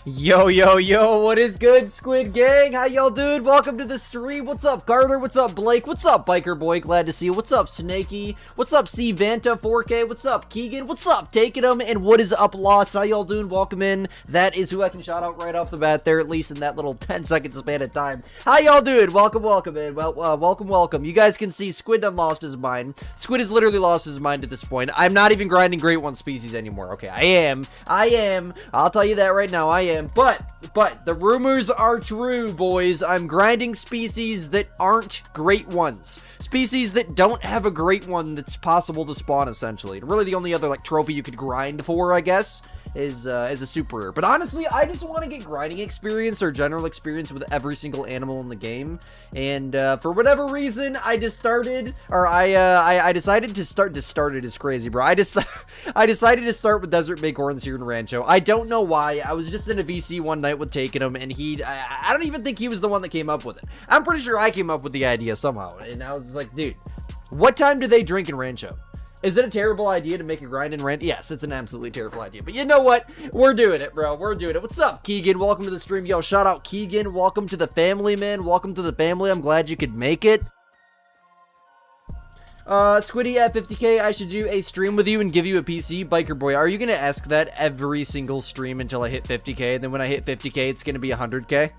Yo, yo, yo, what is good, Squid Gang? How y'all doing? Welcome to the stream. What's up, Carter? What's up, Blake? What's up, Biker Boy? Glad to see you. What's up, Snakey? What's up, C Vanta 4K? What's up, Keegan? What's up, Taking 'em? And what is up, Lost? How y'all doing? Welcome in. That is who I can shout out right off the bat there, at least in that little 10-second span of time. How y'all doing? Welcome, welcome, man. Well, welcome. You guys can see Squid done lost his mind. Squid has literally lost his mind at this point. I'm not even grinding Great One species anymore. Okay, I am. I'll tell you that right now. I am. But the rumors are true, boys. I'm grinding species that aren't great ones. Species that don't have a great one that's possible to spawn, essentially. And really the only other, like, trophy you could grind for, I guess, is a super rare. But honestly, I just want to get grinding experience or general experience with every single animal in the game. And for whatever reason, I decided to start. Started is crazy, bro. I decided to start with Desert Bighorns here in Rancho. I don't know why. I was just in a VC one night with Taking 'em, and I don't even think he was the one that came up with it. I'm pretty sure I came up with the idea somehow. And I was just like, dude, what time do they drink in Rancho? Is it a terrible idea to make a grind in Rancho? Yes, it's an absolutely terrible idea. But you know what? We're doing it, bro. We're doing it. What's up, Keegan? Welcome to the stream. Yo, shout out Keegan. Welcome to the family, man. Welcome to the family. I'm glad you could make it. Squiddy at 50K, I should do a stream with you and give you a PC. Biker Boy, are you going to ask that every single stream until I hit 50K? And then when I hit 50K, it's going to be 100K?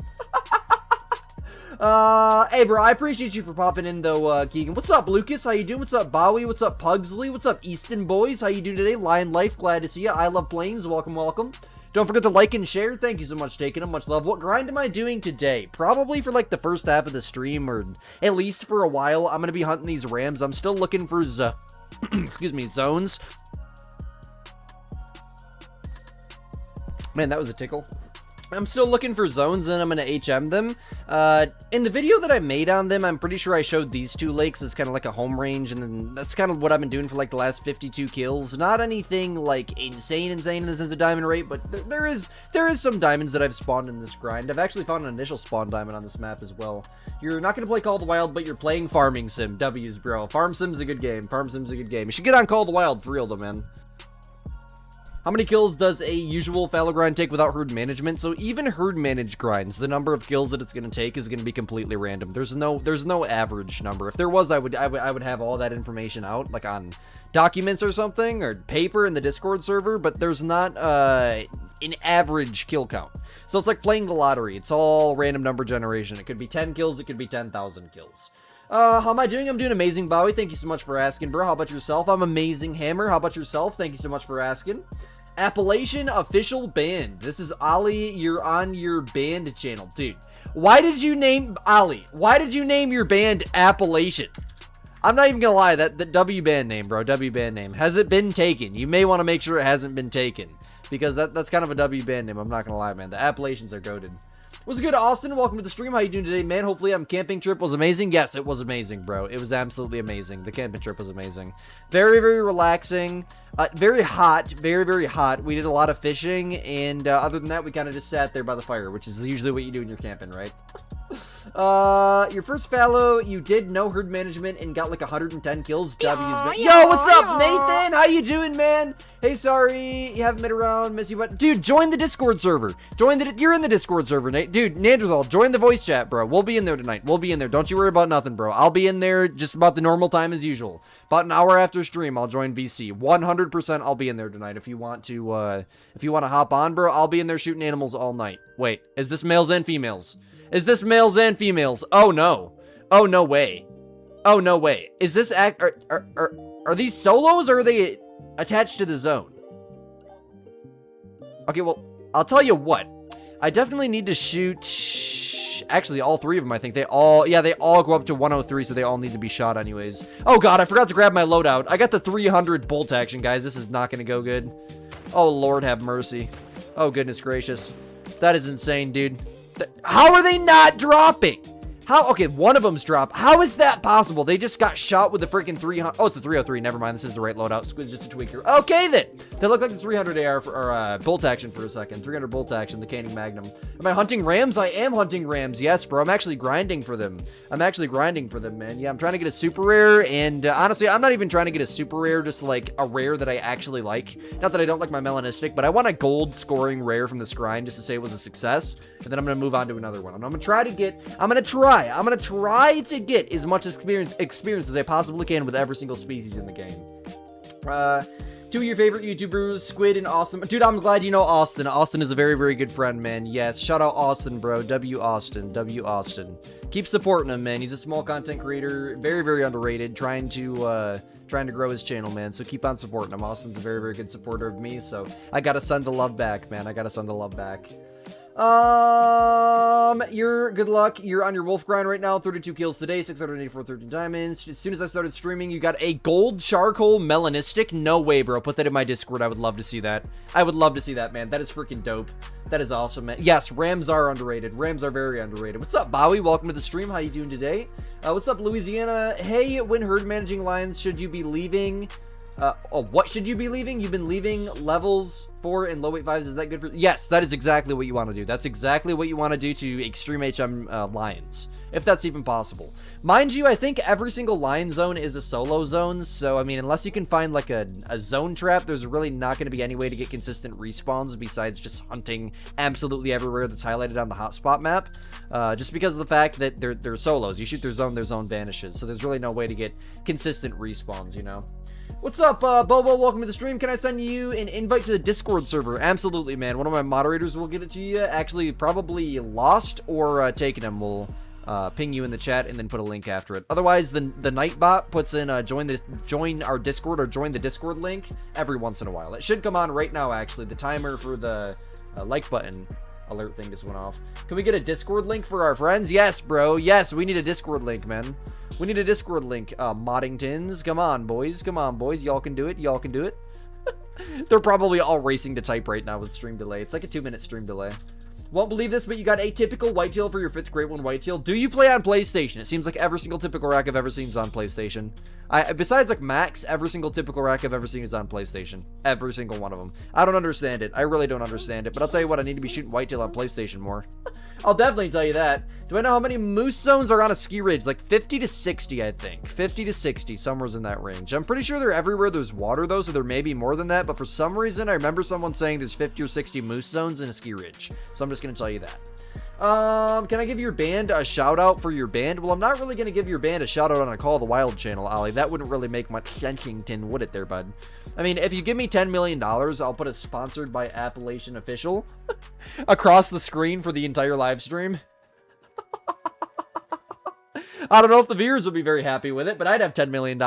Hey, bro, I appreciate you for popping in, though, Keegan. What's up, Lucas? How you doing? What's up, Bowie? What's up, Pugsley? What's up, Easton Boys? How you doing today? Lion Life, glad to see you. I Love Planes, welcome, welcome. Don't forget to like and share. Thank you so much, Taking 'em. Much love. What grind am I doing today? Probably for, like, the first half of the stream, or at least for a while. I'm gonna be hunting these rams. I'm still looking for excuse me, zones. Man, that was a tickle. I'm still looking for zones, and I'm going to HM them. In the video that I made on them, I'm pretty sure I showed these 2 lakes as kind of like a home range, and then that's kind of what I've been doing for like the last 52 kills. Not anything like insane in the sense of diamond rate, but there is some diamonds that I've spawned in this grind. I've actually found an initial spawn diamond on this map as well. You're not going to play Call of the Wild, but you're playing Farming Sim. W's, bro. Farm Sim's a good game. Farm Sim's a good game. You should get on Call of the Wild for real, though, man. How many kills does a usual fallow grind take without herd management? So even herd managed grinds, the number of kills that it's going to take is going to be completely random. There's no average number. If there was, I would have all that information out, like on documents or something, or paper in the Discord server, but there's not an average kill count. So it's like playing the lottery. It's all random number generation. It could be 10 kills, it could be 10,000 kills. How am I doing? I'm doing amazing, Bowie. Thank you so much for asking, bro. How about yourself? I'm amazing, Hammer. How about yourself? Thank you so much for asking. Appalachian official band. This is Ollie. You're on your band channel, dude. Why did you name Ollie? Why did you name your band Appalachian? I'm not even gonna lie. That W band name, bro. W band name. Has it been taken? You may want to make sure it hasn't been taken, because that's kind of a W band name. I'm not gonna lie, man. The Appalachians are goated. What's good, Austin? Welcome to the stream. How you doing today, man? Hopefully, camping trip was amazing. Yes, it was amazing, bro. It was absolutely amazing. The camping trip was amazing. Very, very relaxing. Very hot. Very, very hot. We did a lot of fishing, and other than that, we kind of just sat there by the fire, which is usually what you do when you're camping, right? Your first fallow, you did no herd management and got like 110 kills. W's. Yo, what's up, Nathan? How you doing, man? Hey, sorry, you haven't been around. Miss you, but dude, join the Discord server. You're in the Discord server, Nate. Dude, Neanderthal, join the voice chat, bro. We'll be in there tonight. We'll be in there. don't you worry about nothing, bro. I'll be in there just about the normal time as usual. About an hour after stream, I'll join VC. 100% I'll be in there tonight. If you want to hop on, bro, I'll be in there shooting animals all night. Wait, is this males and females? Is this males and females? Oh no. Oh no way. Oh no way. Is this are these solos, or are they attached to the zone? Okay, well, I'll tell you what. I definitely need to shoot. Actually, all 3 of them, I think. They all go up to 103, so they all need to be shot anyways. Oh god, I forgot to grab my loadout. I got the 300 bolt action, guys. This is not gonna go good. Oh Lord have mercy. Oh goodness gracious. That is insane, dude. How are they not dropping? How? Okay, one of them's dropped. How is that possible? They just got shot with the freaking 300. Oh, it's a 303. Never mind. This is the right loadout. Squid's just a tweaker. Okay, then. They look like the 300 AR or bolt action for a second. 300 bolt action, the Canning Magnum. Am I hunting rams? I am hunting rams. Yes, bro. I'm actually grinding for them. Man. Yeah, I'm trying to get a super rare. And honestly, I'm not even trying to get a super rare, just like a rare that I actually like. Not that I don't like my melanistic, but I want a gold scoring rare from this grind just to say it was a success. And then I'm going to move on to another one. I'm going to try to get as much experience as I possibly can with every single species in the game. 2 of your favorite YouTubers, Squid and Austin. Dude, I'm glad you know Austin. Austin is a very, very good friend, man. Yes, shout out Austin, bro. W. Austin. Keep supporting him, man. He's a small content creator, very, very underrated, trying to grow his channel, man. So keep on supporting him. Austin's a very, very good supporter of me, so I gotta send the love back, man. You're good luck. You're on your wolf grind right now. 32 kills today, 684, 13 diamonds. As soon as I started streaming, you got a gold charcoal melanistic. No way, bro. Put that in my Discord. I would love to see that. Man. That is freaking dope. That is awesome, man. Yes, rams are underrated. Rams are very underrated. What's up, Bowie? Welcome to the stream. How you doing today? What's up, Louisiana? Hey, when herd managing lions, should you be leaving? What should you be leaving? You've been leaving levels 4 and low weight 5s. Is that good for? Yes, that is exactly what you want to do. That's exactly what you want to do to extreme HM lions, if that's even possible. Mind you, I think every single lion zone is a solo zone, so I mean, unless you can find like a zone trap, there's really not going to be any way to get consistent respawns besides just hunting absolutely everywhere that's highlighted on the hotspot map. Just because of the fact that they're solos. You shoot their zone vanishes, so there's really no way to get consistent respawns, you know. What's up, Bobo? Welcome to the stream. Can I send you an invite to the Discord server? Absolutely, man. One of my moderators will get it to you. Actually, probably Lost or Taken Him will ping you in the chat and then put a link after it. Otherwise, the Nightbot puts in join our Discord or join the Discord link every once in a while. It should come on right now, actually. The timer for the like button alert thing just went off. Can we get a Discord link for our friends? Yes, bro. Yes, we need a Discord link, man. We need a Discord link. Moddingtons. Come on, boys. Y'all can do it. They're probably all racing to type right now with stream delay. It's like a 2-minute stream delay. Won't believe this, but you got a typical whitetail for your 5th Great One whitetail. Do you play on PlayStation? It seems like every single typical rack I've ever seen is on PlayStation. Besides like Max, every single typical rack I've ever seen is on PlayStation. Every single one of them. I don't understand it. I really don't understand it. But I'll tell you what, I need to be shooting whitetail on PlayStation more. I'll definitely tell you that. Do I know how many moose zones are on a ski ridge? Like 50 to 60, I think. 50 to 60, somewhere's in that range. I'm pretty sure they're everywhere there's water, though, so there may be more than that. But for some reason, I remember someone saying there's 50 or 60 moose zones in a ski ridge. So I'm just going to tell you that. Can I give your band a shout out for your band? Well, I'm not really going to give your band a shout out on a Call of the Wild channel, Ollie. That wouldn't really make much sensington, would it there, bud? I mean, if you give me $10 million, I'll put a sponsored by Appalachian Official across the screen for the entire live stream. I don't know if the viewers would be very happy with it, but I'd have $10 million.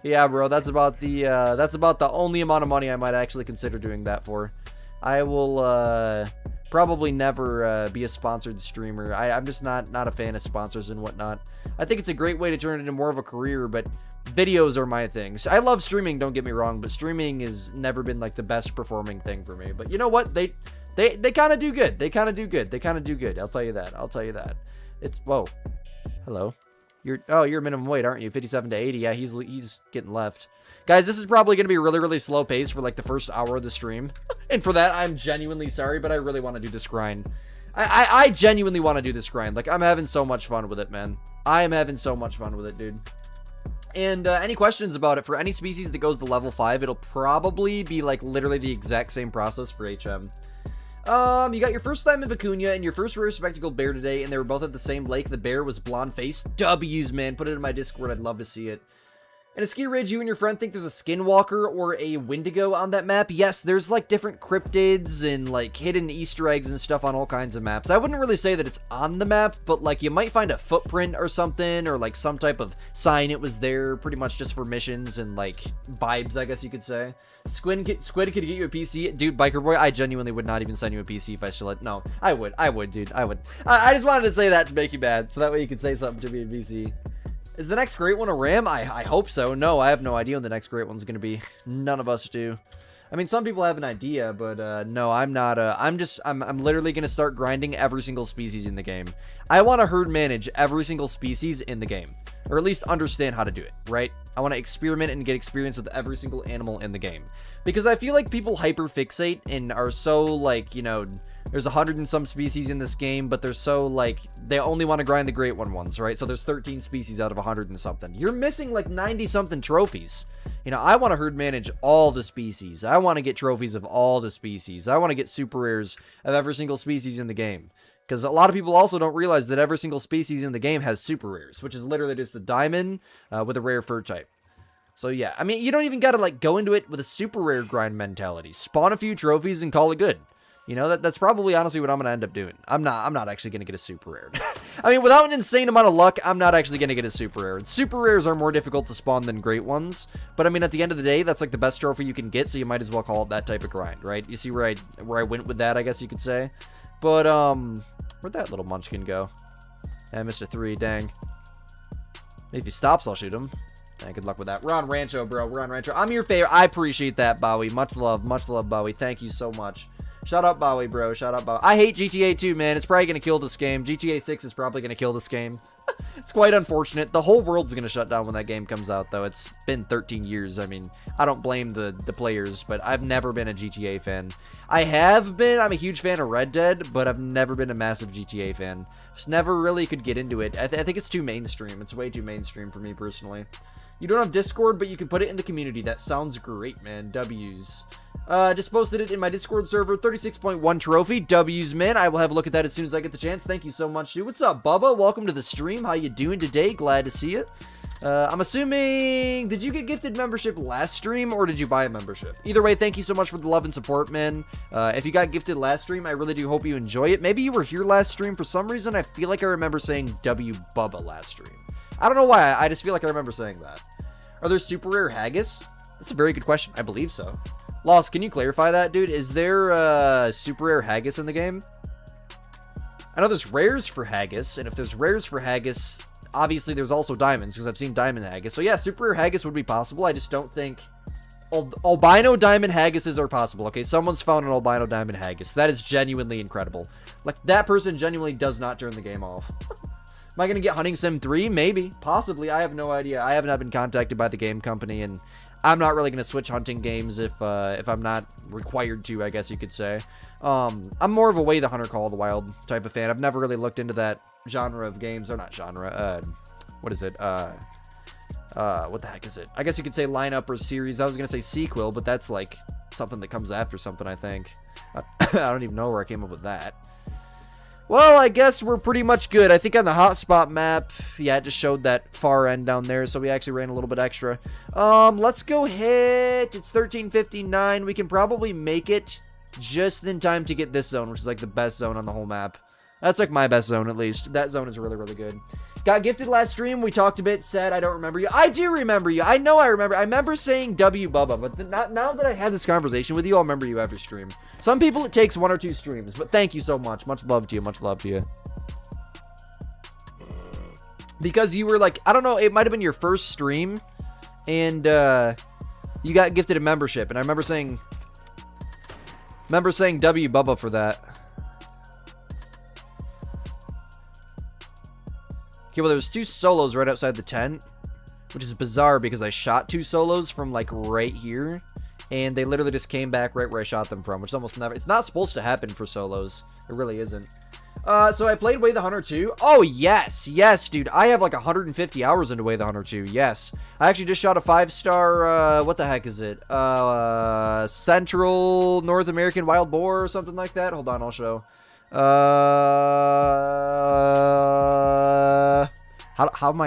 Yeah, bro, that's about the only amount of money I might actually consider doing that for. I will, probably never be a sponsored streamer. I'm just not a fan of sponsors and whatnot. I think it's a great way to turn it into more of a career, but videos are my thing. So I love streaming, don't get me wrong, but streaming has never been like the best performing thing for me. But you know what? They kind of do good. They kind of do good. I'll tell you that. It's whoa. Hello. You're minimum weight, aren't you? 57 to 80. Yeah, he's getting left. Guys, this is probably going to be really, really slow pace for like the first hour of the stream. And for that, I'm genuinely sorry, but I really want to do this grind. I genuinely want to do this grind. Like, I'm having so much fun with it, man. I am having so much fun with it, dude. And any questions about it, for any species that goes to level 5, it'll probably be like literally the exact same process for HM. You got your first time in Vicuña and your first rare spectacled bear today, and they were both at the same lake. The bear was blonde faced. W's, man. Put it in my Discord. I'd love to see it. In a ski ridge, you and your friend think there's a skinwalker or a Wendigo on that map. Yes, there's like different cryptids and like hidden Easter eggs and stuff on all kinds of maps. I wouldn't really say that it's on the map, but like you might find a footprint or something, or like some type of sign it was there pretty much just for missions and like vibes, I guess you could say. Squid could get you a PC. Dude, Biker Boy, I genuinely would not even send you a PC if I still had... No, I would, dude. I would. I just wanted to say that to make you mad, so that way you could say something to me in PC. Is the next great one a RAM? I hope so. No, I have no idea when the next great one's going to be. None of us do. I mean, some people have an idea, but no, I'm not. I'm literally going to start grinding every single species in the game. I want to herd manage every single species in the game, or at least understand how to do it, right? I want to experiment and get experience with every single animal in the game, because I feel like people hyperfixate and are so like, you know, there's 100 and some species in this game, but they're so like, they only want to grind the great ones, right? So there's 13 species out of 100 and something. You're missing like 90 something trophies. You know, I want to herd manage all the species. I want to get trophies of all the species. I want to get super rares of every single species in the game. Because a lot of people also don't realize that every single species in the game has super rares, which is literally just a diamond with a rare fur type. So yeah, I mean, you don't even got to like go into it with a super rare grind mentality. Spawn a few trophies and call it good. You know, that's probably honestly what I'm going to end up doing. I'm not actually going to get a super rare. I mean, without an insane amount of luck, I'm not actually going to get a super rare. And super rares are more difficult to spawn than great ones. But I mean, at the end of the day, that's like the best trophy you can get, so you might as well call it that type of grind, right? You see where I went with that, I guess you could say. But, where'd that little munchkin go? Yeah, Mr. 3, dang. If he stops, I'll shoot him. Hey, good luck with that. We're on Rancho, bro. We're on Rancho. I'm your favorite. I appreciate that, Bowie. Much love, Bowie. Thank you so much. Shout out Bowie, bro. Shout out Bowie. I hate GTA 2, man. It's probably going to kill this game. GTA 6 is probably going to kill this game. It's quite unfortunate. The whole world's going to shut down when that game comes out, though. It's been 13 years. I mean, I don't blame the players, but I've never been a GTA fan. I have been. I'm a huge fan of Red Dead, but I've never been a massive GTA fan. Just never really could get into it. I think it's too mainstream. It's way too mainstream for me, personally. You don't have Discord, but you can put it in the community. That sounds great, man. W's. Just posted it in my Discord server. 36.1 trophy. W's, man. I will have a look at that as soon as I get the chance. Thank you so much, dude. What's up, Bubba? Welcome to the stream. How you doing today? Glad to see it. I'm assuming... Did you get gifted membership last stream, or did you buy a membership? Either way, thank you so much for the love and support, man. If you got gifted last stream, I really do hope you enjoy it. Maybe you were here last stream. For some reason, I feel like I remember saying W Bubba last stream. I don't know why. I just feel like I remember saying that. Are there super rare haggis? That's a very good question. I believe so. Lost, can you clarify that, dude? Is there super rare haggis in the game? I know there's rares for haggis, and if there's rares for haggis, obviously there's also diamonds, because I've seen diamond haggis. So yeah, super rare haggis would be possible. I just don't think albino diamond haggises are possible. Okay, someone's found an albino diamond haggis. That is genuinely incredible. Like, that person genuinely does not turn the game off. Am I going to get Hunting Sim 3? Maybe. Possibly. I have no idea. I have not been contacted by the game company, and I'm not really going to switch hunting games if I'm not required to, I guess you could say. I'm more of a Way the Hunter Call of the Wild type of fan. I've never really looked into that genre of games. Or not genre. What is it? What the heck is it? I guess you could say lineup or series. I was going to say sequel, but that's like something that comes after something, I think. I don't even know where I came up with that. Well, I guess we're pretty much good. I think on the hotspot map, yeah, it just showed that far end down there, so we actually ran a little bit extra. Let's go hit. It's 13:59. We can probably make it just in time to get this zone, which is like the best zone on the whole map. That's like my best zone, at least. That zone is really, really good. Got gifted last stream. We talked a bit. Said I don't remember you. I do remember you. I know I remember. I remember saying W Bubba, but now that I had this conversation with you, I'll remember you every stream. Some people, it takes 1 or 2 streams, but thank you so much. Much love to you. Much love to you. Because you were like, I don't know, it might have been your first stream, and you got gifted a membership, and I remember saying W Bubba for that. Okay, well, there's 2 solos right outside the tent, which is bizarre because I shot 2 solos from, like, right here, and they literally just came back right where I shot them from, which is almost never... It's not supposed to happen for solos. It really isn't. So I played Way the Hunter 2. Oh, yes. Yes, dude. I have, like, 150 hours into Way the Hunter 2. Yes. I actually just shot a 5-star, what the heck is it? Central North American Wild Boar or something like that. Hold on, I'll show. How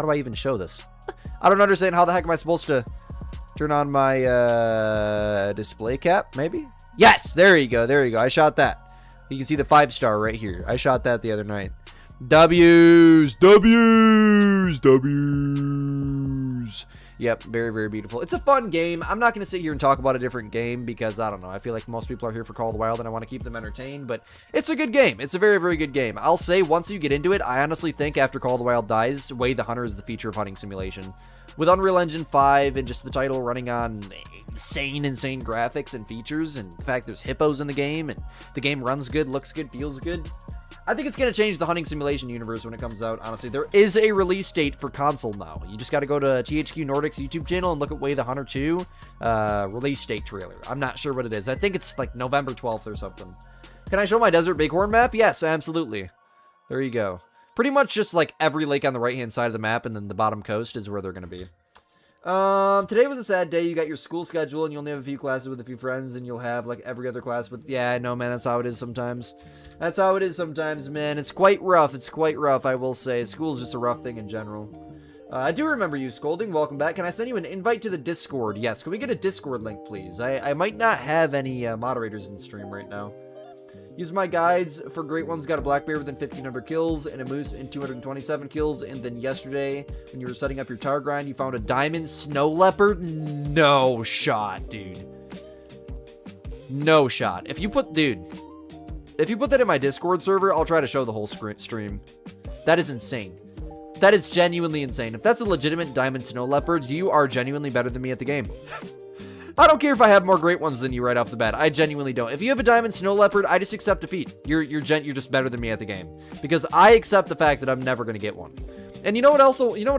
do I even show this? I don't understand. How the heck am I supposed to turn on my display cap? Maybe. Yes, there you go. There you go. I shot that. You can see the 5-star right here. I shot that the other night. W's. Yep, very, very beautiful. It's a fun game. I'm not going to sit here and talk about a different game because, I don't know, I feel like most people are here for Call of the Wild and I want to keep them entertained, but it's a good game. It's a very, very good game. I'll say once you get into it, I honestly think after Call of the Wild dies, Way the Hunter is the feature of hunting simulation. With Unreal Engine 5 and just the title running on insane graphics and features, and the fact there's hippos in the game, and the game runs good, looks good, feels good, I think it's going to change the hunting simulation universe when it comes out, honestly. There is a release date for console now. You just got to go to THQ Nordic's YouTube channel and look at Way the Hunter 2 release date trailer. I'm not sure what it is. I think it's like November 12th or something. Can I show my Desert Bighorn map? Yes, absolutely. There you go. Pretty much just like every lake on the right-hand side of the map, and then the bottom coast is where they're going to be. Today was a sad day. You got your school schedule, and you only have a few classes with a few friends, and you'll have like every other class with... Yeah, I know, man. That's how it is sometimes. That's how it is sometimes, man. It's quite rough. It's quite rough, I will say. School's just a rough thing in general. I do remember you, Scolding. Welcome back. Can I send you an invite to the Discord? Yes. Can we get a Discord link, please? I might not have any moderators in the stream right now. Use my guides for great ones. Got a black bear within 1,500 kills and a moose in 227 kills. And then yesterday, when you were setting up your tower grind, you found a diamond snow leopard. No shot, dude. No shot. If you put that in my Discord server, I'll try to show the whole stream. That is insane. That is genuinely insane. If that's a legitimate diamond snow leopard, you are genuinely better than me at the game. I don't care if I have more great ones than you right off the bat. I genuinely don't. If you have a diamond snow leopard, I just accept defeat. You're just better than me at the game, because I accept the fact that I'm never going to get one. And you know what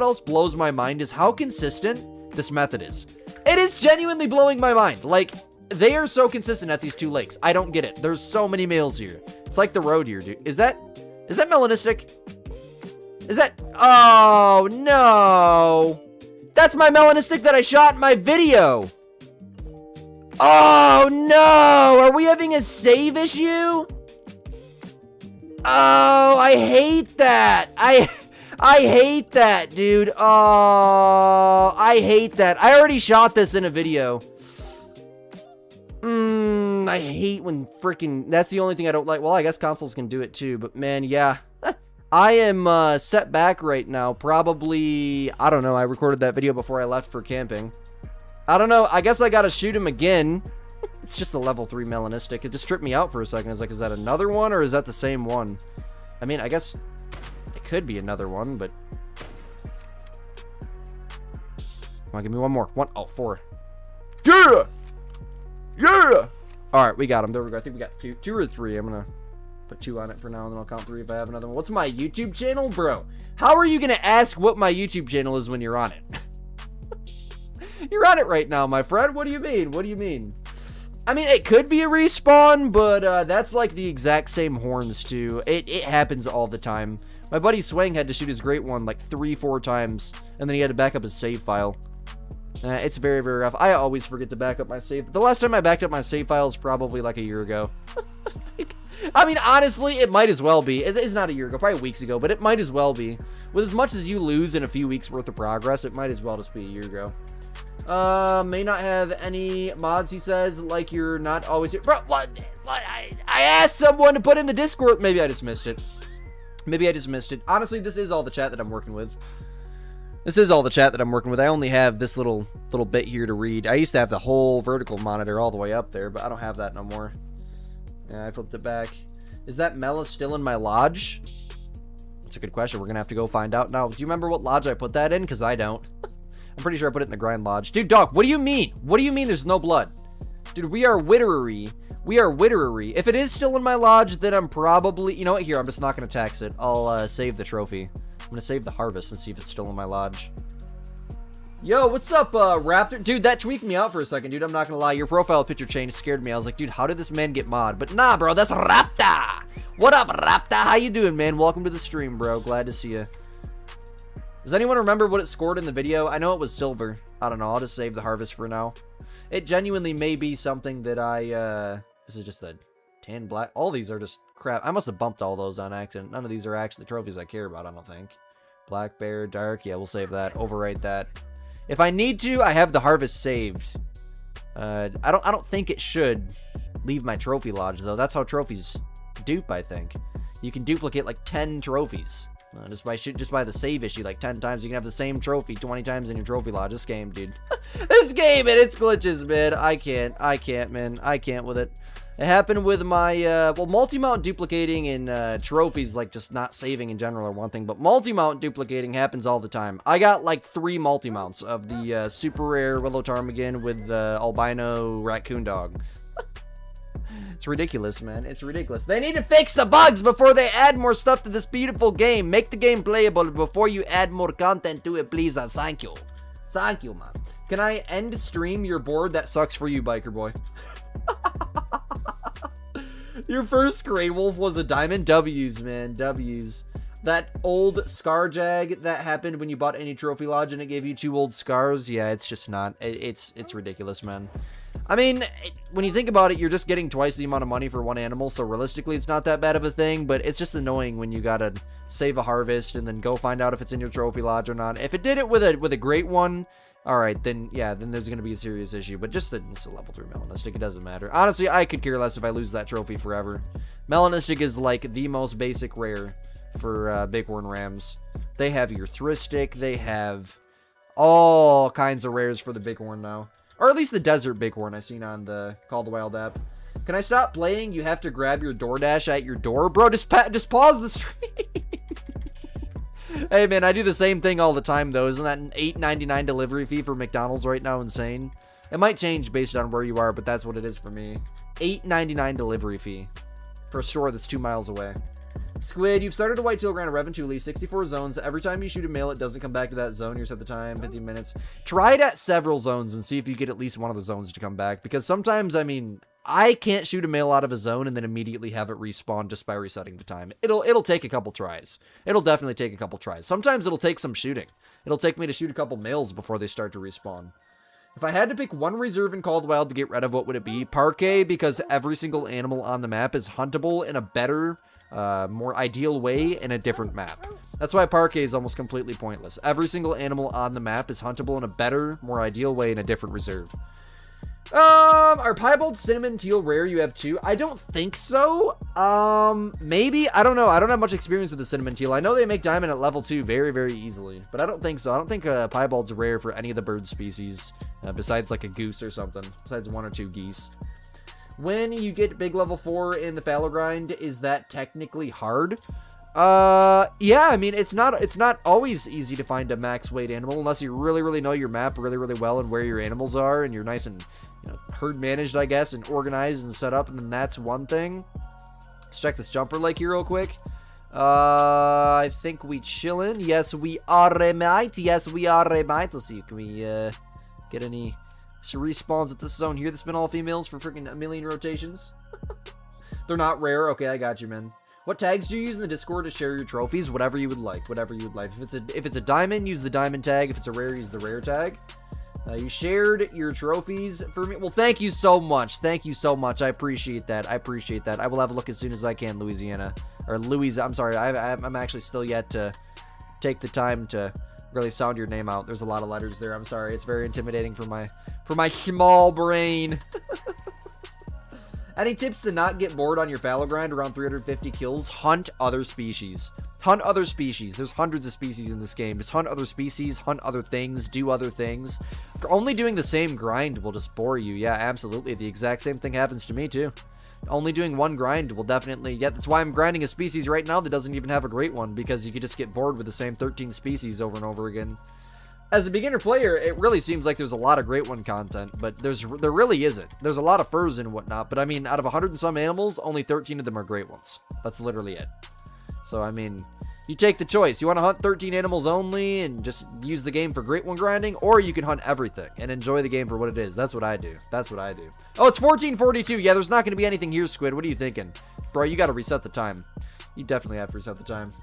else blows my mind is how consistent this method is. It is genuinely blowing my mind. Like, they are so consistent at these 2 lakes. I don't get it. There's so many males here. It's like the road here, dude. Is that melanistic? Is that... Oh, no. That's my melanistic that I shot in my video. Oh, no. Are we having a save issue? Oh, I hate that. I hate that, dude. Oh, I hate that. I already shot this in a video. I hate when freaking... That's the only thing I don't like. Well, I guess consoles can do it too, but man, yeah. I am set back right now. Probably, I don't know. I recorded that video before I left for camping. I don't know. I guess I gotta shoot him again. It's just a level 3 melanistic. It just tripped me out for a second. I was like, is that another one or is that the same one? I mean, I guess it could be another one, but... Come on, give me one more. 4. Yeah! Yeah! Alright, we got him. There we go. I think we got two or three. I'm gonna put 2 on it for now, and then I'll count 3 if I have another one. What's my YouTube channel? Bro, how are you gonna ask what my YouTube channel is when you're on it? You're on it right now, my friend. What do you mean? What do you mean? I mean, it could be a respawn, but that's like the exact same horns, too. It happens all the time. My buddy Swang had to shoot his great one like 3-4 times, and then he had to back up his save file. It's very, very rough. I always forget to back up my save. The last time I backed up my save file is probably like a year ago. I mean, honestly, it might as well be. It's not a year ago, probably weeks ago, but it might as well be. With as much as you lose in a few weeks worth of progress, it might as well just be a year ago. May not have any mods, he says, like you're not always here. Bro, what? I asked someone to put in the Discord. Maybe I just missed it. Maybe I just missed it. Honestly, this is all the chat that I'm working with. This is all the chat that I'm working with. I only have this little bit here to read. I used to have the whole vertical monitor all the way up there, but I don't have that no more. Yeah, I flipped it back. Is that Mela still in my lodge? That's a good question. We're gonna have to go find out now. Do you remember what lodge I put that in? Because I don't. I'm pretty sure I put it in the grind lodge. Dude, dog, what do you mean? What do you mean there's no blood? Dude, we are wittery. We are wittery. If it is still in my lodge, then I'm probably... You know what? Here, I'm just not going to tax it. I'll save the trophy. I'm going to save the harvest and see if it's still in my lodge. Yo, what's up, Raptor? Dude, that tweaked me out for a second, dude. I'm not going to lie. Your profile picture change scared me. I was like, dude, how did this man get mod? But nah, bro, that's Raptor. What up, Raptor? How you doing, man? Welcome to the stream, bro. Glad to see you. Does anyone remember what it scored in the video? I know it was silver. I don't know. I'll just save the harvest for now. It genuinely may be something that I, this is just a tan black. All these are just crap. I must have bumped all those on accident. None of these are actually trophies I care about, I don't think. Black bear, dark. Yeah, we'll save that. Overwrite that. If I need to, I have the harvest saved. I don't think it should leave my trophy lodge, though. That's how trophies dupe, I think. You can duplicate like 10 trophies. Just by the save issue like 10 times. You can have the same trophy 20 times in your trophy lodge. This game, dude. This game and its glitches, man. I can't, man. I can't with it. It happened with my, well, multi-mount duplicating in trophies, like just not saving in general are one thing, but multi-mount duplicating happens all the time. I got like 3 multi-mounts of the super rare Willow Ptarmigan with the albino raccoon dog. It's ridiculous, man. It's ridiculous. They need to fix the bugs before they add more stuff to this beautiful game. Make the game playable before you add more content to it, please. Thank you. Thank you, man. Can I end stream? You're bored? That sucks for you, biker boy. Your first Grey Wolf was a diamond. W's, man. W's. That old Scarjag that happened when you bought any trophy lodge and it gave you 2 old scars. Yeah, it's just not. It's ridiculous, man. I mean, when you think about it, you're just getting twice the amount of money for one animal, so realistically, it's not that bad of a thing, but it's just annoying when you gotta save a harvest and then go find out if it's in your trophy lodge or not. If it did it with a great one, alright, then yeah, then there's gonna be a serious issue, but just it's a level 3 melanistic, it doesn't matter. Honestly, I could care less if I lose that trophy forever. Melanistic is like the most basic rare for bighorn rams. They have Earthristic, they have all kinds of rares for the bighorn now. Or at least the desert bighorn I've seen on the Call the Wild app. Can I stop playing? You have to grab your DoorDash at your door? Bro, just pause the stream. Hey, man, I do the same thing all the time, though. Isn't that an $8.99 delivery fee for McDonald's right now insane? It might change based on where you are, but that's what it is for me. $8.99 delivery fee for a store that's 2 miles away. Squid, you've started a whitetail ground at Reventuli, 64 zones. Every time you shoot a male, it doesn't come back to that zone. You set the time, 15 minutes. Try it at several zones and see if you get at least one of the zones to come back. Because sometimes, I mean, I can't shoot a male out of a zone and then immediately have it respawn just by resetting the time. It'll take a couple tries. It'll definitely take a couple tries. Sometimes it'll take some shooting. It'll take me to shoot a couple males before they start to respawn. If I had to pick one reserve in Call of the Wild to get rid of, what would it be? Parquet, because every single animal on the map is huntable in a better... more ideal way in a different map. That's why Parquet is almost completely pointless. Every single animal on the map is huntable in a better, more ideal way in a different reserve. Are Piebald, Cinnamon, Teal rare? You have 2? I don't think so. Maybe? I don't know. I don't have much experience with the Cinnamon Teal. I know they make diamond at level 2 very, very easily, but I don't think so. I don't think Piebald's rare for any of the bird species, besides like a goose or something, besides 1 or 2 geese. When you get big level 4 in the fallow grind, is that technically hard? Yeah, I mean, it's not always easy to find a max weight animal unless you really know your map really well and where your animals are, and you're nice and, you know, herd managed, I guess, and organized and set up, and then that's one thing. Let's check this jumper lake here real quick. I think we chillin'. Yes, we are, mate. Yes, we are, mate. Let's see, can we, get any respawns at this zone here that's been all females for freaking a million rotations? They're not rare. Okay, I got you, man. What tags do you use in the Discord to share your trophies? Whatever you would like. Whatever you would like. If it's a diamond, use the diamond tag. If it's a rare, use the rare tag. You shared your trophies for me. Well, thank you so much. Thank you so much. I appreciate that. I appreciate that. I will have a look as soon as I can, Louisiana. Or Louise. I'm sorry. I'm actually still yet to take the time to really sound your name out. There's a lot of letters there. I'm sorry. It's very intimidating for my small brain. Any tips to not get bored on your fallow grind around 350 kills? Hunt other species. Hunt other species. There's hundreds of species in this game. Just hunt other species, hunt other things, do other things. Only doing the same grind will just bore you. Yeah, absolutely. The exact same thing happens to me, too. Only doing one grind will definitely... Yeah, that's why I'm grinding a species right now that doesn't even have a great one, because you could just get bored with the same 13 species over and over again. As a beginner player, it really seems like there's a lot of great one content, but there really isn't. There's a lot of furs and whatnot, but I mean, out of 100 and some animals, only 13 of them are great ones. That's literally it. So, I mean, you take the choice. You want to hunt 13 animals only and just use the game for great one grinding, or you can hunt everything and enjoy the game for what it is. That's what I do. That's what I do. Oh, it's 14:42. Yeah, there's not going to be anything here, Squid. What are you thinking? Bro, you got to reset the time. You definitely have to reset the time.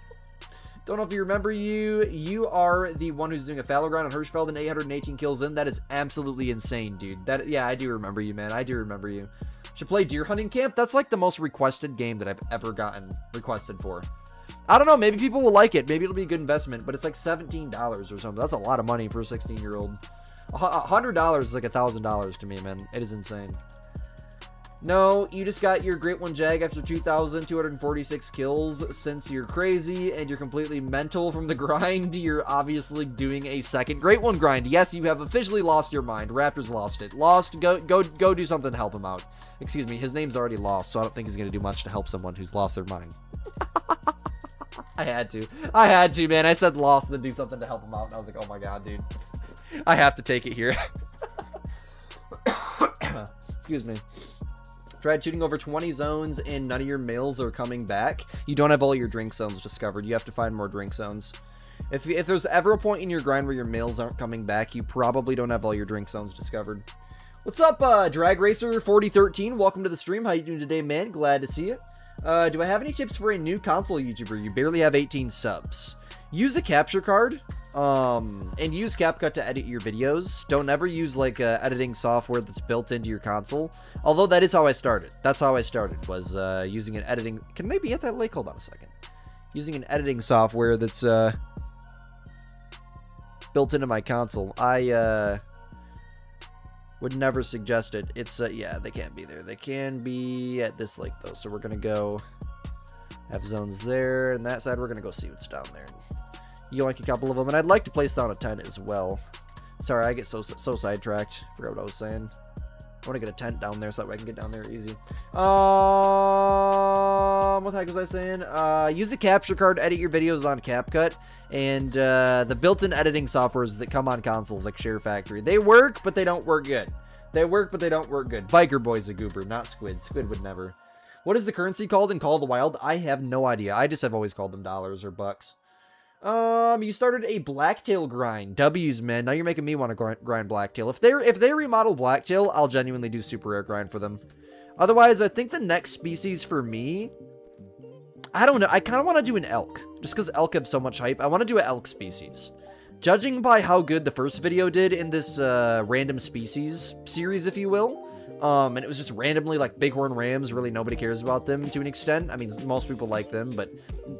Don't know if you remember you. You are the one who's doing a fallow grind on Hirschfeld and 818 kills in. That is absolutely insane, dude. Yeah, I do remember you, man. I do remember you. Should play Deer Hunting Camp. That's like the most requested game that I've ever gotten requested for. I don't know. Maybe people will like it. Maybe it'll be a good investment, but it's like $17 or something. That's a lot of money for a 16-year-old. $100 is like $1,000 to me, man. It is insane. No, you just got your Great One Jag after 2,246 kills. Since you're crazy and you're completely mental from the grind, you're obviously doing a second Great One grind. Yes, you have officially lost your mind. Raptor's lost it. Lost, go do something to help him out. Excuse me, his name's already lost, so I don't think he's going to do much to help someone who's lost their mind. I had to, man. I said lost and then do something to help him out, and I was like, oh my god, dude. I have to take it here. Excuse me. Tried shooting over 20 zones and none of your males are coming back. You don't have all your drink zones discovered. You have to find more drink zones. If there's ever a point in your grind where your males aren't coming back, you probably don't have all your drink zones discovered. What's up, Drag Racer 4013? Welcome to the stream. How you doing today, man? Glad to see you. Do I have any tips for a new console YouTuber? You barely have 18 subs. Use a capture card. And use CapCut to edit your videos. Don't ever use like editing software that's built into your console. Although that is how I started. That's how I started, was using an editing... Can they be at that lake? Hold on a second. Using an editing software that's built into my console. I would never suggest it. It's, yeah, they can't be there. They can be at this lake, though. So we're going to go have zones there. And that side, we're going to go see what's down there. Yoink a couple of them, and I'd like to place down a tent as well. Sorry, I get so sidetracked. Forgot what I was saying. I want to get a tent down there so that way I can get down there easy. What the heck was I saying? Use a capture card, edit your videos on CapCut, and the built-in editing softwares that come on consoles like Share Factory. They work, but they don't work good. They work, but they don't work good. Biker Boy's a goober, not Squid. Squid would never. What is the currency called in Call of the Wild? I have no idea. I just have always called them dollars or bucks. You started a Blacktail grind. W's, man. Now you're making me want to grind Blacktail. If they remodel Blacktail, I'll genuinely do super rare grind for them. Otherwise, I think the next species for me, I don't know. I kind of want to do an elk, just because elk have so much hype. I want to do an elk species. Judging by how good the first video did in this random species series, if you will, and it was just randomly like bighorn rams. Really, nobody cares about them to an extent. I mean, most people like them, but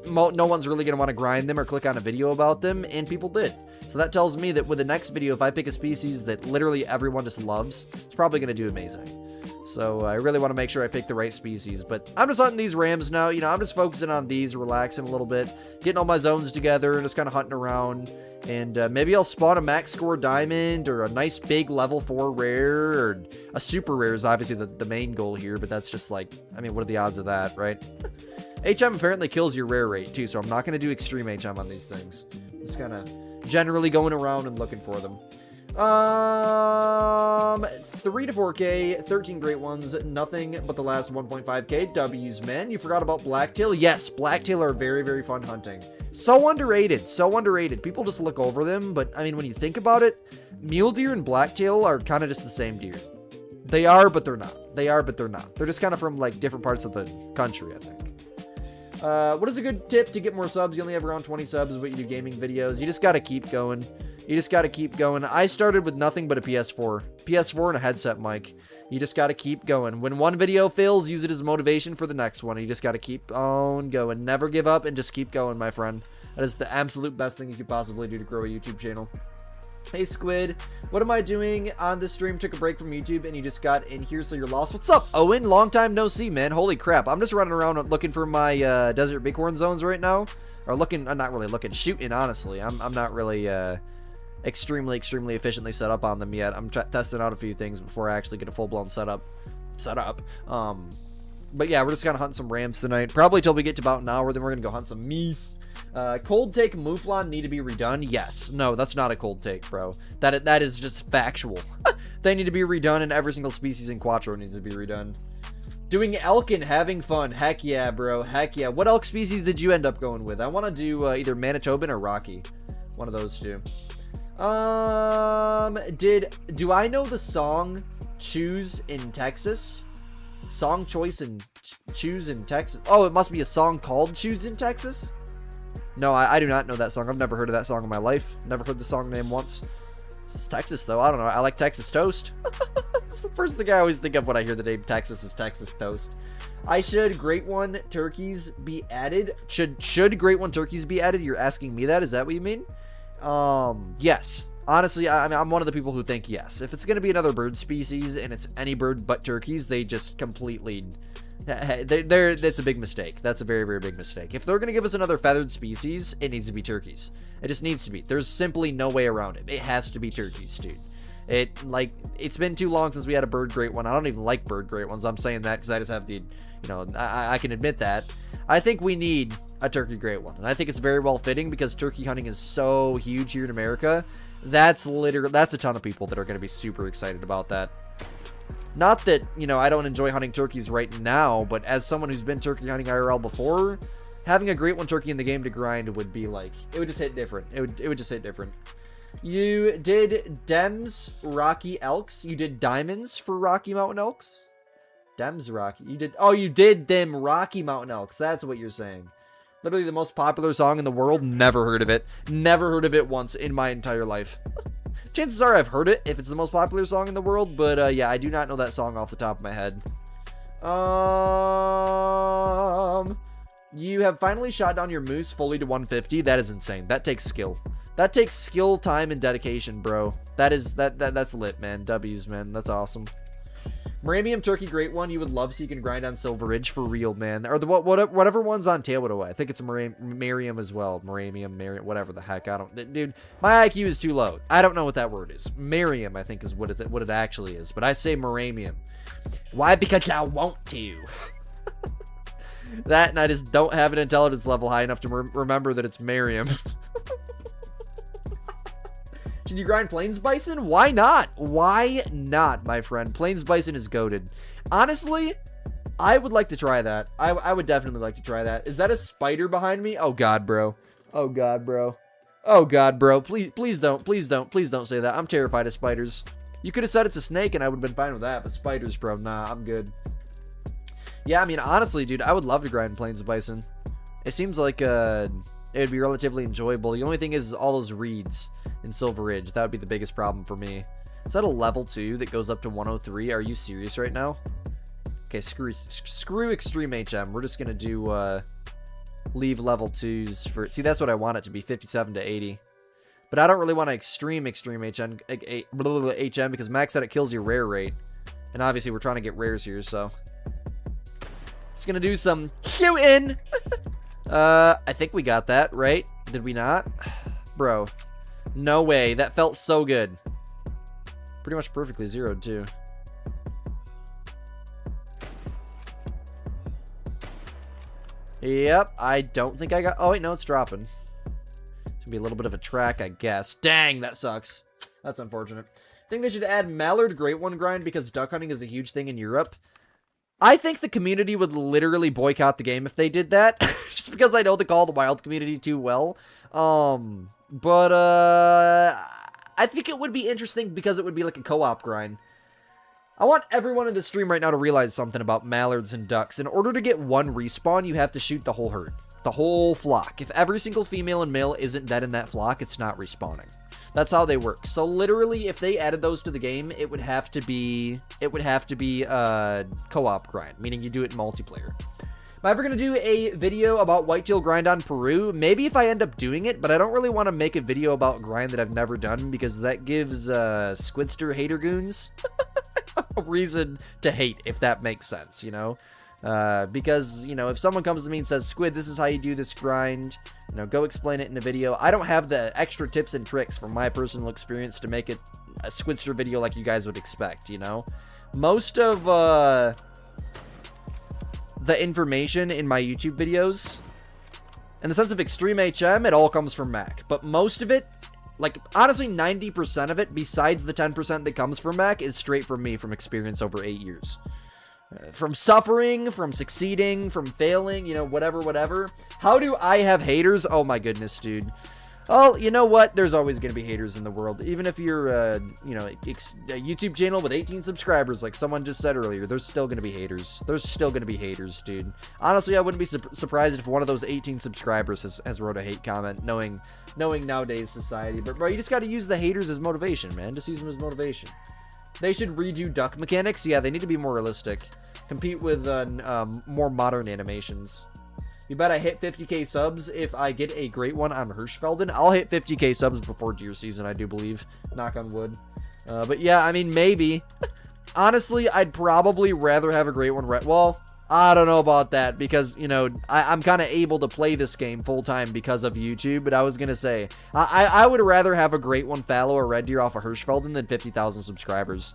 no one's really going to want to grind them or click on a video about them, and people did. So that tells me that with the next video, if I pick a species that literally everyone just loves, it's probably going to do amazing. So I really want to make sure I pick the right species. But I'm just hunting these rams now. You know, I'm just focusing on these, relaxing a little bit, getting all my zones together, and just kind of hunting around. And maybe I'll spawn a max score diamond or a nice big level 4 rare, or a super rare is obviously the main goal here. But that's just like, I mean, what are the odds of that, right? HM apparently kills your rare rate too, so I'm not going to do extreme HM on these things. Just kind of generally going around and looking for them. 3 to 4K, 13 great ones, nothing but the last 1.5K. W's, man. You forgot about blacktail? Yes, blacktail are very, very fun hunting. So underrated, so underrated. People just look over them, but I mean, when you think about it, mule deer and blacktail are kind of just the same deer. They are, but they're not. They are, but they're not. They're just kind of from like different parts of the country, I think. What is a good tip to get more subs? You only have around 20 subs, but you do gaming videos. You just got to keep going. You just got to keep going. I started with nothing but a PS4 and a headset mic. You just got to keep going. When one video fails, use it as motivation for the next one. You just got to keep on going. Never give up and just keep going, my friend. That is the absolute best thing you could possibly do to grow a YouTube channel. Hey Squid, what am I doing on this stream? Took a break from YouTube and you just got in here, so you're lost. What's up, Owen? Long time no see, man. Holy crap. I'm just running around looking for my desert bighorn zones right now. Or looking, I'm not really looking, shooting, honestly. I'm not really extremely efficiently set up on them yet. I'm testing out a few things before I actually get a full-blown setup. But yeah, we're just gonna hunt some rams tonight. Probably till we get to about an hour, then we're gonna go hunt some meese. Cold take mouflon need to be redone? Yes. No, that's not a cold take, bro. That is just factual. They need to be redone, and every single species in Quattro needs to be redone. Doing elk and having fun. Heck yeah, bro. Heck yeah. What elk species did you end up going with? I want to do either Manitoban or Rocky. One of those two. Do I know the song Choose in Texas? Song choice and Choose in Texas. Oh, it must be a song called Choose in Texas? No, I do not know that song. I've never heard of that song in my life. Never heard the song name once. It's Texas, though. I don't know. I like Texas toast. That's the first thing I always think of when I hear the name Texas is Texas toast. Should Great One turkeys be added? Should Great One turkeys be added? You're asking me that? Is that what you mean? Yes. Honestly, I mean, I'm one of the people who think yes. If it's going to be another bird species and it's any bird but turkeys, they just completely... that's a big mistake. That's a very, very big mistake. If they're going to give us another feathered species, it needs to be turkeys. It just needs to be. There's simply no way around it. It has to be turkeys, dude. It's been too long since we had a bird great one. I don't even like bird great ones. I'm saying that because I just have the, I can admit that. I think we need a turkey great one. And I think it's very well fitting because turkey hunting is so huge here in America. That's a ton of people that are going to be super excited about that. Not that, I don't enjoy hunting turkeys right now, but as someone who's been turkey hunting IRL before, having a great one turkey in the game to grind would be like, it would just hit different. It would just hit different. You did Dems Rocky Elks. You did diamonds for Rocky Mountain Elks? Dems Rocky. You did them Rocky Mountain Elks. That's what you're saying. Literally the most popular song in the world. Never heard of it. Never heard of it once in my entire life. Chances are I've heard it if it's the most popular song in the world, but yeah, I do not know that song off the top of my head. You have finally shot down your moose fully to 150. That is insane. That takes skill. That takes skill, time, and dedication, bro. That's lit, man. W's, man. That's awesome. Maramium turkey great one. You would love so you can grind on Silver Ridge for real, man. Or whatever one's on Tailwood away. I think it's a Miriam as well. Maramium, whatever the heck. Dude, my IQ is too low. I don't know what that word is. Miriam, I think, is what it actually is. But I say Maramium. Why? Because I want to. That, and I just don't have an intelligence level high enough to remember that it's Miriam. Should you grind Plains Bison? Why not? Why not, my friend? Plains Bison is goated. Honestly, I would like to try that. I would definitely like to try that. Is that a spider behind me? Oh, God, bro. Oh, God, bro. Oh, God, bro. Please don't say that. I'm terrified of spiders. You could have said it's a snake, and I would have been fine with that, but spiders, bro, nah, I'm good. Yeah, I mean, honestly, dude, I would love to grind Plains Bison. It seems like it would be relatively enjoyable. The only thing is all those reeds in Silver Ridge. That would be the biggest problem for me. Is that a level 2 that goes up to 103? Are you serious right now? Okay, screw Extreme HM. We're just going to do leave level 2s for... See, that's what I want it to be, 57 to 80. But I don't really want to extreme HM because Max said it kills your rare rate. And obviously we're trying to get rares here, so. Just gonna do some shooting. I think we got that, right? Did we not? Bro. No way. That felt so good. Pretty much perfectly zeroed, too. Yep, I don't think I got... Oh, wait, no, it's dropping. It's gonna be a little bit of a track, I guess. Dang, that sucks. That's unfortunate. I think they should add Mallard Great One grind because duck hunting is a huge thing in Europe. I think the community would literally boycott the game if they did that. Just because I know the Call of the Wild community too well. But I think it would be interesting because it would be like a co-op grind. I want everyone in the stream right now to realize something about mallards and ducks. In order to get one respawn, you have to shoot the whole herd. The whole flock. If every single female and male isn't dead in that flock, it's not respawning. That's how they work. So literally, if they added those to the game, it would have to be a co-op grind, meaning you do it in multiplayer. Am I ever going to do a video about whitetail grind on Peru? Maybe if I end up doing it, but I don't really want to make a video about grind that I've never done because that gives Squidster hater goons a reason to hate, if that makes sense, you know? Because, you know, if someone comes to me and says, Squid, this is how you do this grind, you know, go explain it in a video. I don't have the extra tips and tricks from my personal experience to make it a Squidster video like you guys would expect, you know? Most of, the information in my YouTube videos, in the sense of Extreme HM, it all comes from Mac. But most of it, like, honestly, 90% of it, besides the 10% that comes from Mac, is straight from me, from experience over 8 years. From suffering, from succeeding, from failing, you know, whatever. How do I have haters? Oh my goodness, dude. Oh, you know what? There's always going to be haters in the world. Even if you're, you know, a YouTube channel with 18 subscribers, like someone just said earlier, there's still going to be haters. There's still going to be haters, dude. Honestly, I wouldn't be surprised if one of those 18 subscribers has wrote a hate comment, knowing nowadays society. But, bro, you just got to use the haters as motivation, man. Just use them as motivation. They should redo duck mechanics. Yeah, they need to be more realistic. Compete with more modern animations. You bet I hit 50k subs if I get a great one on Hirschfelden. I'll hit 50k subs before deer season, I do believe. Knock on wood. But yeah, I mean, maybe. Honestly, I'd probably rather have a great one. Well, I don't know about that because, you know, I'm kind of able to play this game full-time because of YouTube. But I was going to say, I would rather have a great one fallow or red deer off of Hirschfelden than 50,000 subscribers.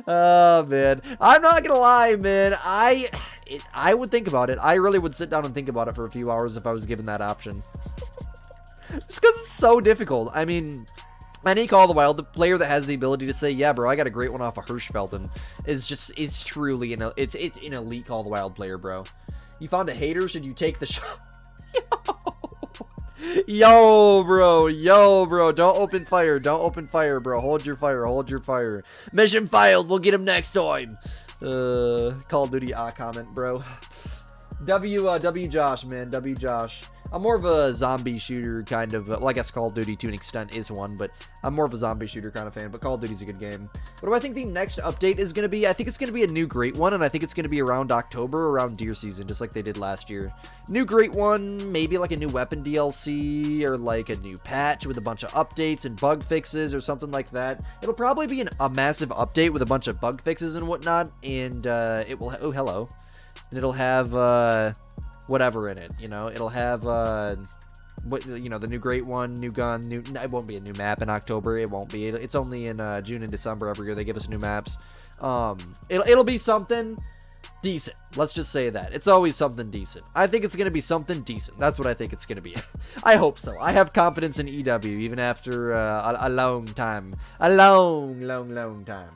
Oh, man. I'm not going to lie, man. I would think about it. I really would sit down and think about it for a few hours if I was given that option. Just because it's so difficult. I mean, any Call of the Wild, the player that has the ability to say, yeah, bro, I got a great one off of Hirschfelden is truly it's an elite Call of the Wild player, bro. You found a hater? Should you take the shot? Yo, bro. Don't open fire. Don't open fire, bro. Hold your fire. Mission failed. We'll get him next time. Call of Duty comment, bro. W Josh, man. W Josh. I'm more of a zombie shooter kind of, well, I guess Call of Duty to an extent is one, but I'm more of a zombie shooter kind of fan, but Call of Duty's a good game. What do I think the next update is going to be? I think it's going to be a new great one, and I think it's going to be around October, around deer season, just like they did last year. New great one, maybe like a new weapon DLC, or like a new patch with a bunch of updates and bug fixes, or something like that. It'll probably be a massive update with a bunch of bug fixes and whatnot, and it will, oh, hello. And it'll have, whatever in it, you know, it'll have, what, you know, the new great one, new gun, it won't be a new map in October, it won't be, it's only in, June and December every year they give us new maps, it'll be something decent, let's just say that, it's always something decent. I think it's gonna be something decent, that's what I think it's gonna be. I hope so, I have confidence in EW, even after, a long time, a long time.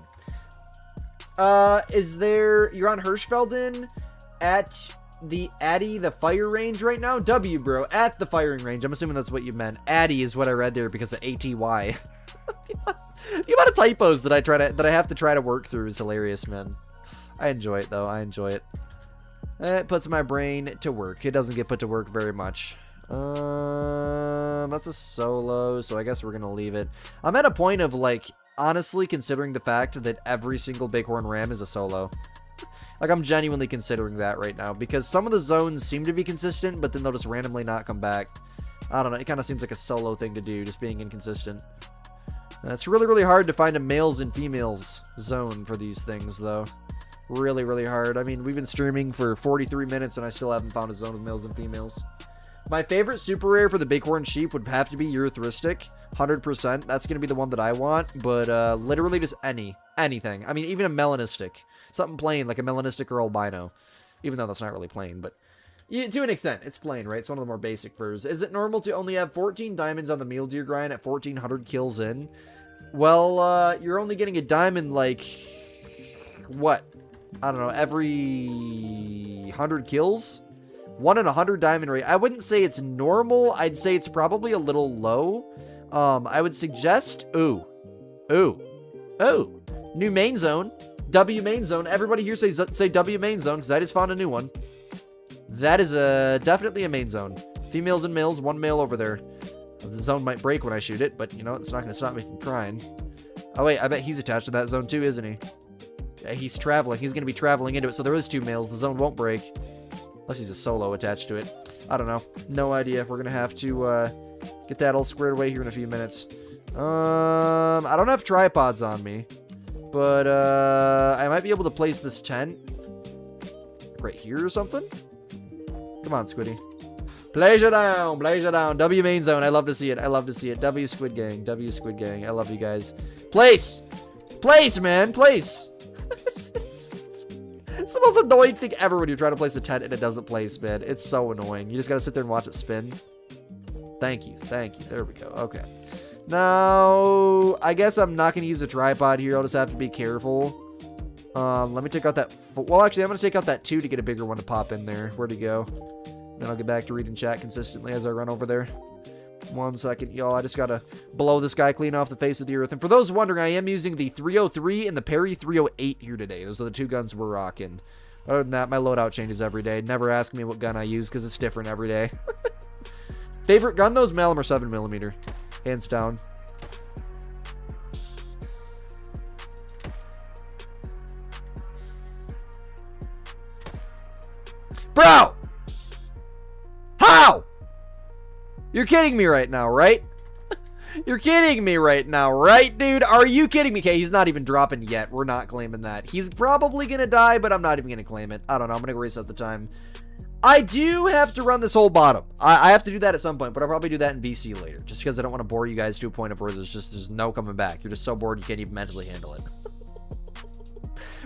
You're on Hirschfelden, at the Addy, the fire range right now? W, bro, at the firing range. I'm assuming that's what you meant. Addy is what I read there because of ATY. The amount of typos that I have to try to work through is hilarious, man. I enjoy it though. I enjoy it. It puts my brain to work. It doesn't get put to work very much. That's a solo, so I guess we're gonna leave it. I'm at a point of, like, honestly considering the fact that every single bighorn ram is a solo. Like, I'm genuinely considering that right now, because some of the zones seem to be consistent, but then they'll just randomly not come back. I don't know, it kind of seems like a solo thing to do, just being inconsistent. It's really, really hard to find a males and females zone for these things, though. Really, really hard. I mean, we've been streaming for 43 minutes, and I still haven't found a zone with males and females. My favorite super rare for the bighorn sheep would have to be Urethristic. 100%. That's going to be the one that I want, but literally just anything. I mean, even a melanistic. Something plain, like a melanistic or albino. Even though that's not really plain, but... to an extent, it's plain, right? It's one of the more basic furs. Is it normal to only have 14 diamonds on the mule deer grind at 1,400 kills in? Well, you're only getting a diamond, like... what? I don't know, every 100 kills? 1 in 100 diamond rate. I wouldn't say it's normal. I'd say it's probably a little low. I would suggest... Ooh. New main zone. W main zone. Everybody here say W main zone, because I just found a new one. That is definitely a main zone. Females and males, one male over there. The zone might break when I shoot it, but, you know, it's not going to stop me from trying. Oh, wait, I bet he's attached to that zone too, isn't he? Yeah, he's traveling. He's going to be traveling into it, so there is 2 males. The zone won't break. Unless he's a solo attached to it. I don't know. No idea. We're going to have to get that all squared away here in a few minutes. I don't have tripods on me. But I might be able to place this tent right here or something. Come on, Squiddy. Blaze it down. Blaze it down. W main zone. I love to see it. I love to see it. W Squid Gang. W Squid Gang. I love you guys. Place. Place, man. Place. It's the most annoying thing ever when you're trying to place a tent and it doesn't place, man. It's so annoying. You just gotta sit there and watch it spin. Thank you. Thank you. There we go. Okay. Now, I guess I'm not going to use a tripod here. I'll just have to be careful. Let me take out that... Well, actually, I'm going to take out that 2 to get a bigger one to pop in there. Where'd he go? Then I'll get back to reading chat consistently as I run over there. 1 second, y'all. I just got to blow this guy clean off the face of the earth. And for those wondering, I am using the 303 and the Perry 308 here today. Those are the 2 guns we're rocking. Other than that, my loadout changes every day. Never ask me what gun I use because it's different every day. Favorite gun, though, is Malum or 7mm. Hands down. Bro! How? You're kidding me right now, right? You're kidding me right now, right, dude? Are you kidding me? Okay, he's not even dropping yet. We're not claiming that. He's probably gonna die, but I'm not even gonna claim it. I don't know. I'm gonna reset the time. I do have to run this whole bottom. I have to do that at some point, but I'll probably do that in VC later, just because I don't want to bore you guys to a point of where there's no coming back. You're just so bored you can't even mentally handle it.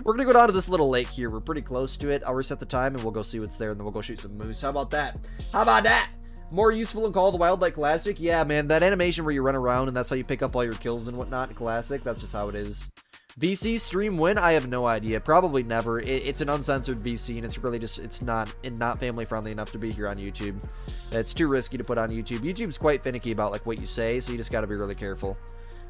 We're going to go down to this little lake here. We're pretty close to it. I'll reset the time, and we'll go see what's there, and then we'll go shoot some moose. How about that? How about that? More useful in Call of the Wild like Classic? Yeah, man, that animation where you run around, and that's how you pick up all your kills and whatnot in Classic, that's just how it is. VC stream when? I have no idea. Probably never. It's an uncensored VC, and it's really just, it's not family friendly enough to be here on YouTube. It's too risky to put on YouTube. YouTube's quite finicky about like what you say, so you just got to be really careful.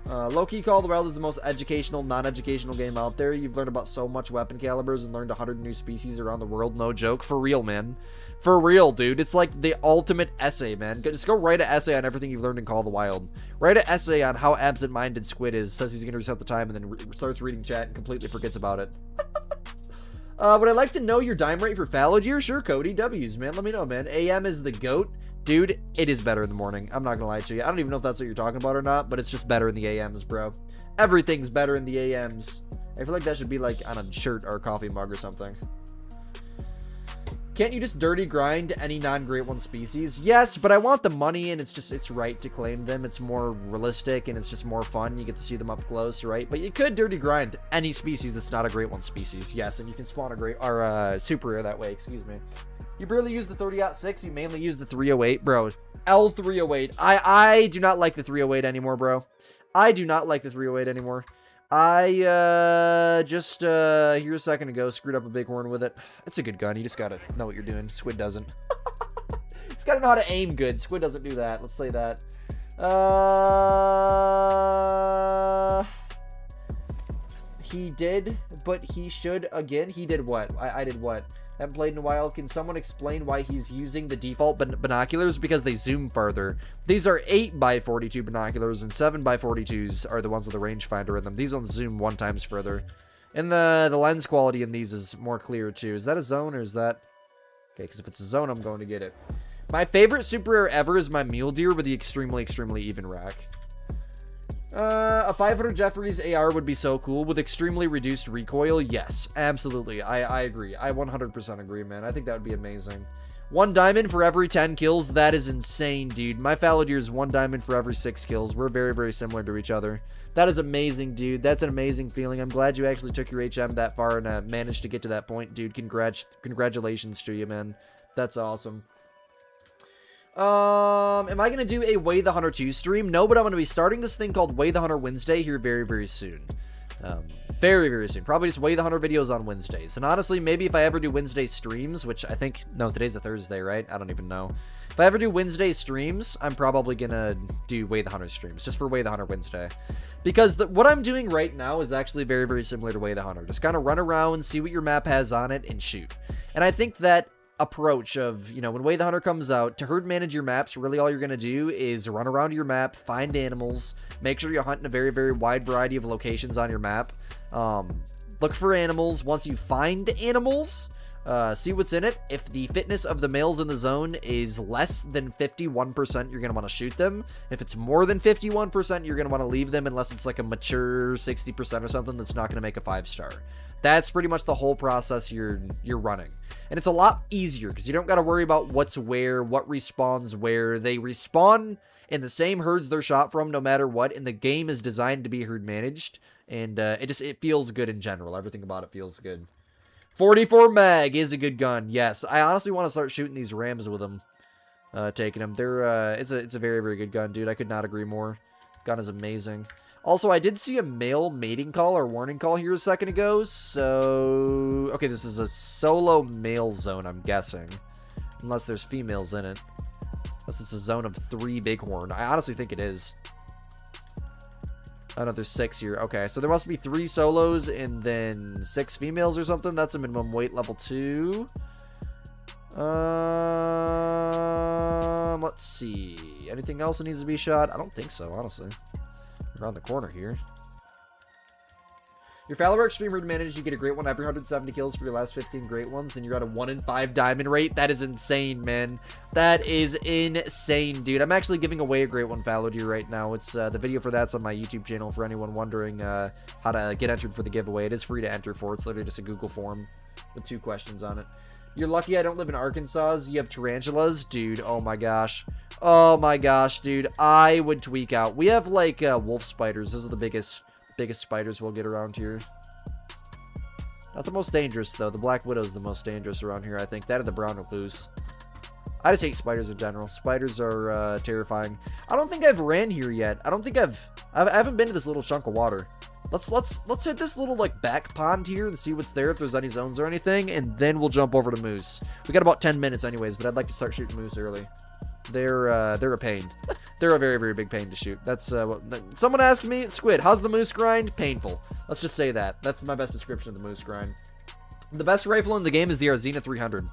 Low-key Call of the Wild is the most educational, non-educational game out there. You've learned about so much weapon calibers and learned 100 new species around the world. No joke. For real, man. For real, dude. It's like the ultimate essay, man. Just go write an essay on everything you've learned in Call of the Wild. Write an essay on how absent-minded Squid is. Says he's going to reset the time and then starts reading chat and completely forgets about it. Would I like to know your dime rate for fallow deer? Sure, Cody. W's, man. Let me know, man. AM is the GOAT. Dude, it is better in the morning. I'm not gonna lie to you. I don't even know if that's what you're talking about or not, but it's just better in the AMs, bro. Everything's better in the AMs. I feel like that should be like on a shirt or a coffee mug or something. Can't you just dirty grind any non-Great One species? Yes, but I want the money, and it's right to claim them. It's more realistic, and it's just more fun. You get to see them up close, right? But you could dirty grind any species that's not a Great One species. Yes, and you can spawn a great or super rare that way. Excuse me. You barely use the 30-06. You mainly use the 308, bro. L308. I do not like the 308 anymore, bro. I do not like the 308 anymore. I just here a second ago screwed up a bighorn with it. It's a good gun. You just gotta know what you're doing. Squid doesn't. It's gotta know how to aim good. Squid doesn't do that. Let's say that. He did, but he should again. He did what? I did what? Haven't played in a while. Can someone explain why he's using the default binoculars? Because they zoom farther. These are 8x42 binoculars, and 7x42s are the ones with the rangefinder in them. These ones zoom 1 times further. And the lens quality in these is more clear too. Is that a zone or is that... Okay, because if it's a zone, I'm going to get it. My favorite super rare ever is my mule deer with the extremely, extremely even rack. A 500 Jeffries AR would be so cool with extremely reduced recoil. Yes, absolutely. I agree. I 100% agree, man. I think that would be amazing. 1 diamond for every 10 kills. That is insane, dude. My fallow deer is 1 diamond for every 6 kills. We're very, very similar to each other. That is amazing, dude. That's an amazing feeling. I'm glad you actually took your HM that far and managed to get to that point, dude. Congratulations to you, man. That's awesome. Am I going to do a Way the Hunter 2 stream? No, but I'm going to be starting this thing called Way the Hunter Wednesday here very, very soon. Very, very soon. Probably just Way the Hunter videos on Wednesdays. And honestly, maybe if I ever do Wednesday streams, which I think... No, today's a Thursday, right? I don't even know. If I ever do Wednesday streams, I'm probably going to do Way the Hunter streams. Just for Way the Hunter Wednesday. Because what I'm doing right now is actually very, very similar to Way the Hunter. Just kind of run around, see what your map has on it, and shoot. And I think that approach of, you know, when Way the Hunter comes out, to herd manage your maps, really all you're going to do is run around your map, find animals, make sure you're hunting a very, very wide variety of locations on your map. Look for animals. Once you find animals, see what's in it. If the fitness of the males in the zone is less than 51%, you're going to want to shoot them. If it's more than 51%, you're going to want to leave them unless it's like a mature 60% or something that's not going to make a 5-star. That's pretty much the whole process you're running. And it's a lot easier because you don't got to worry about what's where, what respawns where. They respawn in the same herds they're shot from no matter what, and the game is designed to be herd managed. And it feels good in general. Everything about it feels good. 44 mag is a good gun. Yes, I honestly want to start shooting these rams with them. Taking them. It's a very, very good gun, dude. I could not agree more. Gun is amazing. Also, I did see a male mating call or warning call here a second ago. So, okay, this is a solo male zone, I'm guessing. Unless there's females in it. Unless it's a zone of 3 bighorn. I honestly think it is. Oh no, there's 6 here. Okay, so there must be 3 solos and then 6 females or something. That's a minimum weight level 2. Let's see. Anything else that needs to be shot? I don't think so, honestly. Around the corner here. Your Fallower Extreme Herd Managed, you get a great one every 170 kills for your last 15 great ones, then you're at a 1 in 5 diamond rate. That is insane, man. That is insane, dude. I'm actually giving away a great one fallow deer right now. It's the video for that's on my YouTube channel for anyone wondering how to get entered for the giveaway. It is free to enter for. It's literally just a Google form with 2 questions on it. You're lucky I don't live in Arkansas. You have tarantulas, dude. Oh my gosh. Oh my gosh, dude. I would tweak out. We have like wolf spiders. Those are the biggest spiders we'll get around here. Not the most dangerous though. The black widow's the most dangerous around here, I think. That or the brown recluse. I just hate spiders in general. Spiders are terrifying. I don't think I've ran here yet. I don't think I haven't been to this little chunk of water. Let's hit this little like back pond here and see what's there, if there's any zones or anything, and then we'll jump over to moose. We got about 10 minutes anyways, but I'd like to start shooting moose early. They're a pain. They're a very, very big pain to shoot. That's what someone asked me, Squid, how's the moose grind? Painful. Let's just say that. That's my best description of the moose grind. The best rifle in the game is the Arzina 300.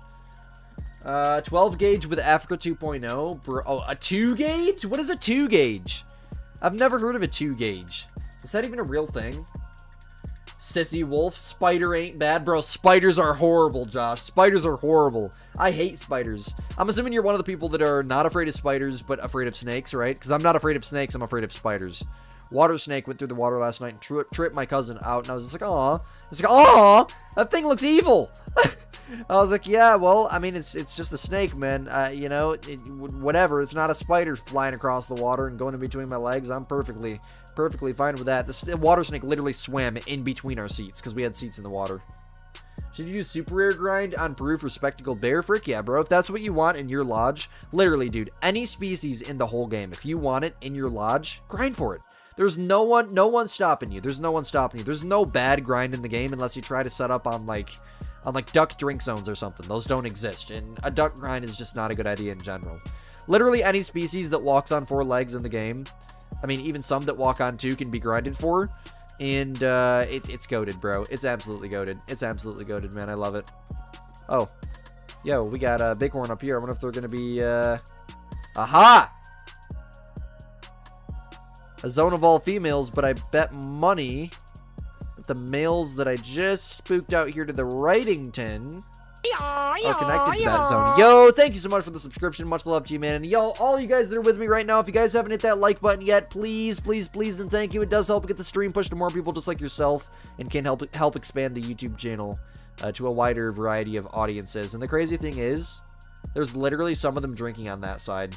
12 gauge with Africa 2.0. Bro, oh, a 2 gauge? What is a 2 gauge? I've never heard of a 2 gauge. Is that even a real thing? Sissy wolf. Spider ain't bad. Bro, spiders are horrible, Josh. Spiders are horrible. I hate spiders. I'm assuming you're one of the people that are not afraid of spiders, but afraid of snakes, right? Because I'm not afraid of snakes. I'm afraid of spiders. Water snake went through the water last night and tripped my cousin out. And I was just like, aw. It's like, aw, that thing looks evil. I was like, yeah, well, I mean, it's just a snake, man. You know, whatever. It's not a spider flying across the water and going in between my legs. I'm perfectly fine with that. The water snake literally swam in between our seats because we had seats in the water. Should you do super rare grind on Peru for spectacled bear? Frick yeah, bro. If that's what you want in your lodge, literally, dude, any species in the whole game, if you want it in your lodge, grind for it. There's no one stopping you. There's no one stopping you. There's no bad grind in the game unless you try to set up on like duck drink zones or something. Those don't exist, and a duck grind is just not a good idea in general. Literally any species that walks on 4 legs in the game, I mean, even some that walk on 2 can be grinded for, and it's goated, bro. It's absolutely goated. It's absolutely goated, man. I love it. Oh, yo, we got a bighorn up here. I wonder if they're gonna be aha, a zone of all females, but I bet money that the males that I just spooked out here to the Wrightington are connected to that zone. Yo, thank you so much for the subscription. Much love to you, man. And yo, all you guys that are with me right now, if you guys haven't hit that like button yet, please, please, please, and thank you. It does help get the stream pushed to more people just like yourself and can help expand the YouTube channel to a wider variety of audiences. And the crazy thing is, there's literally some of them drinking on that side.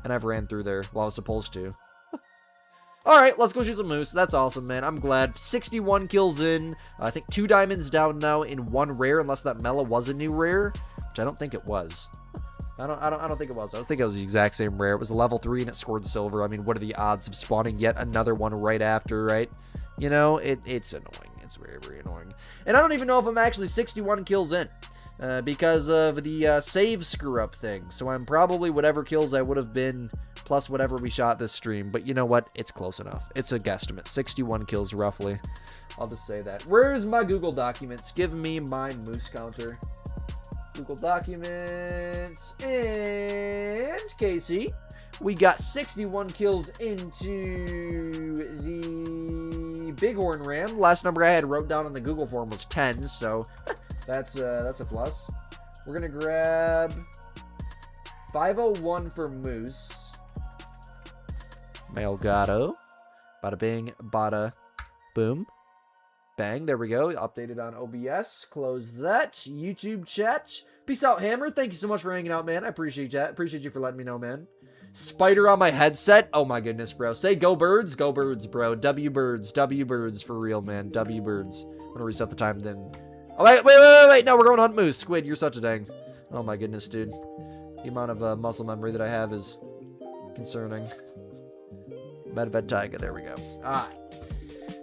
And I've ran through there while I was supposed to. Alright, let's go shoot some moose. That's awesome, man. I'm glad. 61 kills in. I think 2 diamonds down now in 1 rare, unless that Mela was a new rare, which I don't think it was. I don't think it was. I was thinking it was the exact same rare. It was a level 3 and it scored silver. I mean, what are the odds of spawning yet another one right after, right? You know, it's annoying. It's very, very annoying. And I don't even know if I'm actually 61 kills in. Because of the save screw-up thing. So I'm probably whatever kills I would have been, plus whatever we shot this stream. But you know what? It's close enough. It's a guesstimate. 61 kills, roughly. I'll just say that. Where's my Google Documents? Give me my moose counter. Google Documents. And Casey. We got 61 kills into the Bighorn Ram. Last number I had wrote down on the Google form was 10, so... That's a plus. We're gonna grab 501 for moose. Male gato. Bada bing, bada boom. Bang, there we go. Updated on OBS. Close that. YouTube chat. Peace out, Hammer. Thank you so much for hanging out, man. I appreciate that. Appreciate you for letting me know, man. Spider on my headset. Oh my goodness, bro. Say go birds. Go birds, bro. W birds. W birds for real, man. W birds. I'm gonna reset the time then. Oh, wait. No, we're going to hunt moose. Squid, you're such a dang. Oh, my goodness, dude. The amount of muscle memory that I have is concerning. Medved Taiga. There we go. All right.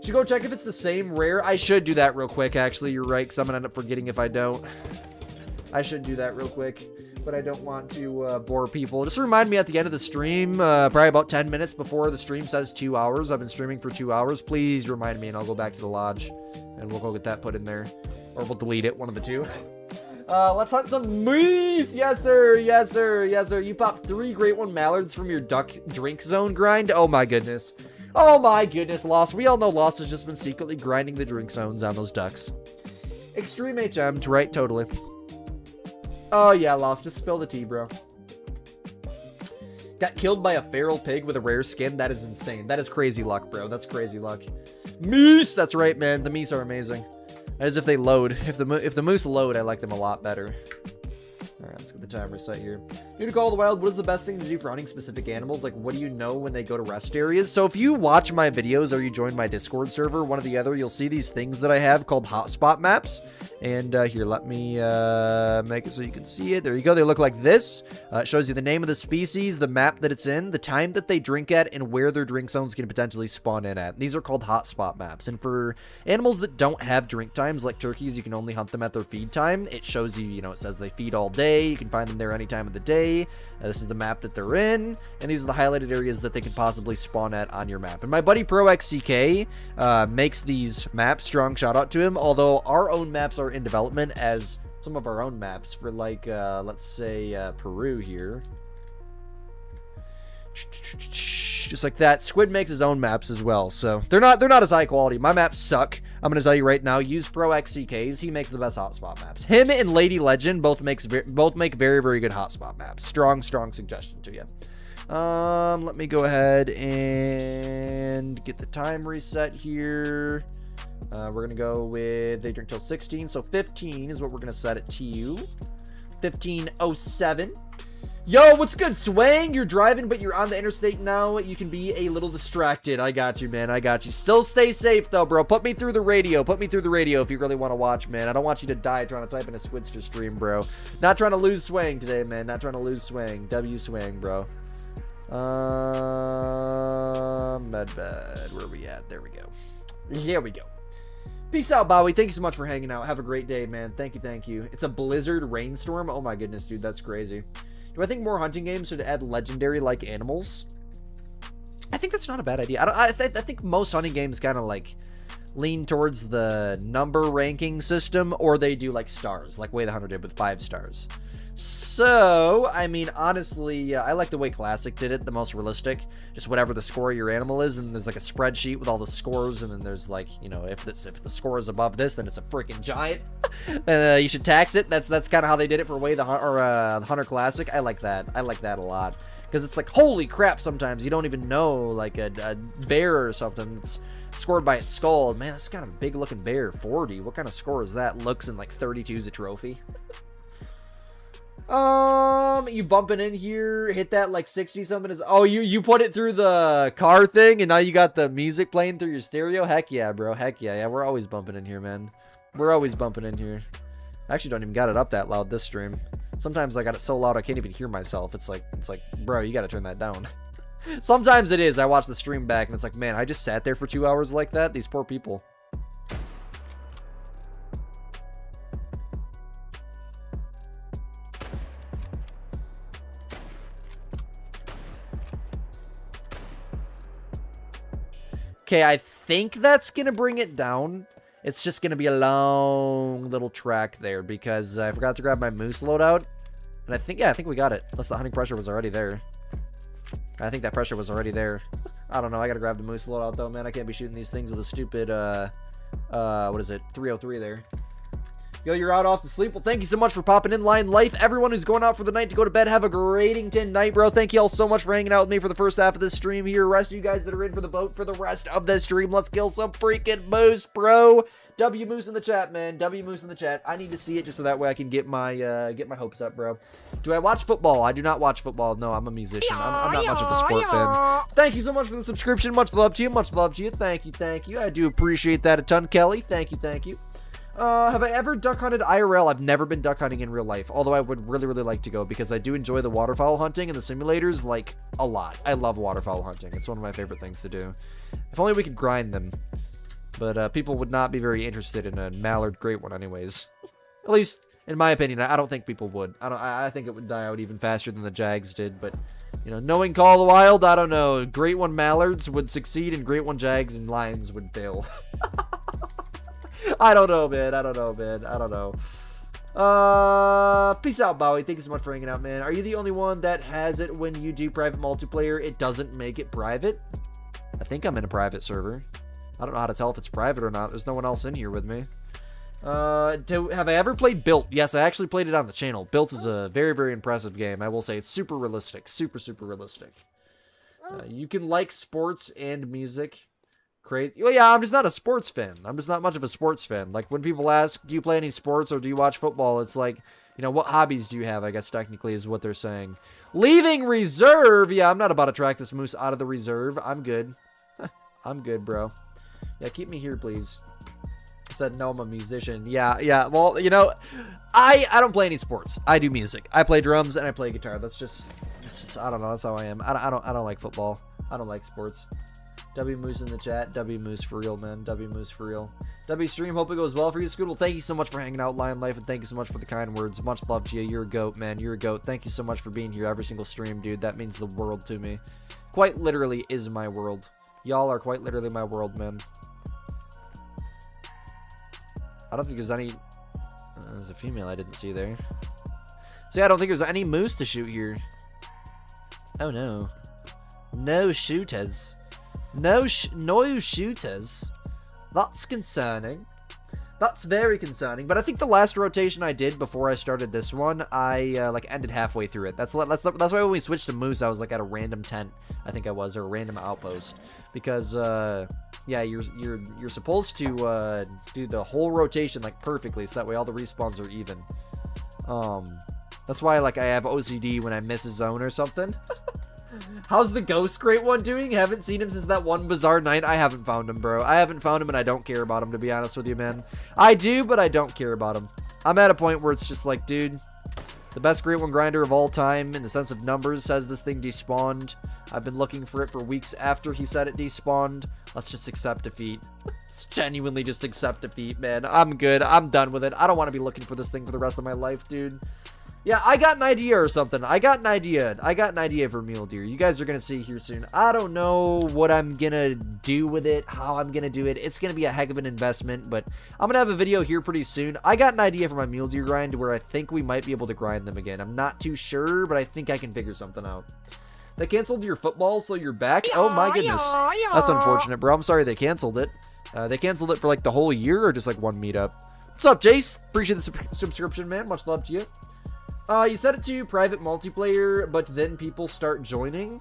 Should go check if it's the same rare. I should do that real quick, actually. You're right, because I'm going to end up forgetting if I don't. I should do that real quick, but I don't want to bore people. Just remind me at the end of the stream, probably about 10 minutes before the stream says 2 hours. I've been streaming for 2 hours. Please remind me, and I'll go back to the lodge, and we'll go get that put in there. Or we'll delete it, one of the two. Let's hunt some moose. Yes, sir. Yes, sir. Yes, sir. You popped 3 Great One Mallards from your duck drink zone grind. Oh, my goodness. Oh, my goodness, Lost. We all know Lost has just been secretly grinding the drink zones on those ducks. Extreme HM'd, right? Totally. Oh, yeah, Lost. Just spill the tea, bro. Got killed by a feral pig with a rare skin. That is insane. That is crazy luck, bro. That's crazy luck. Moose. That's right, man. The meese are amazing. As if they load. If the moose load, I like them a lot better. Alright, let's get the timer set here. New to Call of the Wild, what is the best thing to do for hunting specific animals? Like, what do you know when they go to rest areas? So if you watch my videos or you join my Discord server, one or the other, you'll see these things that I have called hotspot maps. And here, let me make it so you can see it. There you go. They look like this. It shows you the name of the species, the map that it's in, the time that they drink at, and where their drink zones can potentially spawn in at. These are called hotspot maps. And for animals that don't have drink times, like turkeys, you can only hunt them at their feed time. It shows you, you know, it says they feed all day. You can find them there any time of the day. This is the map that they're in, and these are the highlighted areas that they can possibly spawn at on your map. And my buddy ProXCK makes these maps. Strong shout out to him. Although our own maps are in development as some of our own maps for, like, let's say Peru here. Just like that. Squid makes his own maps as well, so they're not as high quality. My maps suck. I'm gonna tell you right now. Use ProXCK's. He makes the best hotspot maps. Him and Lady Legend both make very, very good hotspot maps. Strong suggestion to you. Let me go ahead and get the time reset here. We're gonna go with they drink till 16, so 15 is what we're gonna set it to. 15:07. Yo, what's good, Swang? You're driving, but you're on the interstate now. You can be a little distracted. I got you, man. I got you. Still stay safe, though, bro. Put me through the radio. Put me through the radio if you really want to watch, man. I don't want you to die trying to type in a Squidster stream, bro. Not trying to lose Swang today, man. Not trying to lose Swang. W Swang, bro. Medved. Where are we at? There we go. There we go. Peace out, Bowie. Thank you so much for hanging out. Have a great day, man. Thank you. It's a blizzard rainstorm. Oh, my goodness, dude. That's crazy. Do I think more hunting games should add legendary-like animals? I think that's not a bad idea. I think most hunting games kind of, like, lean towards the number ranking system, or they do, like, stars, like way the Hunter did with 5 stars. So, I mean, honestly, I like the way Classic did it, the most realistic. Just whatever the score of your animal is, and there's, like, a spreadsheet with all the scores, and then there's, like, you know, if the score is above this, then it's a freaking giant. You should tax it. That's kind of how they did it for the Hunter Classic. I like that. I like that a lot. Because it's like, holy crap, sometimes you don't even know, like a bear or something that's scored by its skull. Man, that's kind of a big looking bear. 40. What kind of score is that? Looks in like 32's a trophy. You bumping in here, hit that like 60 something is, oh, you put it through the car thing and now you got the music playing through your stereo? Heck yeah, bro. Heck yeah. Yeah, we're always bumping in here, man. We're always bumping in here. I actually don't even got it up that loud this stream. Sometimes I got it so loud I can't even hear myself. It's like, bro, you got to turn that down. Sometimes it is. I watch the stream back and it's like, man, I just sat there for 2 hours like that. These poor people. Okay, I think that's going to bring it down. It's just going to be a long little track there because I forgot to grab my moose loadout. And I think, yeah, I think we got it. Unless the hunting pressure was already there. I think that pressure was already there. I don't know. I got to grab the moose loadout though, man. I can't be shooting these things with a stupid, what is it? 303 there. Yo, you're out off to sleep. Well, thank you so much for popping in, Lion Life. Everyone who's going out for the night to go to bed, have a great night, bro. Thank you all so much for hanging out with me for the first half of this stream here. Rest of you guys that are in for the boat for the rest of this stream, let's kill some freaking moose, bro. W Moose in the chat, man. W Moose in the chat. I need to see it just so that way I can get my hopes up, bro. Do I watch football? I do not watch football. No, I'm a musician. I'm not much of a sport fan. Thank you so much for the subscription. Much love to you. Much love to you. Thank you. I do appreciate that a ton, Kelly. Thank you. Have I ever duck hunted IRL? I've never been duck hunting in real life, although I would really like to go because I do enjoy the waterfowl hunting and the simulators, like, a lot. I love waterfowl hunting. It's one of my favorite things to do. If only we could grind them. But people would not be very interested in a mallard great one anyways. At least, in my opinion, I don't think people would. I think it would die out even faster than the Jags did, but, you know, knowing Call of the Wild, I don't know. Great one mallards would succeed and great one Jags and Lions would fail. I don't know, man. I don't know. Peace out, Bowie. Thank you so much for hanging out, man. Are you the only one that has it when you do private multiplayer? It doesn't make it private? I think I'm in a private server. I don't know how to tell if it's private or not. There's no one else in here with me. Have I ever played Built? Yes, I actually played it on the channel. Built is a very impressive game. I will say it's super realistic. Super realistic. You can like sports and music. Crazy. Well, yeah, I'm just not a sports fan. I'm just not much of a sports fan. Like, when people ask, do you play any sports or do you watch football? It's like, you know, what hobbies do you have, I guess, technically, is what they're saying. Leaving reserve? Yeah, I'm not about to track this moose out of the reserve. I'm good. I'm good, bro. Yeah, keep me here, please. I said, no, I'm a musician. Yeah. Well, you know, I don't play any sports. I do music. I play drums and I play guitar. That's just, I don't know. That's how I am. I don't like football. I don't like sports. W Moose in the chat. W Moose for real, man. W Moose for real. W Stream, hope it goes well for you, Scoodle. Thank you so much for hanging out, Lion Life, and thank you so much for the kind words. Much love to you. You're a goat, man. You're a goat. Thank you so much for being here every single stream, dude. That means the world to me. Quite literally is my world. Y'all are quite literally my world, man. I don't think there's any... there's a female I didn't see there. So yeah, I don't think there's any moose to shoot here. Oh, no. No shooters. No shooters. That's concerning. That's very concerning. But I think the last rotation I did before I started this one, I like ended halfway through it. That's why when we switched to moose, I was like at a random tent, I think I was, or a random outpost, because yeah, you're supposed to do the whole rotation like perfectly, so that way all the respawns are even. That's why like I have OCD when I miss a zone or something. How's the Ghost Great One doing? Haven't seen him since that one bizarre night. I haven't found him, bro. I haven't found him, and I don't care about him, to be honest with you, man. I do, but I don't care about him. I'm at a point where it's just like, dude, the best Great One grinder of all time, in the sense of numbers, says this thing despawned. I've been looking for it for weeks after he said it despawned. Let's just accept defeat. Let's genuinely just accept defeat, man. I'm good. I'm done with it. I don't want to be looking for this thing for the rest of my life, dude. Yeah, I got an idea or something. I got an idea for mule deer. You guys are going to see here soon. I don't know what I'm going to do with it, how I'm going to do it. It's going to be a heck of an investment, but I'm going to have a video here pretty soon. I got an idea for my mule deer grind where I think we might be able to grind them again. I'm not too sure, but I think I can figure something out. They canceled your football, so you're back? Oh my goodness. That's unfortunate, bro. I'm sorry they canceled it. They canceled it for like the whole year or just like one meetup? What's up, Jace? Appreciate the subscription, man. Much love to you. You set it to private multiplayer, but then people start joining?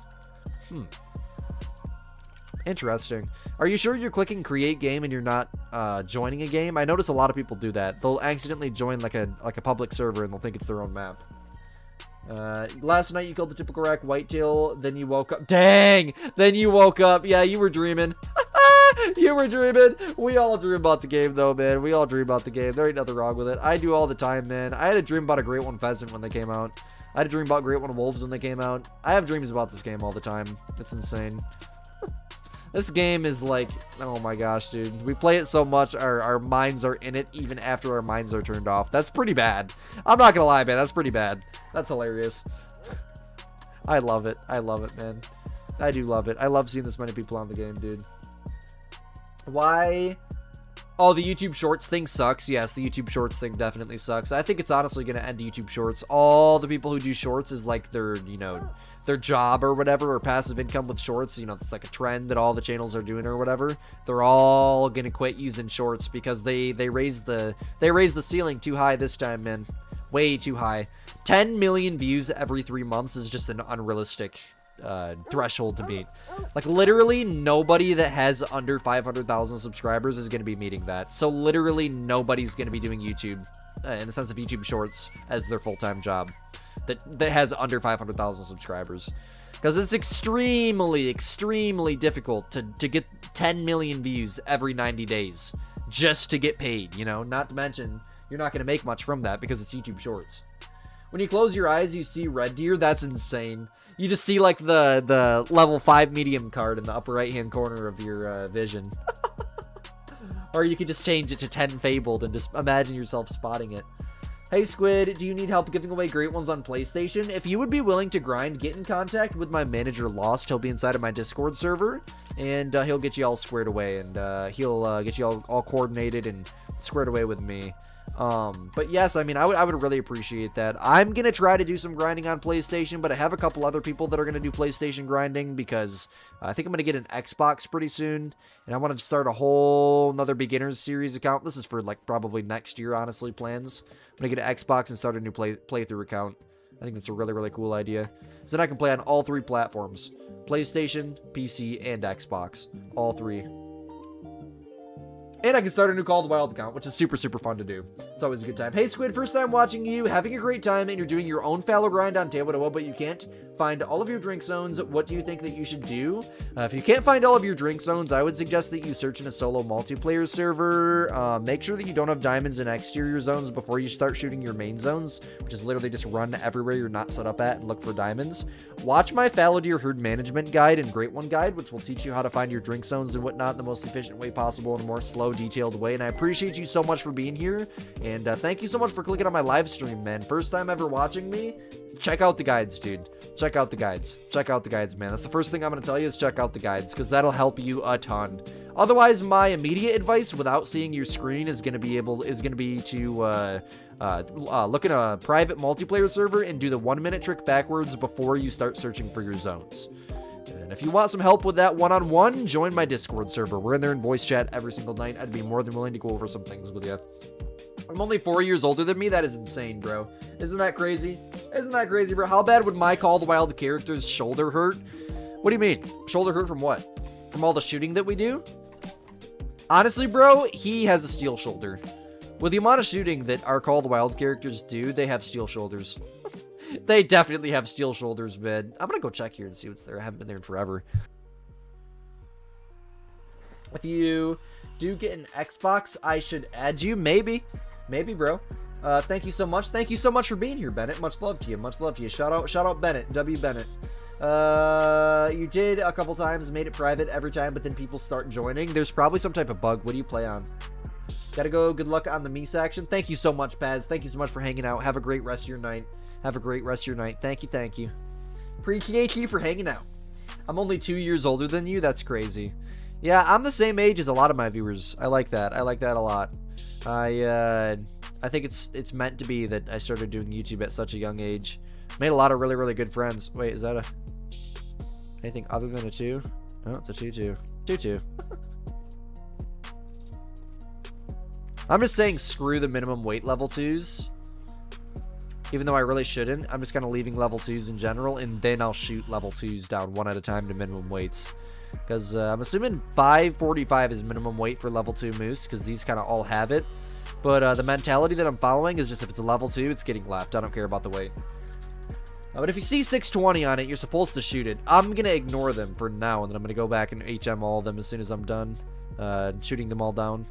Interesting. Are you sure you're clicking create game and you're not joining a game? I notice a lot of people do that. They'll accidentally join like a public server and they'll think it's their own map. Last night you killed the typical rack whitetail, then you woke up. Dang! Then you woke up. Yeah, you were dreaming. You were dreaming. We all dream about the game, though, man. We all dream about the game. There ain't nothing wrong with it. I do all the time, man. I had a dream about a great one pheasant when they came out. I had a dream about great one wolves when they came out. I have dreams about this game all the time. It's insane. This game is like, oh my gosh, dude. We play it so much, our minds are in it even after our minds are turned off. That's pretty bad. I'm not gonna lie, man. That's pretty bad. That's hilarious. I love it. I love it, man. I do love it. I love seeing this many people on the game, dude. Why? Oh, the YouTube Shorts thing sucks. Yes, the YouTube Shorts thing definitely sucks. I think it's honestly going to end YouTube Shorts. All the people who do Shorts is like their, you know, their job or whatever, or passive income with Shorts. You know, it's like a trend that all the channels are doing or whatever. They're all going to quit using Shorts because they raised the ceiling too high this time, man. Way too high. 10 million views every 3 months is just an unrealistic threshold to meet. Like, literally nobody that has under 500,000 subscribers is going to be meeting that. So literally nobody's going to be doing YouTube in the sense of YouTube Shorts as their full-time job that has under 500,000 subscribers, because it's extremely difficult to get 10 million views every 90 days just to get paid, you know. Not to mention you're not going to make much from that because it's YouTube Shorts. When you close your eyes, you see red deer. That's insane. You just see like the level 5 medium card in the upper right hand corner of your vision. Or you could just change it to 10 fabled and just imagine yourself spotting it. Hey Squid, do you need help giving away great ones on PlayStation? If you would be willing to grind, get in contact with my manager Lost. He'll be inside of my Discord server, and he'll get you all squared away, and he'll get you all coordinated and squared away with me. But yes, I mean, I would really appreciate that. I'm gonna try to do some grinding on PlayStation, but I have a couple other people that are gonna do PlayStation grinding because I think I'm gonna get an Xbox pretty soon, and I want to start a whole another beginners series account. This is for like probably next year, honestly, plans. I'm gonna get an Xbox and start a new playthrough account. I think that's a really cool idea. So then I can play on all 3 platforms: PlayStation, PC, and Xbox. All 3. And I can start a new Call of the Wild account, which is super fun to do. It's always a good time. Hey Squid, first time watching you, having a great time, and you're doing your own fallow grind on Tailwidowo, but you can't find all of your drink zones. What do you think that you should do? If you can't find all of your drink zones, I would suggest that you search in a solo multiplayer server. Make sure that you don't have diamonds in exterior zones before you start shooting your main zones, which is literally just run everywhere you're not set up at and look for diamonds. Watch my fallow deer herd management guide and great one guide, which will teach you how to find your drink zones and whatnot in the most efficient way possible in a more slow, detailed way. And I appreciate you so much for being here, and thank you so much for clicking on my live stream, man. First time ever watching me. Check out the guides, dude. Check out the guides. Check out the guides, man. That's the first thing I'm going to tell you, is check out the guides, because that'll help you a ton. Otherwise, my immediate advice without seeing your screen is going to be to look in a private multiplayer server and do the 1-minute trick backwards before you start searching for your zones. And if you want some help with that one-on-one, join my Discord server. We're in there in voice chat every single night. I'd be more than willing to go over some things with you. I'm only 4 years older than me. That is insane, bro. Isn't that crazy? Isn't that crazy, bro? How bad would my Call of the Wild character's shoulder hurt? What do you mean? Shoulder hurt from what? From all the shooting that we do? Honestly, bro, he has a steel shoulder. With the amount of shooting that our Call of the Wild characters do, they have steel shoulders. They definitely have steel shoulders, man. I'm gonna go check here and see what's there. I haven't been there in forever. If you do get an Xbox, I should add you. Maybe, bro. Thank you so much. Thank you so much for being here, Bennett. Much love to you. Much love to you. Shout out Bennett. W Bennett. You did a couple times, made it private every time, but then people start joining. There's probably some type of bug. What do you play on? Gotta go. Good luck on the Mies action. Thank you so much, Paz. Thank you so much for hanging out. Have a great rest of your night. Have a great rest of your night. Thank you. Appreciate you for hanging out. I'm only 2 years older than you. That's crazy. Yeah, I'm the same age as a lot of my viewers. I like that. I like that a lot. I think it's meant to be that I started doing YouTube at such a young age. Made a lot of really good friends. Wait, is that anything other than a 2? No, it's a 2-2. 2-2. I'm just saying screw the minimum weight level 2s. Even though I really shouldn't. I'm just kind of leaving level 2s in general, and then I'll shoot level 2s down one at a time to minimum weights. Because I'm assuming 545 is minimum weight for level 2 moose, because these kind of all have it. But the mentality that I'm following is just if it's a level 2, it's getting left. I don't care about the weight. But if you see 620 on it, you're supposed to shoot it. I'm going to ignore them for now, and then I'm going to go back and HM all of them as soon as I'm done shooting them all down.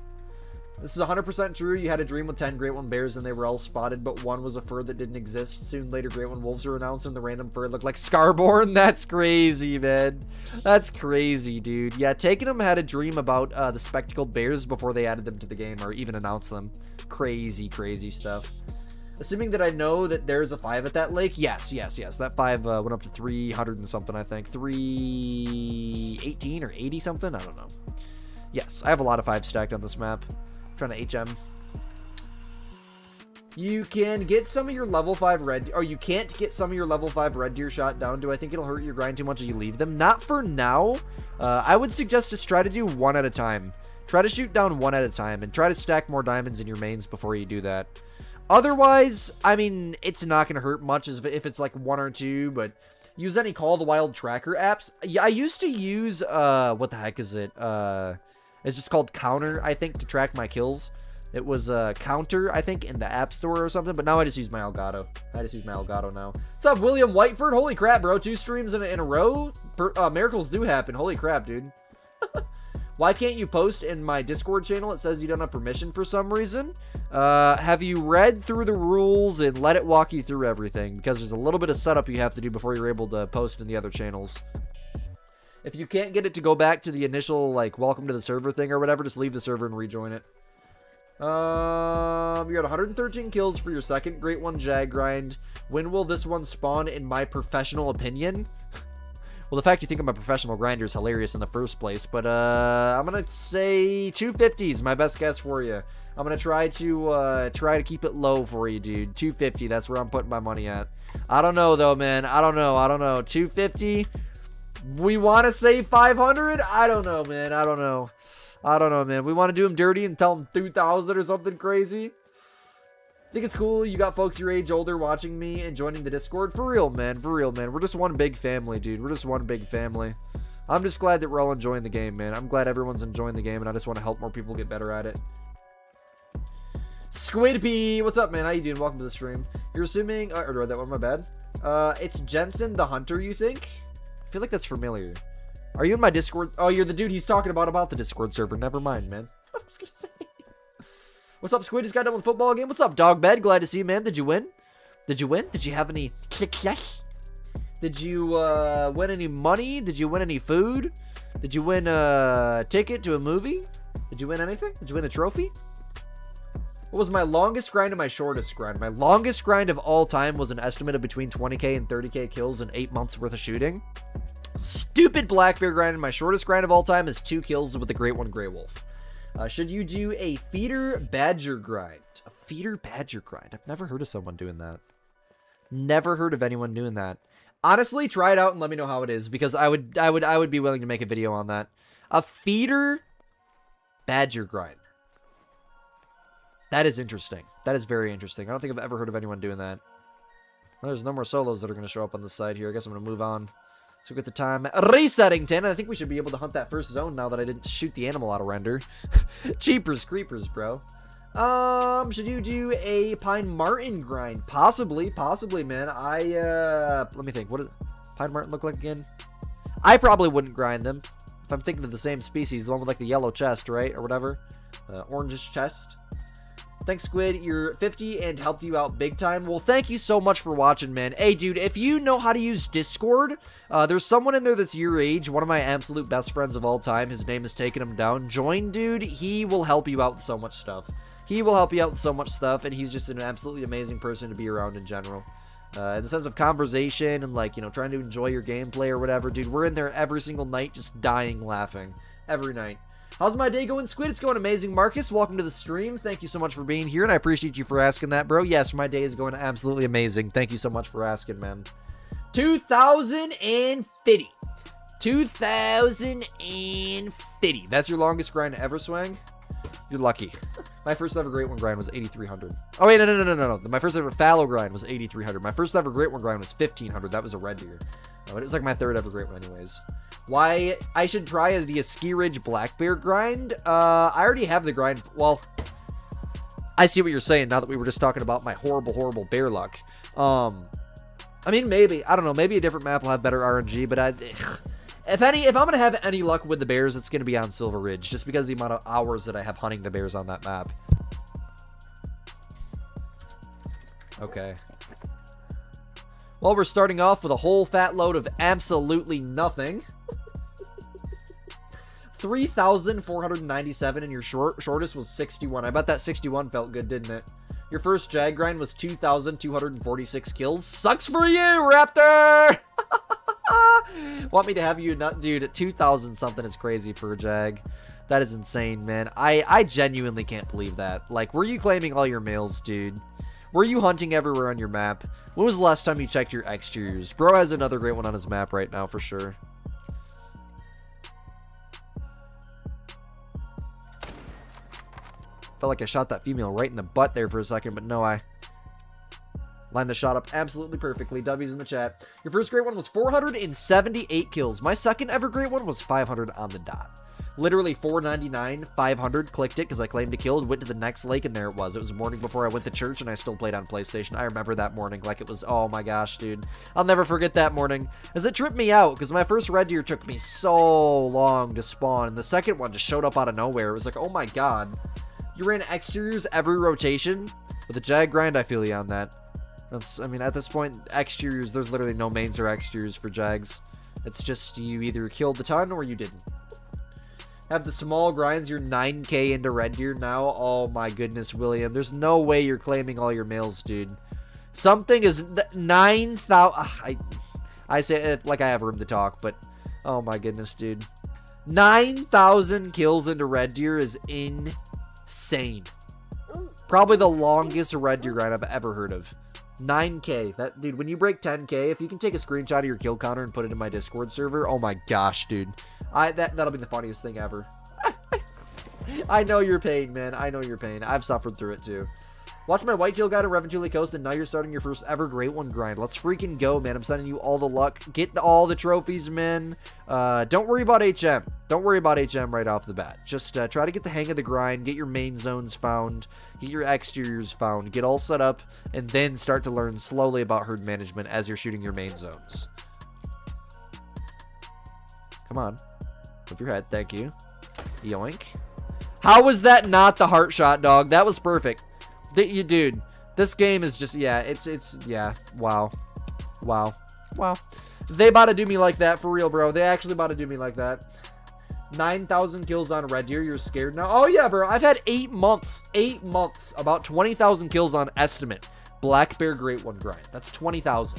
This is 100% true. You had a dream with 10 Great One Bears and they were all spotted, but one was a fur that didn't exist. Soon later, Great One Wolves were announced and the random fur looked like Scarborn. That's crazy, man. That's crazy, dude. Yeah, Taking Them had a dream about the spectacled bears before they added them to the game or even announced them. Crazy, crazy stuff. Assuming that I know that there's a 5 at that lake. Yes. That 5 went up to 300 and something, I think. 318 or 80 something? I don't know. Yes, I have a lot of 5 stacked on this map. Trying to HM. You can get some of your level 5 red, or you can't get some of your level 5 red deer shot down. Do I think it'll hurt your grind too much if you leave them? Not for now. I would suggest just try to do one at a time. Try to shoot down one at a time and try to stack more diamonds in your mains before you do that. Otherwise, I mean, it's not going to hurt much if it's like 1 or 2, but use any Call of the Wild tracker apps. Yeah, I used to use, what the heck is it? It's just called Counter, I think, to track my kills. It was Counter, I think, in the App Store or something. But now I just use my Elgato. I just use my Elgato now. What's up, William Whiteford? Holy crap, bro. 2 streams in a row? Miracles do happen. Holy crap, dude. Why can't you post in my Discord channel? It says you don't have permission for some reason. Have you read through the rules and let it walk you through everything? Because there's a little bit of setup you have to do before you're able to post in the other channels. If you can't get it to go back to the initial, like, welcome to the server thing or whatever, just leave the server and rejoin it. You got 113 kills for your second Great One Jag grind. When will this one spawn, in my professional opinion? Well, the fact you think I'm a professional grinder is hilarious in the first place, but, I'm gonna say 250 is my best guess for you. I'm gonna try to keep it low for you, dude. 250, that's where I'm putting my money at. I don't know, though, man. I don't know. 250? We want to say 500? I don't know, man. I don't know, man. We want to do them dirty and tell them 2,000 or something crazy. I think it's cool you got folks your age older watching me and joining the Discord. For real, man. We're just one big family, dude. We're just one big family. I'm just glad that we're all enjoying the game, man. I'm glad everyone's enjoying the game, and I just want to help more people get better at it. Squid P, what's up, man? How you doing? Welcome to the stream. You're assuming... I read that one, my bad. It's Jensen the Hunter, you think? I feel like that's familiar. Are you in my Discord? Oh, you're the dude he's talking about the Discord server. Never mind, man. I was gonna say. What's up, Squid? Just got done with football game. What's up, Dog Bed? Glad to see you, man. Did you win? Did you have any success? Did you win any money? Did you win any food? Did you win a ticket to a movie? Did you win anything? Did you win a trophy? What was my longest grind and my shortest grind? My longest grind of all time was an estimate of between 20k and 30k kills in 8 months worth of shooting. Stupid black bear grind, and my shortest grind of all time is 2 kills with the Great One Grey Wolf. Should you do a feeder badger grind? A feeder badger grind? I've never heard of someone doing that. Never heard of anyone doing that. Honestly, try it out and let me know how it is, because I would be willing to make a video on that. A feeder badger grind. That is interesting. That is very interesting. I don't think I've ever heard of anyone doing that. Well, there's no more solos that are going to show up on the side here. I guess I'm going to move on. So we get the time resetting 10. And I think we should be able to hunt that first zone now that I didn't shoot the animal out of render. Cheapers creepers, bro. Should you do a Pine Marten grind? Possibly, man. Let me think. What does Pine Marten look like again? I probably wouldn't grind them. If I'm thinking of the same species, the one with like the yellow chest, right? Or whatever. Orangish chest. Thanks, Squid. You're 50 and helped you out big time. Well, thank you so much for watching, man. Hey, dude, if you know how to use Discord, there's someone in there that's your age, one of my absolute best friends of all time. His name is Taking Him Down. Join, dude. He will help you out with so much stuff. And he's just an absolutely amazing person to be around in general. In the sense of conversation and, like, you know, trying to enjoy your gameplay or whatever. Dude, we're in there every single night just dying laughing. Every night. How's my day going, Squid? It's going amazing. Marcus, welcome to the stream. Thank you so much for being here, and I appreciate you for asking that, bro. Yes, my day is going absolutely amazing. Thank you so much for asking, man. 2,050. 2,050. That's your longest grind to ever swing? You're lucky. My first ever Great One grind was 8,300. Oh, wait, no. My first ever fallow grind was 8,300. My first ever Great One grind was 1,500. That was a red deer. But it was like my third ever Great One anyways. Why I should try the Ski Ridge Black Bear grind? I already have the grind. Well, I see what you're saying now that we were just talking about my horrible bear luck. I mean, maybe. I don't know. Maybe a different map will have better RNG, but if I'm going to have any luck with the bears, it's going to be on Silver Ridge, just because of the amount of hours that I have hunting the bears on that map. Okay. Well, we're starting off with a whole fat load of absolutely nothing. 3,497, and your shortest was 61. I bet that 61 felt good, didn't it? Your first jag grind was 2,246 kills. Sucks for you, Raptor! Want me to have you not, dude, 2,000 something is crazy for a jag. That is insane, man. I genuinely can't believe that. Like, were you claiming all your males, dude? Were you hunting everywhere on your map? When was the last time you checked your exteriors? Bro has another great one on his map right now, for sure. Felt like I shot that female right in the butt there for a second, but no, I lined the shot up absolutely perfectly. W's in the chat. Your first great one was 478 kills. My second ever great one was 500 on the dot. Literally 499, 500, clicked it because I claimed a kill, went to the next lake, and there it was. It was the morning before I went to church, and I still played on PlayStation. I remember that morning like it was, oh my gosh, dude. I'll never forget that morning, as it tripped me out, because my first red deer took me so long to spawn, and the second one just showed up out of nowhere. It was like, oh my god. You ran exteriors every rotation? With a jag grind, I feel you on that. That's, I mean, at this point, exteriors, there's literally no mains or exteriors for jags. It's just you either killed a ton or you didn't. Have the small grinds, you're 9k into red deer now. Oh my goodness, William. There's no way you're claiming all your males, dude. Something is 9,000. I say it like I have room to talk, but oh my goodness, dude. 9,000 kills into red deer is insane. Probably the longest red deer grind I've ever heard of. 9k. That, dude, when you break 10k, if you can take a screenshot of your kill counter and put it in my Discord server, oh my gosh, dude. That'll be the funniest thing ever. I know your pain, man. I know your pain. I've suffered through it too. Watch my whitetail guide on Reventuli Coast, and now you're starting your first ever Great One grind. Let's freaking go, man. I'm sending you all the luck. Get all the trophies, man. Don't worry about HM. Don't worry about HM right off the bat. Just try to get the hang of the grind, get your main zones found, get your exteriors found, get all set up, and then start to learn slowly about herd management as you're shooting your main zones. Come on. Move your head. Thank you. Yoink. How was that not the heart shot, dog? That was perfect. Dude, this game is just, yeah, yeah, wow. They about to do me like that, for real, bro. They actually about to do me like that. 9,000 kills on red deer. You're scared now? Oh, yeah, bro. I've had 8 months. 8 months. About 20,000 kills on estimate. Black Bear Great One grind. That's 20,000.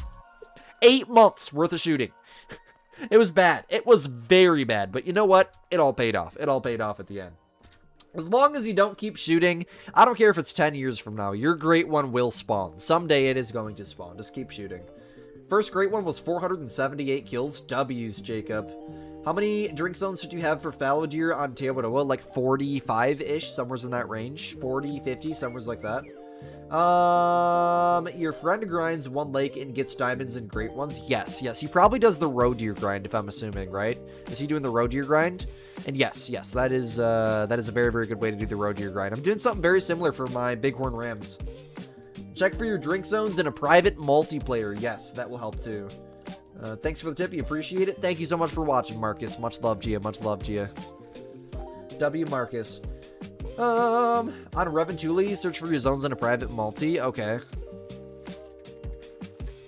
8 months worth of shooting. It was bad. It was very bad. But you know what? It all paid off. It all paid off at the end. As long as you don't keep shooting, I don't care if it's 10 years from now, your Great One will spawn. Someday it is going to spawn. Just keep shooting. First Great One was 478 kills. W's, Jacob. How many drink zones did you have for fallow deer on Teotihuacan? Like 45-ish, somewhere's in that range. 40, 50, somewhere's like that. Your friend grinds one lake and gets diamonds and great ones. Yes. He probably does the roe deer grind, if I'm assuming, right? Is he doing the roe deer grind? And yes, that is a very, very good way to do the roe deer grind. I'm doing something very similar for my bighorn rams. Check for your drink zones in a private multiplayer. Yes, that will help too. Thanks for the tip. You appreciate it. Thank you so much for watching, Marcus. Much love to you. Much love to you. W Marcus. On Reventuli, search for your zones in a private multi. Okay.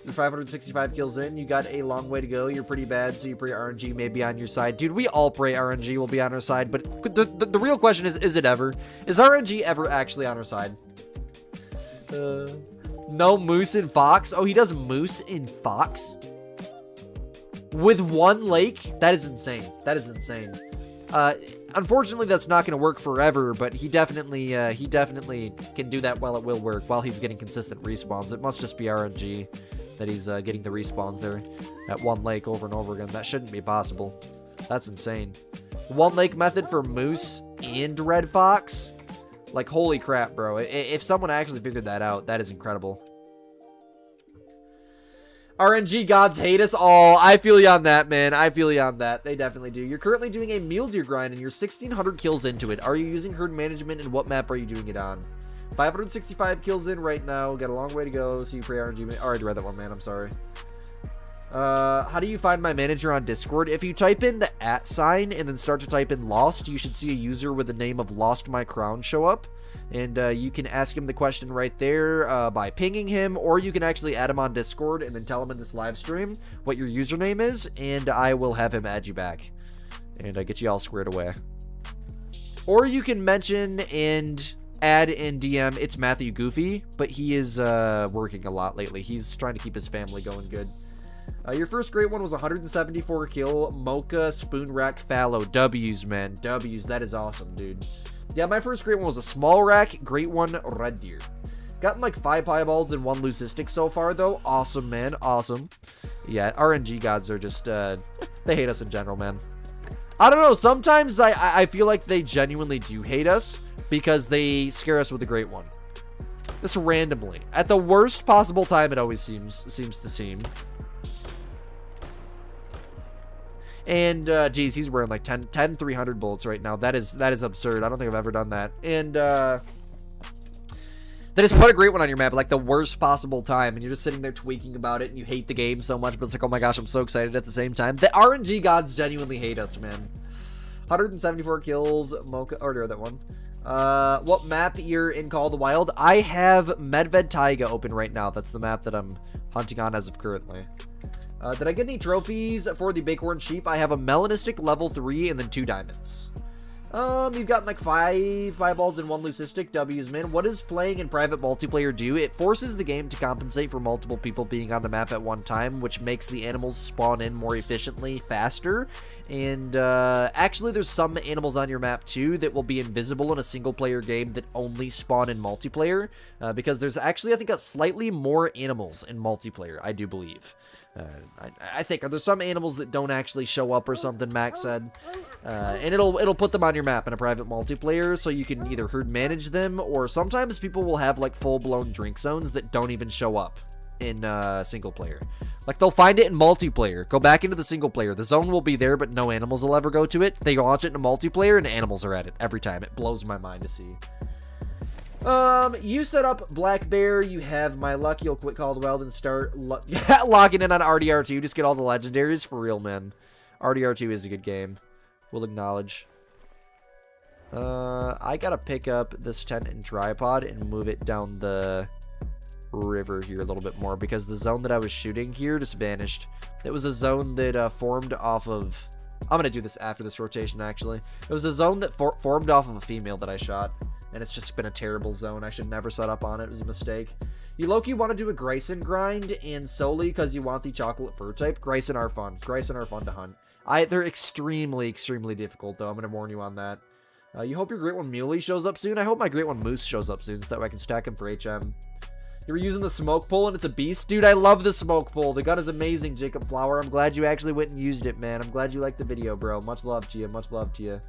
You're 565 kills in. You got a long way to go. You're pretty bad, so you pray RNG may be on your side. Dude, we all pray RNG will be on our side, but the real question is it ever? Is RNG ever actually on our side? No moose in Fox? Oh, he does moose in Fox? With one lake? That is insane. That is insane. Unfortunately, that's not going to work forever, but he definitely can do that while it will work, while he's getting consistent respawns. It must just be RNG that he's getting the respawns there at one lake over and over again. That shouldn't be possible. That's insane. One lake method for moose and red fox? Like, holy crap, bro. If someone actually figured that out, that is incredible. RNG gods hate us all. I feel you on that, man. I feel you on that. They definitely do. You're currently doing a mule deer grind and you're 1,600 kills into it. Are you using herd management and what map are you doing it on? 565 kills in right now. Got a long way to go. So you pray RNG. I already read that one, man. I'm sorry. How do you find my manager on Discord? If you type in the @ sign and then start to type in Lost, you should see a user with the name of Lost My Crown show up. And you can ask him the question right there by pinging him, or you can actually add him on Discord and then tell him in this live stream what your username is, and I will have him add you back. And get you all squared away. Or you can mention and add in DM, it's Matthew Goofy, but he is working a lot lately. He's trying to keep his family going good. Your first great one was 174 kill, Mocha, Spoon Rack, Fallow. W's, man. W's. That is awesome, dude. Yeah, my first great one was a small rack, great one, red deer. Gotten like 5 piebalds and 1 leucistic so far, though. Awesome, man. Awesome. Yeah, RNG gods are just, they hate us in general, man. I don't know. Sometimes I feel like they genuinely do hate us because they scare us with a great one. Just randomly. At the worst possible time, it always seems to seem. And, geez, he's wearing like 10 300 bullets right now. That is absurd. I don't think I've ever done that. And, they just put a great one on your map at like the worst possible time. And you're just sitting there tweaking about it and you hate the game so much. But it's like, oh my gosh, I'm so excited at the same time. The RNG gods genuinely hate us, man. 174 kills, Mocha, or that one. What map you're in Call of the Wild? I have Medved Taiga open right now. That's the map that I'm hunting on as of currently. Did I get any trophies for the Bighorn Sheep? I have a Melanistic level 3 and then 2 diamonds. You've gotten like 5 balls and 1 leucistic. W's, man. What does playing in private multiplayer do? It forces the game to compensate for multiple people being on the map at one time, which makes the animals spawn in more efficiently, faster. And actually, there's some animals on your map too that will be invisible in a single player game that only spawn in multiplayer. Because there's actually, I think, slightly more animals in multiplayer, I do believe. I think, are there some animals that don't actually show up or something, Max said? And it'll put them on your map in a private multiplayer, so you can either herd manage them, or sometimes people will have like full-blown drink zones that don't even show up in single player. Like, they'll find it in multiplayer, go back into the single player, the zone will be there, but no animals will ever go to it. They launch it in multiplayer, and animals are at it every time. It blows my mind to see. You set up Black Bear, you have my luck, you'll quit Call of the Wild and start logging in on RDR2, just get all the legendaries, for real, man. RDR2 is a good game. We'll acknowledge. I gotta pick up this tent and tripod and move it down the river here a little bit more, because the zone that I was shooting here just vanished. It was a zone that formed off of... I'm gonna do this after this rotation, actually. It was a zone that formed off of a female that I shot, and it's just been a terrible zone. I should never set up on it. It was a mistake. You low-key want to do a Grayson grind, and solely because you want the chocolate fur type. Grayson are fun. Grayson are fun to hunt. They're extremely difficult, though. I'm going to warn you on that. You hope your Great One Muley shows up soon? I hope my Great One Moose shows up soon, so that way I can stack him for HM. You were using the smoke pole, and it's a beast? Dude, I love the smoke pole. The gun is amazing, Jacob Flower. I'm glad you actually went and used it, man. I'm glad you liked the video, bro. Much love to you. Much love to you.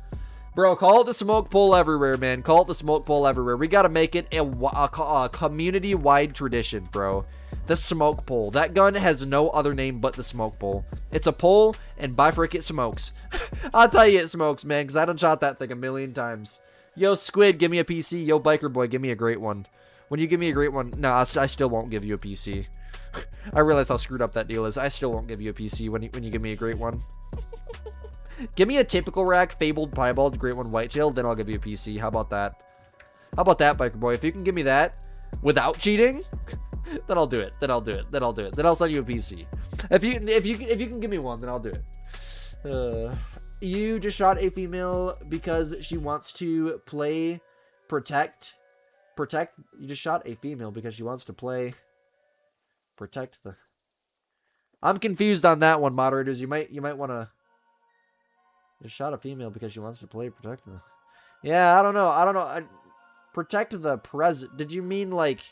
Bro, call it the smoke pole everywhere, man. Call it the smoke pole everywhere. We got to make it a community-wide tradition, bro. The smoke pole. That gun has no other name but the smoke pole. It's a pole, and by frick, it smokes. I'll tell you it smokes, man, because I done shot that thing a million times. Yo, Squid, give me a PC. Yo, Biker Boy, give me a great one. When you give me a great one, no, I still won't give you a PC. I realize how screwed up that deal is. I still won't give you a PC when you give me a great one. Give me a typical rack, fabled, piebald, great one, whitetail, then I'll give you a PC. How about that? How about that, Biker Boy? If you can give me that without cheating, then I'll do it. Then I'll do it. Then I'll do it. Then I'll send you a PC. If you can give me one, then I'll do it. You just shot a female because she wants to play protect. You just shot a female because she wants to play protect the... I'm confused on that one, moderators. You might want to... Just shot a female because she wants to play protect the... Yeah, I don't know. Protect the president. Did you mean like...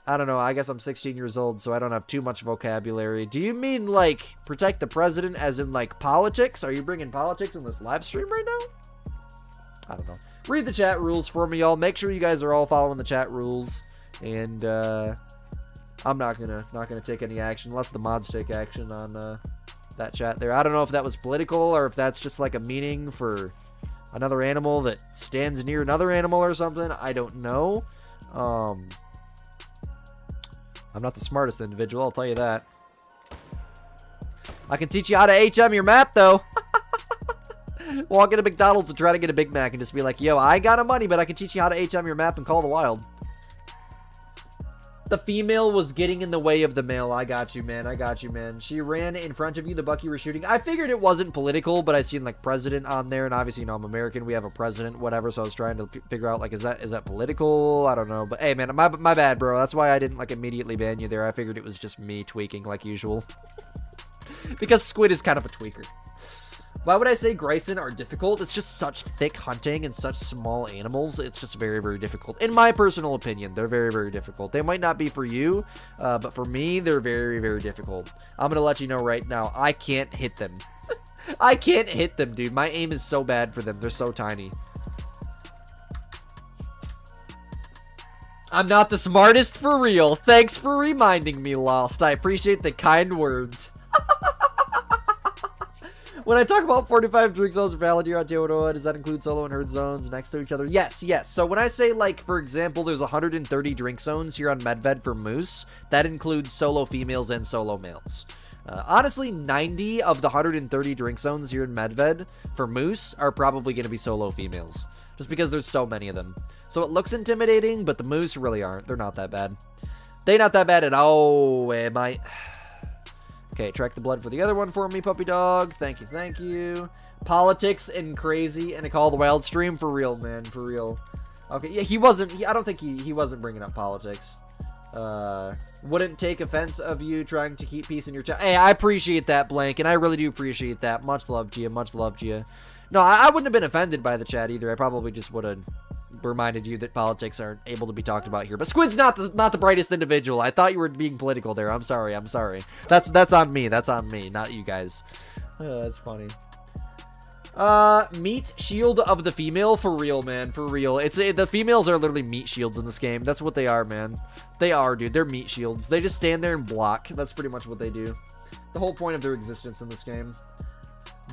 I don't know. I guess I'm 16 years old, so I don't have too much vocabulary. Do you mean like protect the president as in like politics? Are you bringing politics in this live stream right now? I don't know. Read the chat rules for me, y'all. Make sure you guys are all following the chat rules. And I'm not gonna take any action unless the mods take action on that chat there. I don't know if that was political or if that's just like a meaning for another animal that stands near another animal or something. I don't know. I'm not the smartest individual, I'll tell you that. I can teach you how to HM your map, though. Walk into McDonald's and try to get a Big Mac and just be like, yo, I got a money, but I can teach you how to HM your map and call the wild. The female was getting in the way of the male. I got you, man. I got you, man. She ran in front of you, the buck you were shooting. I figured it wasn't political, but I seen, like, president on there, and obviously, you know, I'm American. We have a president, whatever, so I was trying to figure out, like, is that political? I don't know. But, hey, man, my bad, bro. That's why I didn't, like, immediately ban you there. I figured it was just me tweaking like usual. Because Squid is kind of a tweaker. Why would I say Grayson are difficult? It's just such thick hunting and such small animals. It's just very, very difficult. In my personal opinion, they're very, very difficult. They might not be for you, but for me, they're very, very difficult. I'm going to let you know right now, I can't hit them. I can't hit them, dude. My aim is so bad for them. They're so tiny. I'm not the smartest for real. Thanks for reminding me, Lost. I appreciate the kind words. When I talk about 45 drink zones for valid here on Teodoa, does that include solo and herd zones next to each other? Yes, yes. So when I say, like, for example, there's 130 drink zones here on Medved for moose, that includes solo females and solo males. Honestly, 90 of the 130 drink zones here in Medved for moose are probably going to be solo females, just because there's so many of them. So it looks intimidating, but the moose really aren't. They're not that bad. They're not that bad at all. Am I... Okay, track the blood for the other one for me, puppy dog. Thank you, thank you. Politics and crazy and a call the wild stream for real, man, for real. Okay, yeah, he wasn't. I don't think he wasn't bringing up politics. Wouldn't take offense of you trying to keep peace in your chat. Hey, I appreciate that, Blank, and I really do appreciate that. Much love to you. Much love to you. No, I wouldn't have been offended by the chat either. I probably just would have reminded you that politics aren't able to be talked about here. But Squid's not the brightest individual. I thought you were being political there. I'm sorry. I'm sorry. That's on me. That's on me, not you guys. Oh, that's funny. Meat shield of the female, for real, man, for real. The females are literally meat shields in this game. That's what they are, man. They are, dude. They're meat shields. They just stand there and block. That's pretty much what they do. The whole point of their existence in this game.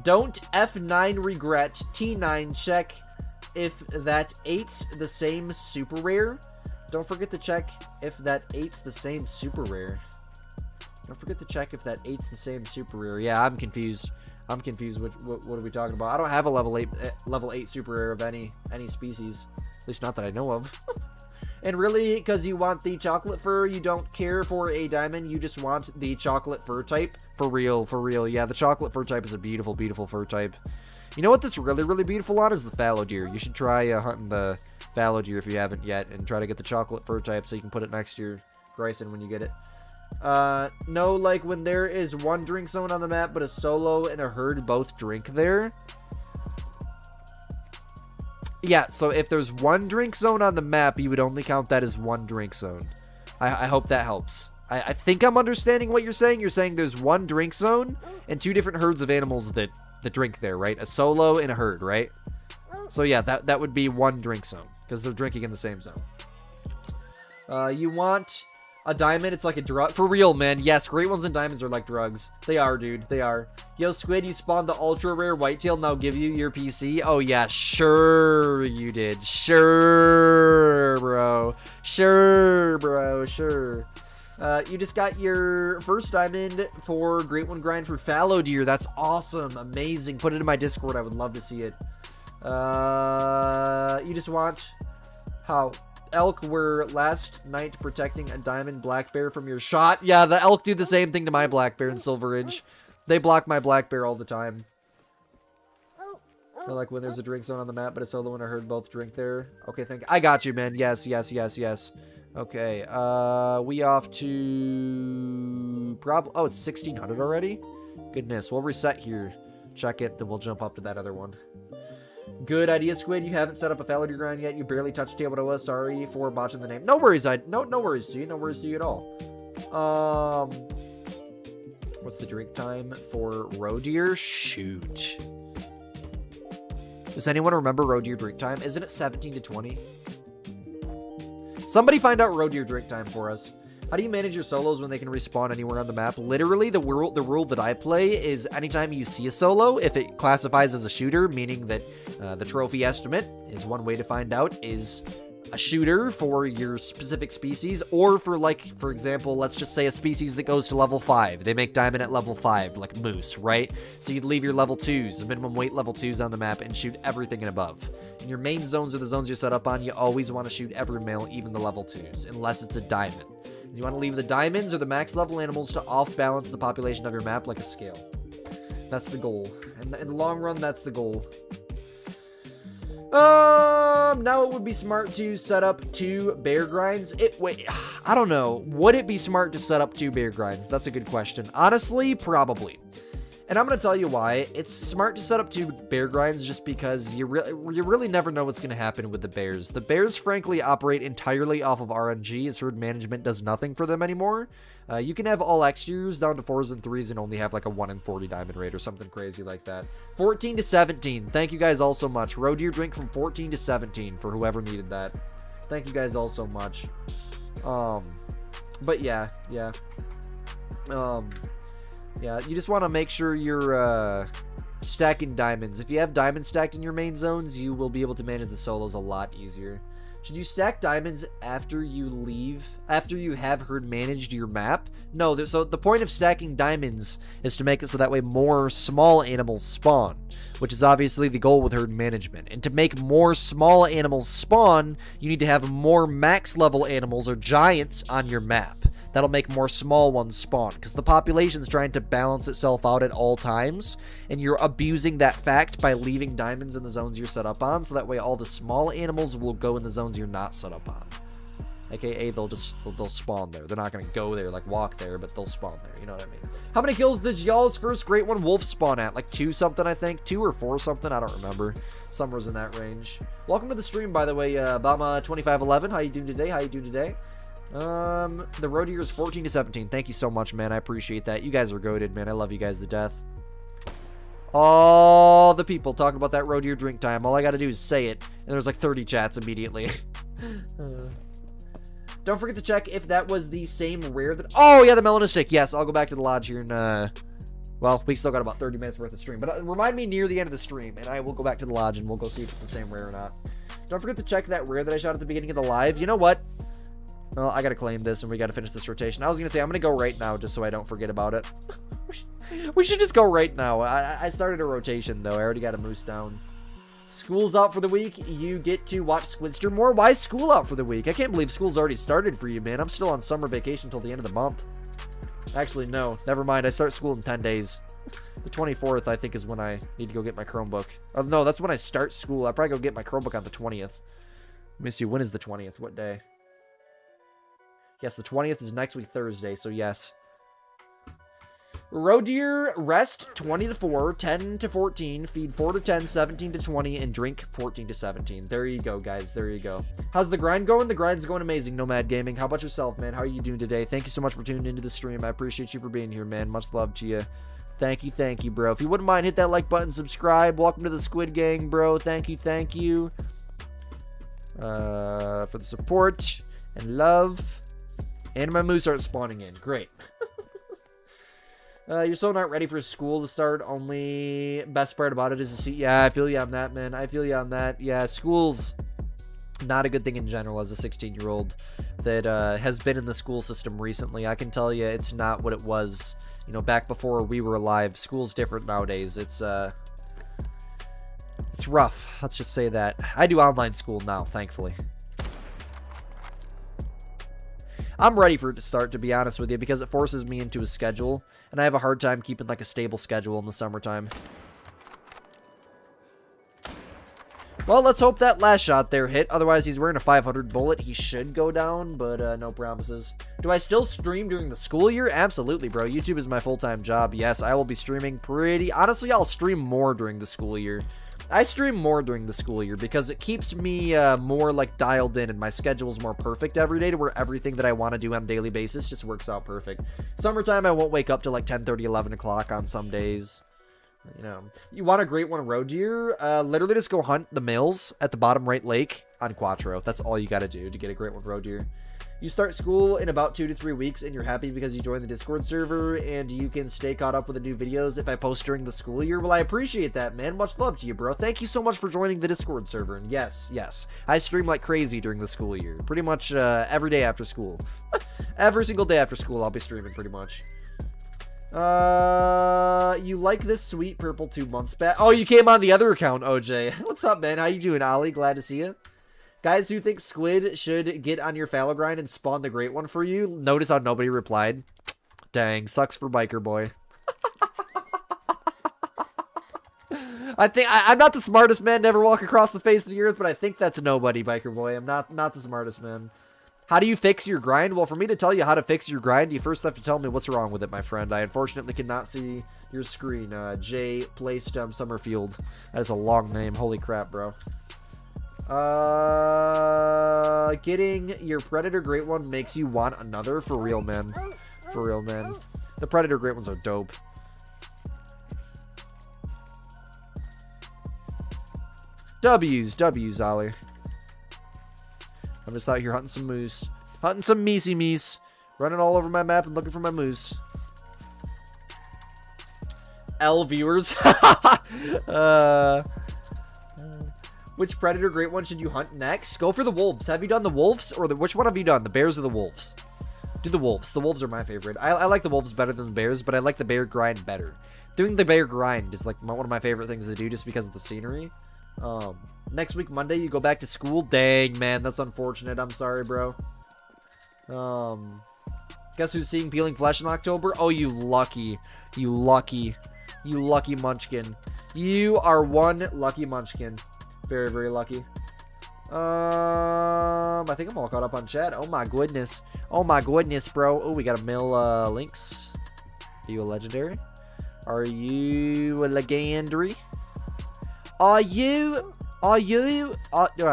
Don't F9 regret. T9 check if that 8's the same super rare. Don't forget to check if that 8's the same super rare. Don't forget to check if that 8's the same super rare. Yeah, I'm confused. I'm confused. What are we talking about? I don't have a level 8 super rare of any species. At least not that I know of. And really, because you want the chocolate fur, you don't care for a diamond, you just want the chocolate fur type? For real, for real. Yeah, the chocolate fur type is a beautiful, beautiful fur type. You know what that's really, really beautiful on is the fallow deer. You should try hunting the fallow deer if you haven't yet, and try to get the chocolate fur type so you can put it next to your Grayson when you get it. No, like when there is one drink zone on the map, but a solo and a herd both drink there. Yeah, so if there's one drink zone on the map, you would only count that as one drink zone. I hope that helps. I think I'm understanding what you're saying. You're saying there's one drink zone and two different herds of animals that drink there, right? A solo and a herd, right? So yeah, that would be one drink zone because they're drinking in the same zone. You want a diamond? It's like a drug. For real, man. Yes, great ones and diamonds are like drugs. They are, dude. They are. Yo, Squid, you spawned the ultra rare whitetail and I'll give you your PC. Oh, yeah. Sure you did. Sure, bro. Sure, bro. Sure. You just got your first diamond for Great One Grind for fallow deer. That's awesome. Amazing. Put it in my Discord. I would love to see it. You just want how elk were last night protecting a diamond black bear from your shot. Yeah, the elk do the same thing to my black bear in Silver Ridge. They block my black bear all the time. Or like when there's a drink zone on the map, but a solo and a herd both drink there. Okay, thank you. I got you, man. Yes, yes, yes, yes. Okay, we off to... Oh, it's 1600 already? Goodness, we'll reset here. Check it, then we'll jump up to that other one. Good idea, Squid. You haven't set up a fallow deer grind yet. You barely touched Teodoa. Sorry for botching the name. No worries, no worries to you. No worries to you at all. What's the drink time for roe deer? Shoot. Does anyone remember Road to Your Drink Time? Isn't it 17 to 20? Somebody find out Road to Your Drink Time for us. How do you manage your solos when they can respawn anywhere on the map? Literally, the rule that I play is anytime you see a solo, if it classifies as a shooter, meaning that the trophy estimate is one way to find out, is a shooter for your specific species, or for, like, for example, let's just say a species that goes to level 5. They make diamond at level 5, like moose, right? So you'd leave your level 2s, the minimum weight level 2s on the map, and shoot everything and above. In your main zones or the zones you're set up on, you always want to shoot every male, even the level 2s, unless it's a diamond. You want to leave the diamonds or the max level animals to off-balance the population of your map like a scale. That's the goal. And in the long run, that's the goal. Now it would be smart to set up 2 bear grinds. Wait, I don't know. Would it be smart to set up 2 bear grinds? That's a good question. Honestly, probably. And I'm going to tell you why. It's smart to set up 2 bear grinds just because you really never know what's going to happen with the bears. The bears, frankly, operate entirely off of RNG, as herd management does nothing for them anymore. You can have all extras down to 4s and 3s and only have like a 1 in 40 diamond rate or something crazy like that. 14 to 17. Thank you guys all so much. Road to Your Drink from 14 to 17 for whoever needed that. Thank you guys all so much. But yeah. Yeah, you just want to make sure you're stacking diamonds. If you have diamonds stacked in your main zones, you will be able to manage the solos a lot easier. Should you stack diamonds after you have herd managed your map? No, so the point of stacking diamonds is to make it so that way more small animals spawn, which is obviously the goal with herd management. And to make more small animals spawn, you need to have more max level animals or giants on your map. That'll make more small ones spawn, because the population's trying to balance itself out at all times, and you're abusing that fact by leaving diamonds in the zones you're set up on, so that way all the small animals will go in the zones you're not set up on. AKA, they'll spawn there. They're not going to go there, like walk there, but they'll spawn there, you know what I mean? How many kills did y'all's first great one wolf spawn at? Like 2 something, I think? 2 or 4 something? I don't remember. Somewhere's in that range. Welcome to the stream, by the way, Obama2511. How you doing today? The road here is 14 to 17. Thank you so much, man. I appreciate that. You guys are goated, man. I love you guys to death. All the people talking about that road to your drink time. All I gotta do is say it, and there's like 30 chats immediately. Don't forget to check if that was the same rare that... Oh, yeah, the melanistic. Yes, I'll go back to the lodge here in, well, we still got about 30 minutes worth of stream. But remind me near the end of the stream, and I will go back to the lodge, and we'll go see if it's the same rare or not. Don't forget to check that rare that I shot at the beginning of the live. You know what? Well, I gotta claim this, and we gotta finish this rotation. I was gonna say, I'm gonna go right now, just so I don't forget about it. We should just go right now. I started a rotation, though. I already got a moose down. School's out for the week. You get to watch Squidster more. Why is school out for the week? I can't believe school's already started for you, man. I'm still on summer vacation till the end of the month. Actually, no. Never mind. I start school in 10 days. The 24th, I think, is when I need to go get my Chromebook. Oh, no, that's when I start school. I'll probably go get my Chromebook on the 20th. Let me see. When is the 20th? What day? Yes, the 20th is next week, Thursday, so yes. Road deer, rest 20 to 4, 10 to 14, feed 4 to 10, 17 to 20, and drink 14 to 17. There you go, guys. There you go. How's the grind going? The grind's going amazing, Nomad Gaming. How about yourself, man? How are you doing today? Thank you so much for tuning into the stream. I appreciate you for being here, man. Much love to you. Thank you, bro. If you wouldn't mind, hit that like button, subscribe. Welcome to the Squid Gang, bro. Thank you. For the support and love. And my moose aren't spawning in. Great. You're still not ready for school to start. Only best part about it is to see. Yeah, I feel you on that, man. I feel you on that. Yeah, school's not a good thing in general as a 16-year-old that has been in the school system recently. I can tell you it's not what it was, you know, back before we were alive. School's different nowadays. It's rough. Let's just say that. I do online school now, thankfully. I'm ready for it to start, to be honest with you, because it forces me into a schedule, and I have a hard time keeping, like, a stable schedule in the summertime. Well, let's hope that last shot there hit. Otherwise, he's wearing a 500 bullet. He should go down, but no promises. Do I still stream during the school year? Absolutely, bro. YouTube is my full-time job. Yes, I will be streaming honestly, I'll stream more during the school year. I stream more during the school year because it keeps me more like dialed in, and my schedule's more perfect every day to where everything that I want to do on a daily basis just works out perfect. Summertime, I won't wake up till like 10:30, 11 o'clock on some days. You know, you want a great one road deer? Literally just go hunt the males at the bottom right lake on Quattro. That's all you got to do to get a great one road deer. You start school in about 2 to 3 weeks, and you're happy because you joined the Discord server, and you can stay caught up with the new videos if I post during the school year. Well, I appreciate that, man. Much love to you, bro. Thank you so much for joining the Discord server. And yes, I stream like crazy during the school year. Pretty much every day after school. Every single day after school, I'll be streaming pretty much. You like this sweet purple 2 months back? Oh, you came on the other account, OJ. What's up, man? How you doing, Ollie? Glad to see you. Guys who think Squid should get on your fallow grind and spawn the great one for you, notice how nobody replied. Dang, sucks for biker boy. I'm not the smartest man to ever walk across the face of the earth, but I think that's nobody, biker boy. I'm not the smartest man. How do you fix your grind? Well, for me to tell you how to fix your grind, you first have to tell me what's wrong with it, my friend. I unfortunately cannot see your screen. J Playstem Summerfield. That is a long name. Holy crap, bro. Getting your Predator Great One makes you want another? For real, man. For real, man. The Predator Great Ones are dope. W's, Ollie. I'm just out here hunting some moose. Hunting some meesy meese. Running all over my map and looking for my moose. L viewers. Which Predator Great One should you hunt next? Go for the wolves. Have you done the wolves? Or which one have you done? The bears or the wolves? Do the wolves. The wolves are my favorite. I like the wolves better than the bears, but I like the bear grind better. Doing the bear grind is like one of my favorite things to do just because of the scenery. Next week, Monday, you go back to school? Dang, man. That's unfortunate. I'm sorry, bro. Guess who's seeing Peeling Flesh in October? Oh, you lucky. You lucky. You lucky munchkin. You are one lucky munchkin. Very, very lucky. I think I'm all caught up on chat. Oh my goodness. Oh my goodness, bro. Oh, we got a mill links. Are you a legendary? Are you a legendary? Oh, I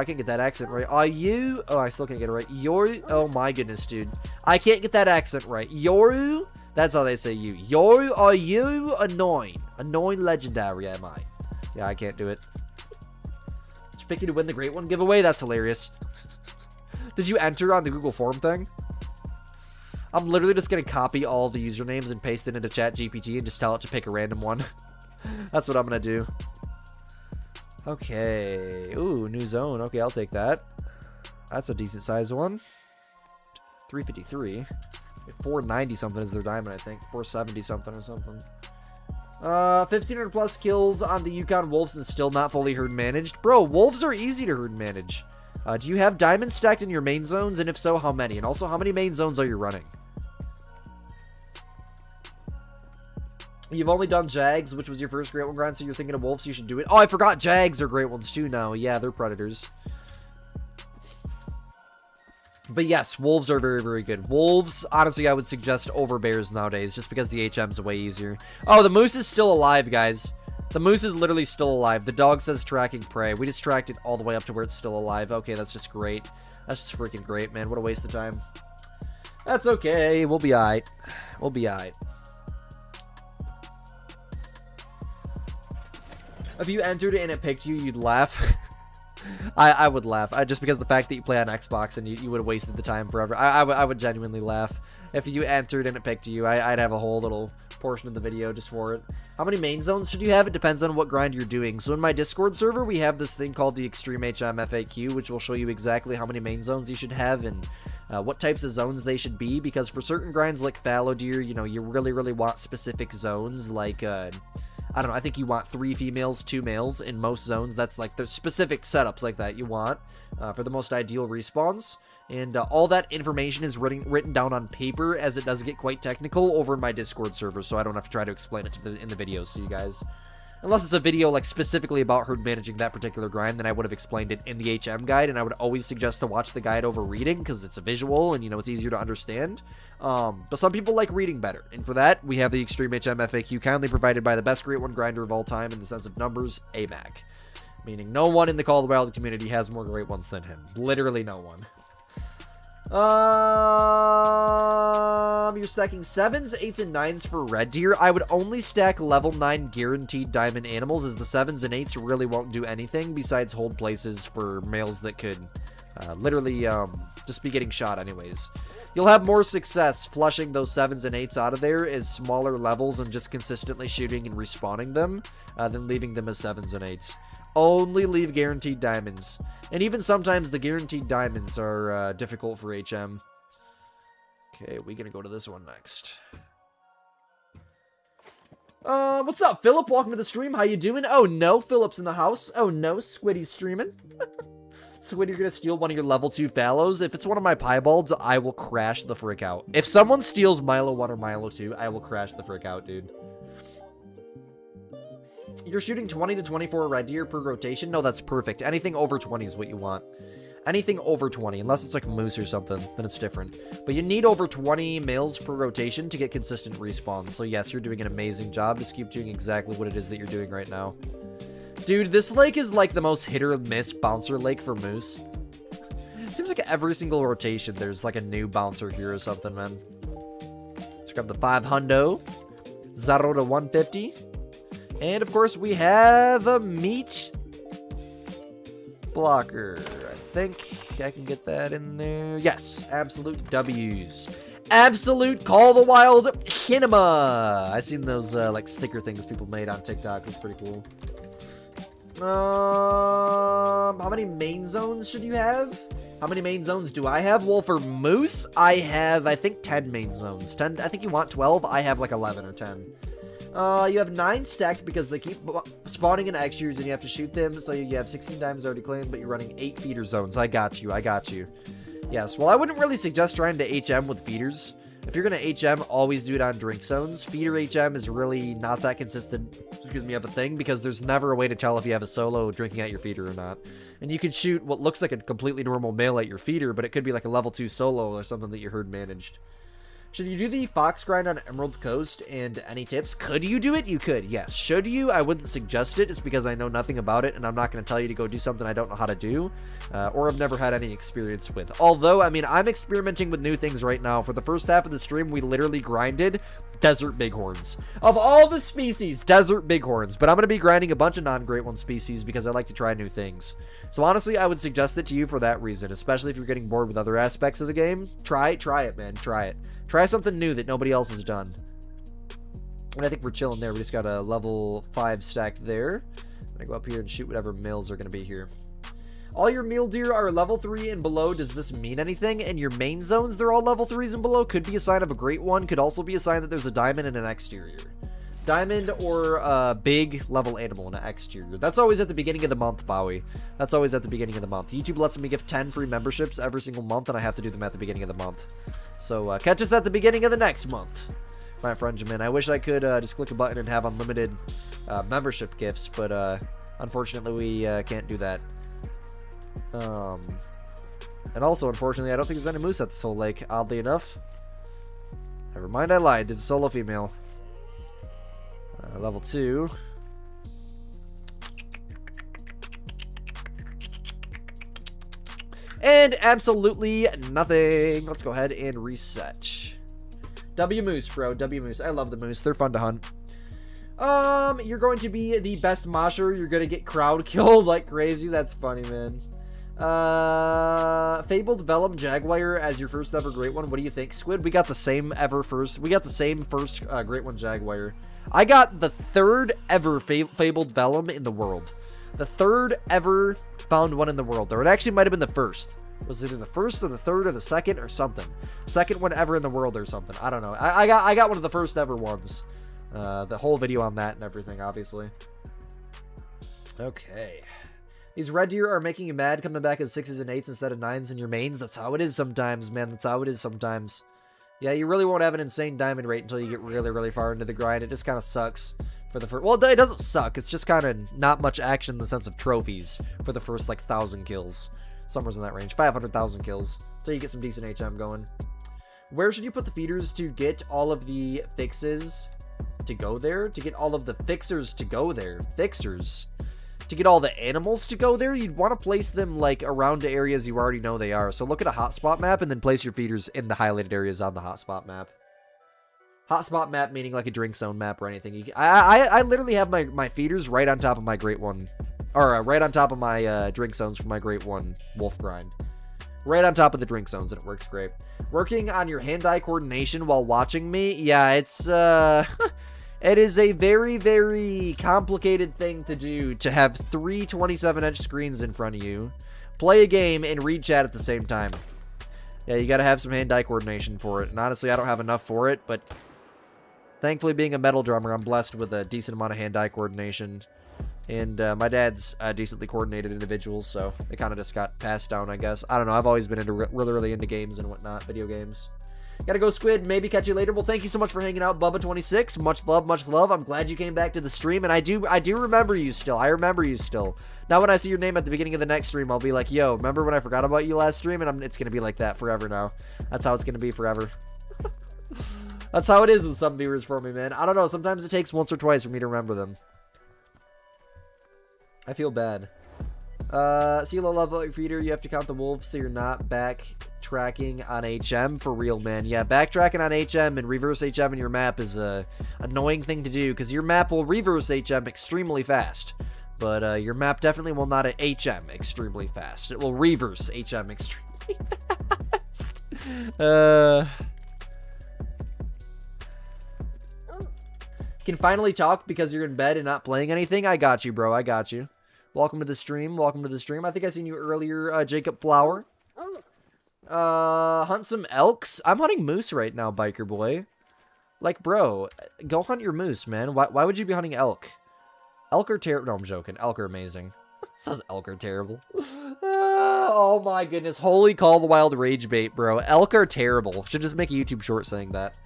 can't get that accent right. Are you? Oh, I still can't get it right. Yoru? Oh my goodness, dude. I can't get that accent right. Yoru? That's how they say you. Yoru? Are you annoying? Annoying legendary, am I? Yeah, I can't do it. Pick you to win the Great One giveaway? That's hilarious. Did you enter on the Google form thing? I'm literally just gonna copy all the usernames and paste it into ChatGPT and just tell it to pick a random one. That's what I'm gonna do. Okay. Ooh, new zone. Okay, I'll take that. That's a decent sized one. 353. 490 something is their diamond, I think. 470 something or something. 1500 plus kills on the Yukon Wolves and still not fully herd managed. Bro, wolves are easy to herd manage. Do you have diamonds stacked in your main zones? And if so, how many? And also, how many main zones are you running? You've only done Jags, which was your first Great One grind, so you're thinking of wolves, so you should do it. Oh, I forgot Jags are Great Ones too now. Yeah, they're predators. But yes, wolves are very, very good. Wolves, honestly, I would suggest over bears nowadays, just because the HM's way easier. Oh, the moose is still alive, guys. The moose is literally still alive. The dog says tracking prey. We just tracked it all the way up to where it's still alive. Okay, that's just great. That's just freaking great, man. What a waste of time. That's okay. We'll be alright. We'll be alright. If you entered it and it picked you, you'd laugh. I would laugh. Just because of the fact that you play on Xbox and you would have wasted the time forever. I would genuinely laugh. If you entered and it picked you, I'd have a whole little portion of the video just for it. How many main zones should you have? It depends on what grind you're doing. So in my Discord server, we have this thing called the Extreme HM FAQ, which will show you exactly how many main zones you should have and what types of zones they should be. Because for certain grinds like fallow deer, you know, you really, really want specific zones like... I don't know, I think you want 3 females, 2 males in most zones. That's like the specific setups like that you want for the most ideal respawns. And all that information is written down on paper, as it does get quite technical over in my Discord server, so I don't have to try to explain it in the videos to you guys. Unless it's a video like specifically about herd managing that particular grind, then I would have explained it in the HM guide, and I would always suggest to watch the guide over reading, because it's a visual, and you know, it's easier to understand. But some people like reading better, and for that, we have the Extreme HM FAQ, kindly provided by the best Great One grinder of all time in the sense of numbers, AMAC. Meaning no one in the Call of the Wild community has more Great Ones than him. Literally no one. you're stacking 7s, 8s, and 9s for red deer, I would only stack level 9 guaranteed diamond animals, as the 7s and 8s really won't do anything besides hold places for males that could literally just be getting shot anyways. You'll have more success flushing those 7s and 8s out of there as smaller levels and just consistently shooting and respawning them than leaving them as 7s and 8s. Only leave guaranteed diamonds. And even sometimes the guaranteed diamonds are difficult for HM. Okay, we're gonna go to this one next. What's up, Philip? Welcome to the stream. How you doing? Oh no, Philip's in the house. Oh no, Squiddy's streaming. Squid, you're gonna steal one of your level 2 fallows. If it's one of my piebalds, I will crash the frick out. If someone steals Milo 1 or Milo 2, I will crash the frick out, dude. You're shooting 20 to 24 red deer per rotation? No, that's perfect. Anything over 20 is what you want. Anything over 20, unless it's like moose or something, then it's different. But you need over 20 males per rotation to get consistent respawns. So yes, you're doing an amazing job. Just keep doing exactly what it is that you're doing right now. Dude, this lake is like the most hit or miss bouncer lake for moose. It seems like every single rotation there's like a new bouncer here or something, man. Let's grab the 5 hundo. 0 to 150. And of course we have a meat blocker. I think I can get that in there. Yes, absolute W's. Absolute Call the Wild Cinema. I seen those like sticker things people made on TikTok. It's pretty cool. How many main zones should you have? How many main zones do I have? Well, for moose, I have, I think, 10 main zones. 10, I think you want 12. I have like 11 or 10. You have 9 stacked because they keep spawning in extras and you have to shoot them. So you have 16 diamonds already claimed, but you're running 8 feeder zones. I got you. I got you. Yes. Well, I wouldn't really suggest trying to HM with feeders. If you're going to HM, always do it on drink zones. Feeder HM is really not that consistent, excuse me, of a thing, because there's never a way to tell if you have a solo drinking at your feeder or not. And you could shoot what looks like a completely normal male at your feeder, but it could be like a level 2 solo or something that you herd managed. Should you do the fox grind on Emerald Coast, and any tips? Could you do it? You could, yes. Should you? I wouldn't suggest it. It's because I know nothing about it, and I'm not going to tell you to go do something I don't know how to do, or I've never had any experience with. Although, I mean, I'm experimenting with new things right now. For the first half of the stream, we literally grinded desert bighorns. Of all the species, desert bighorns. But I'm going to be grinding a bunch of non-Great One species because I like to try new things. So honestly, I would suggest it to you for that reason, especially if you're getting bored with other aspects of the game. Try it, man. Try it. Try something new that nobody else has done. And I think we're chilling there. We just got a level 5 stacked there. I'm gonna go up here and shoot whatever males are gonna be here. All your mule deer are level 3 and below. Does this mean anything? And your main zones, they're all level 3s and below. Could be a sign of a great one. Could also be a sign that there's a diamond in an exterior. Diamond or a big level animal in an exterior. That's always at the beginning of the month, Bowie. That's always at the beginning of the month. YouTube lets me give 10 free memberships every single month, and I have to do them at the beginning of the month. So catch us at the beginning of the next month, my friend Jamin. I wish I could just click a button and have unlimited membership gifts, but unfortunately we can't do that. And also, unfortunately, I don't think there's any moose at the Soul Lake, oddly enough. Never mind, I lied. There's a solo female. Level 2. And absolutely nothing. Let's go ahead and reset. W Moose, bro. W Moose. I love the moose. They're fun to hunt. You're going to be the best mosher. You're going to get crowd killed like crazy. That's funny, man. Fabled Vellum Jaguar as your first ever Great One. What do you think, Squid? We got the same first Great One Jaguar. I got the 3rd ever Fabled Vellum in the world. The 3rd ever found one in the world. Or it actually might have been the 1st. Was it either the 1st or the 3rd or the 2nd or something? 2nd one ever in the world or something. I don't know. I got one of the first ever ones. The whole video on that and everything, obviously. Okay. These red deer are making you mad, coming back as 6s and 8s instead of 9s in your mains. That's how it is sometimes, man. That's how it is sometimes. Yeah, you really won't have an insane diamond rate until you get really, really far into the grind. It just kind of sucks for the first... Well, it doesn't suck. It's just kind of not much action in the sense of trophies for the first, like, 1,000 kills. Somewhere's in that range. 500,000 kills. Until you get some decent HM going. Where should you put the feeders to get all of the fixes to go there? To get all of the fixers to go there. Fixers. To get all the animals to go there, you'd want to place them like around the areas you already know they are. So look at a hotspot map and then place your feeders in the highlighted areas on the hotspot map. Hotspot map meaning like a drink zone map or anything. I literally have my feeders right on top of my Great One. Or right on top of my drink zones for my Great One Wolf Grind. Right on top of the drink zones, and it works great. Working on your hand-eye coordination while watching me? Yeah, it's, it is a very, very complicated thing to do to have 3 27-inch screens in front of you, play a game, and read chat at the same time. Yeah, you gotta have some hand-eye coordination for it, and honestly, I don't have enough for it, but thankfully, being a metal drummer, I'm blessed with a decent amount of hand-eye coordination. And my dad's a decently coordinated individual, so it kind of just got passed down, I guess. I don't know. I've always been really into games and whatnot, video games. Gotta go, Squid. Maybe catch you later. Well, thank you so much for hanging out, Bubba26. Much love, much love. I'm glad you came back to the stream, and I do remember you still. I remember you still. Now, when I see your name at the beginning of the next stream, I'll be like, yo, remember when I forgot about you last stream? And it's gonna be like that forever now. That's how it's gonna be forever. That's how it is with some viewers for me, man. I don't know. Sometimes it takes once or twice for me to remember them. I feel bad. CeeLo level feeder, you have to count the wolves so you're not backtracking on HM for real, man. Yeah, backtracking on HM and reverse HM in your map is a annoying thing to do because your map will reverse HM extremely fast. But your map definitely will not HM extremely fast. It will reverse HM extremely fast. Can finally talk because you're in bed and not playing anything? I got you, bro. I got you. Welcome to the stream. Welcome to the stream. I think I seen you earlier, Jacob Flower. Hunt some elks? I'm hunting moose right now, biker boy. Like, bro, go hunt your moose, man. Why would you be hunting elk? Elk are terrible. No, I'm joking. Elk are amazing. Says elk are terrible. Oh my goodness. Holy Call the Wild rage bait, bro. Elk are terrible. Should just make a YouTube short saying that.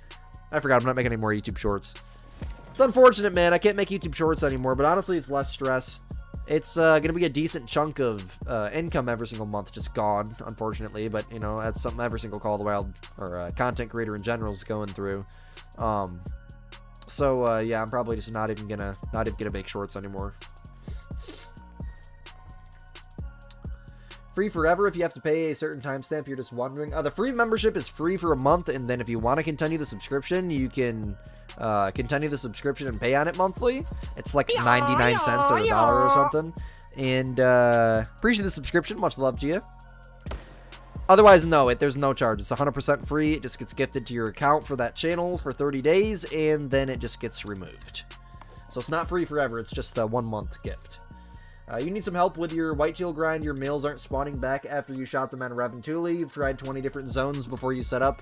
I forgot. I'm not making any more YouTube shorts. It's unfortunate, man. I can't make YouTube shorts anymore, but honestly, it's less stress. It's going to be a decent chunk of income every single month just gone, unfortunately, but, you know, that's something every single Call of the Wild or content creator in general is going through. Yeah, I'm probably just not even gonna make shorts anymore. Free forever if you have to pay a certain timestamp. You're just wondering. The free membership is free for a month, and then if you want to continue the subscription, you can continue the subscription and pay on it monthly. It's like 99 cents or $1 or something. And appreciate the subscription. Much love to you. Otherwise, no, there's no charge. It's 100% free. It just gets gifted to your account for that channel for 30 days, and then it just gets removed. So it's not free forever. It's just a 1-month gift. You need some help with your whitetail grind. Your males aren't spawning back after you shot them on Raventuli. You've tried 20 different zones before you set up,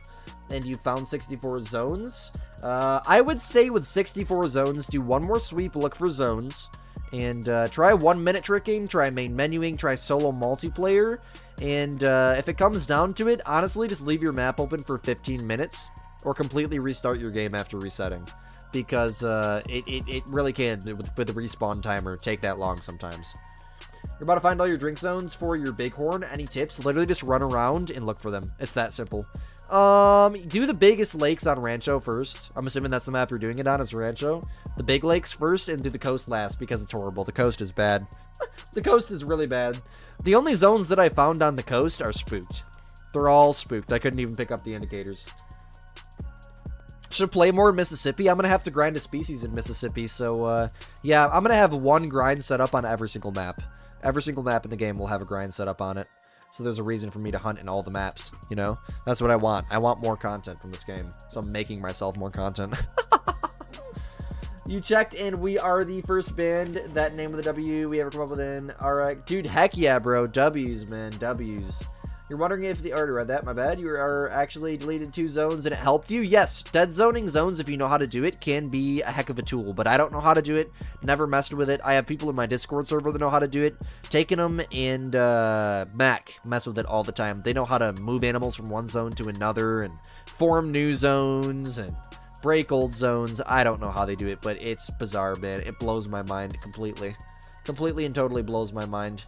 and you found 64 zones. I would say with 64 zones, do one more sweep, look for zones, and try 1-minute tricking, try main menuing, try solo multiplayer, and if it comes down to it, honestly, just leave your map open for 15 minutes, or completely restart your game after resetting. Because it really can, with the respawn timer, take that long sometimes. You're about to find all your drink zones for your bighorn. Any tips? Literally just run around and look for them. It's that simple. Do the biggest lakes on Rancho first. I'm assuming that's the map you're doing it on, is Rancho. The big lakes first and do the coast last because it's horrible. The coast is bad. The coast is really bad. The only zones that I found on the coast are spooked. They're all spooked. I couldn't even pick up the indicators. Should play more in Mississippi. I'm going to have to grind a species in Mississippi. So, yeah, I'm going to have one grind set up on every single map. Every single map in the game will have a grind set up on it. So there's a reason for me to hunt in all the maps, you know? That's what I want. I want more content from this game. So I'm making myself more content. You checked, and we are the first band. That name of the W we ever come up with in. Alright. Dude, heck yeah, bro. W's, man. W's. You're wondering if the... I already read that, my bad. You are actually deleted 2 zones and it helped you? Yes, dead zoning zones, if you know how to do it, can be a heck of a tool, but I don't know how to do it. Never messed with it. I have people in my Discord server that know how to do it. Taking them and Mac mess with it all the time. They know how to move animals from one zone to another and form new zones and break old zones. I don't know how they do it, but it's bizarre, man. It blows my mind completely. Completely and totally blows my mind.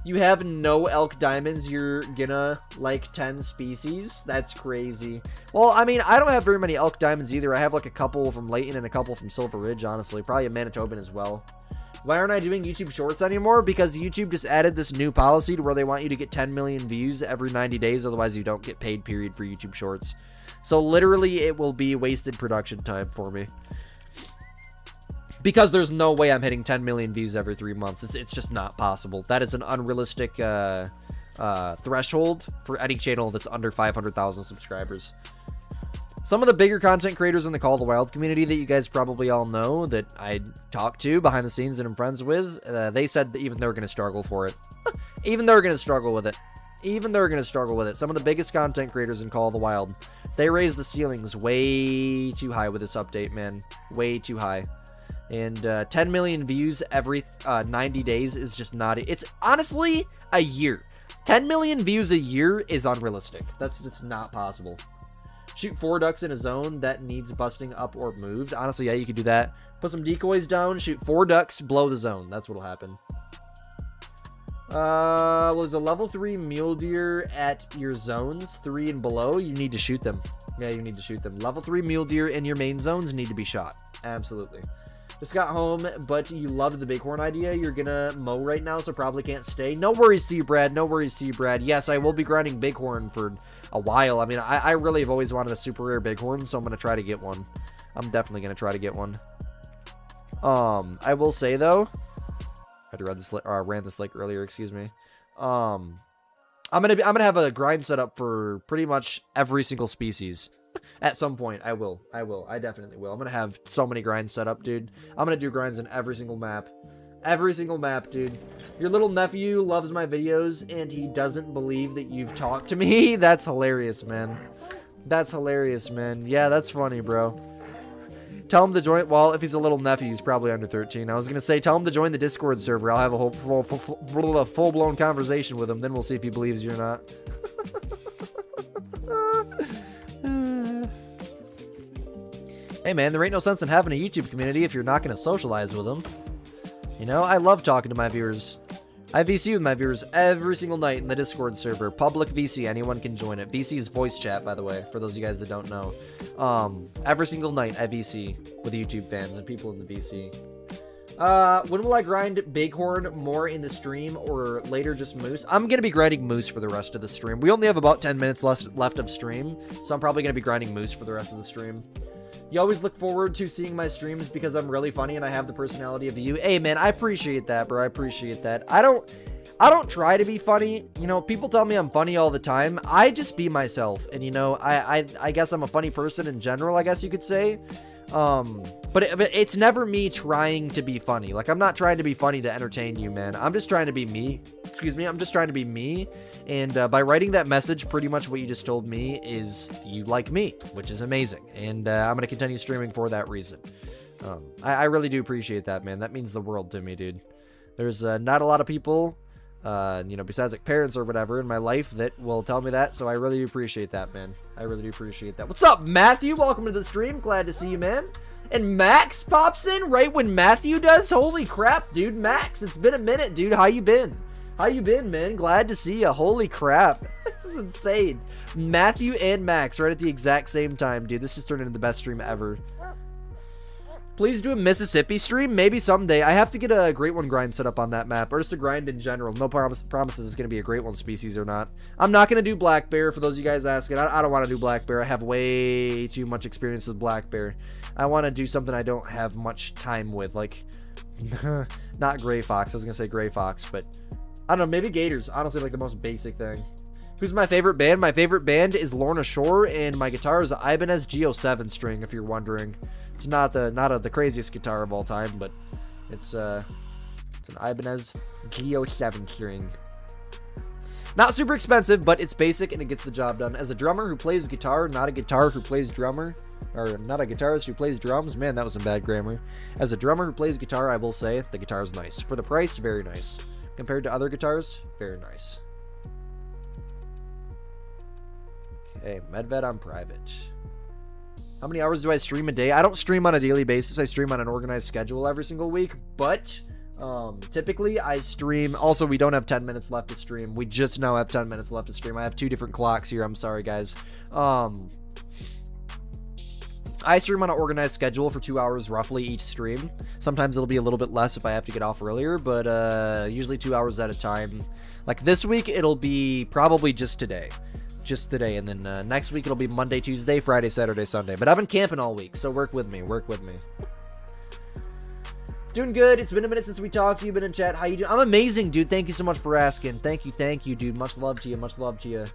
You have no elk diamonds, you're gonna like 10 species? That's crazy. Well, I mean, I don't have very many elk diamonds either. I have like a couple from Layton and a couple from Silver Ridge, honestly. Probably a Manitoban as well. Why aren't I doing YouTube Shorts anymore? Because YouTube just added this new policy to where they want you to get 10 million views every 90 days. Otherwise, you don't get paid, period, for YouTube Shorts. So literally, it will be wasted production time for me. Because there's no way I'm hitting 10 million views every 3 months. It's just not possible. That is an unrealistic threshold for any channel that's under 500,000 subscribers. Some of the bigger content creators in the Call of the Wild community that you guys probably all know that I talk to behind the scenes and I'm friends with, they said that even they're going to struggle for it. Even they're going to struggle with it. Even they're going to struggle with it. Some of the biggest content creators in Call of the Wild, they raised the ceilings way too high with this update, man. Way too high. And 10 million views every 90 days is just not... It's honestly a year. 10 million views a year is unrealistic. That's just not possible. Shoot 4 ducks in a zone that needs busting up or moved. Honestly, yeah, you could do that. Put some decoys down, shoot 4 ducks, blow the zone. That's what'll happen. Was a level 3 mule deer at your zones, 3 and below? You need to shoot them. Yeah, you need to shoot them. Level 3 mule deer in your main zones need to be shot. Absolutely. Just got home, but you loved the bighorn idea. You're gonna mow right now, so probably can't stay. No worries to you, Brad. No worries to you, Brad. Yes, I will be grinding bighorn for a while. I mean, I really have always wanted a super rare bighorn, so I'm gonna try to get one. I'm definitely gonna try to get one. I will say though, I had to ran this lake earlier. Excuse me. I'm gonna have a grind set up for pretty much every single species. At some point, I will. I definitely will. I'm gonna have so many grinds set up, dude. I'm gonna do grinds in every single map. Every single map, dude. Your little nephew loves my videos, and he doesn't believe that you've talked to me. That's hilarious, man. That's hilarious, man. Yeah, that's funny, bro. Tell him to join. Well, if he's a little nephew, he's probably under 13. I was gonna say, tell him to join the Discord server. I'll have a whole full-blown conversation with him. Then we'll see if he believes you or not. Hey man, there ain't no sense in having a YouTube community if you're not going to socialize with them. You know, I love talking to my viewers. I VC with my viewers every single night in the Discord server. Public VC, anyone can join it. VC is voice chat, by the way, for those of you guys that don't know. Every single night I VC with YouTube fans and people in the VC. When will I grind bighorn more in the stream or later just moose? I'm going to be grinding moose for the rest of the stream. We only have about 10 minutes left of stream, so I'm probably going to be grinding moose for the rest of the stream. You always look forward to seeing my streams because I'm really funny and I have the personality of you. Hey man, I appreciate that, bro. I appreciate that. I don't try to be funny. You know, people tell me I'm funny all the time. I just be myself. And you know, I guess I'm a funny person in general, I guess you could say. But it's never me trying to be funny. Like, I'm not trying to be funny to entertain you, man. I'm just trying to be me. Excuse me. I'm just trying to be me. And by writing that message, pretty much what you just told me is you like me, which is amazing. And I'm going to continue streaming for that reason. I really do appreciate that, man. That means the world to me, dude. There's not a lot of people, you know, besides like parents or whatever in my life that will tell me that. So I really do appreciate that, man. I really do appreciate that. What's up, Matthew? Welcome to the stream. Glad to see you, man. And Max pops in right when Matthew does. Holy crap, dude. Max, it's been a minute, dude. How you been? How you been, man? Glad to see you. Holy crap. This is insane. Matthew and Max right at the exact same time, dude. This just turned into the best stream ever. Please do a Mississippi stream. Maybe someday. I have to get a Great One grind set up on that map, or just a grind in general. No promises it's going to be a Great One species or not. I'm not going to do Black Bear, for those of you guys asking. I don't want to do Black Bear. I have way too much experience with Black Bear. I want to do something I don't have much time with, like, not Gray Fox. I was going to say Gray Fox, but I don't know, maybe Gators. Honestly, like the most basic thing. Who's my favorite band? My favorite band is Lorna Shore, and my guitar is the Ibanez Geo7 string, if you're wondering. It's not the craziest guitar of all time, but it's an Ibanez Geo7 string. Not super expensive, but it's basic and it gets the job done. As a drummer who plays guitar, not a guitar who plays drummer, or not a guitarist who plays drums. Man, that was some bad grammar. As a drummer who plays guitar, I will say the guitar is nice. For the price, very nice. Compared to other guitars, very nice. Okay, Medved on private. How many hours do I stream a day? I don't stream on a daily basis. I stream on an organized schedule every single week, but typically I stream. Also, we don't have 10 minutes left to stream. We just now have 10 minutes left to stream. I have two different clocks here. I'm sorry, guys. I stream on an organized schedule for 2 hours roughly each stream. Sometimes it'll be a little bit less if I have to get off earlier, but usually 2 hours at a time. Like this week, it'll be probably just today. Just today, and then next week it'll be Monday, Tuesday, Friday, Saturday, Sunday. But I've been camping all week, so work with me. Work with me. Doing good. It's been a minute since we talked. You've been in chat. How you doing? I'm amazing, dude. Thank you so much for asking. Thank you, dude. Much love to you. Much love to you.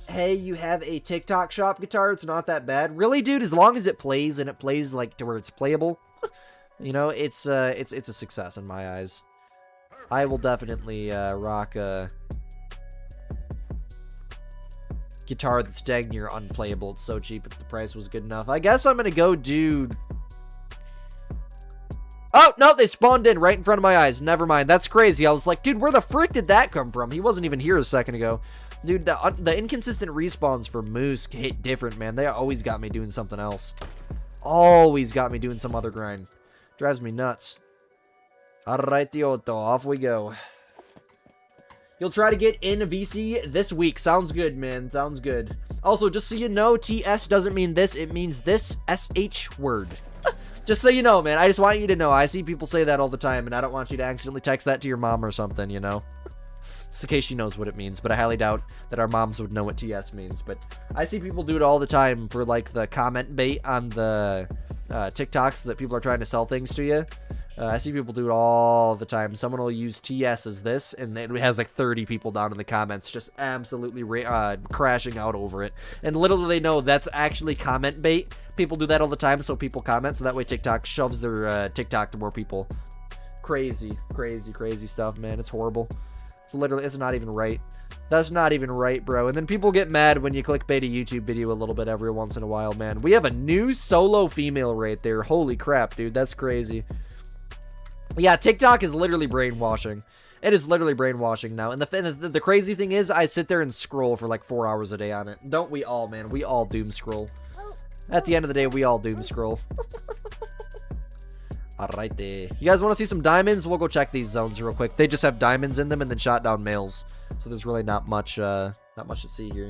Hey, you have a TikTok shop guitar. It's not that bad. Really, dude? As long as it plays and it plays like to where it's playable, you know, it's a success in my eyes. I will definitely rock a guitar that's dang near unplayable. It's so cheap, but the price was good enough. I guess I'm gonna go do... Oh, no, they spawned in right in front of my eyes. Never mind. That's crazy. I was like, dude, where the frick did that come from? He wasn't even here a second ago. Dude, the inconsistent respawns for Moose hit different, man. They always got me doing something else. Always got me doing some other grind. Drives me nuts. Alright, Otto, off we go. You'll try to get in VC this week. Sounds good, man. Sounds good. Also, just so you know, TS doesn't mean this. It means this SH word. Just so you know, man. I just want you to know. I see people say that all the time, and I don't want you to accidentally text that to your mom or something, you know? Just in case she knows what it means, but I highly doubt that our moms would know what TS means. But I see people do it all the time for, like, the comment bait on the TikToks that people are trying to sell things to you. I see people do it all the time. Someone will use TS as this, and it has like 30 people down in the comments just absolutely crashing out over it. And little do they know that's actually comment bait. People do that all the time, so people comment, so that way TikTok shoves their TikTok to more people. Crazy, crazy, crazy stuff, man. It's horrible. It's literally, it's not even right. That's not even right, bro. And then people get mad when you clickbait a YouTube video a little bit every once in a while, man. We have a new solo female right there. Holy crap, dude. That's crazy. Yeah, TikTok is literally brainwashing. It is literally brainwashing now. And the crazy thing is, I sit there and scroll for like 4 hours a day on it. Don't we all, man? We all doom scroll. At the end of the day, we all doom scroll. Alright, you guys want to see some diamonds? We'll go check these zones real quick. They just have diamonds in them and then shot down males. So there's really not much to see here.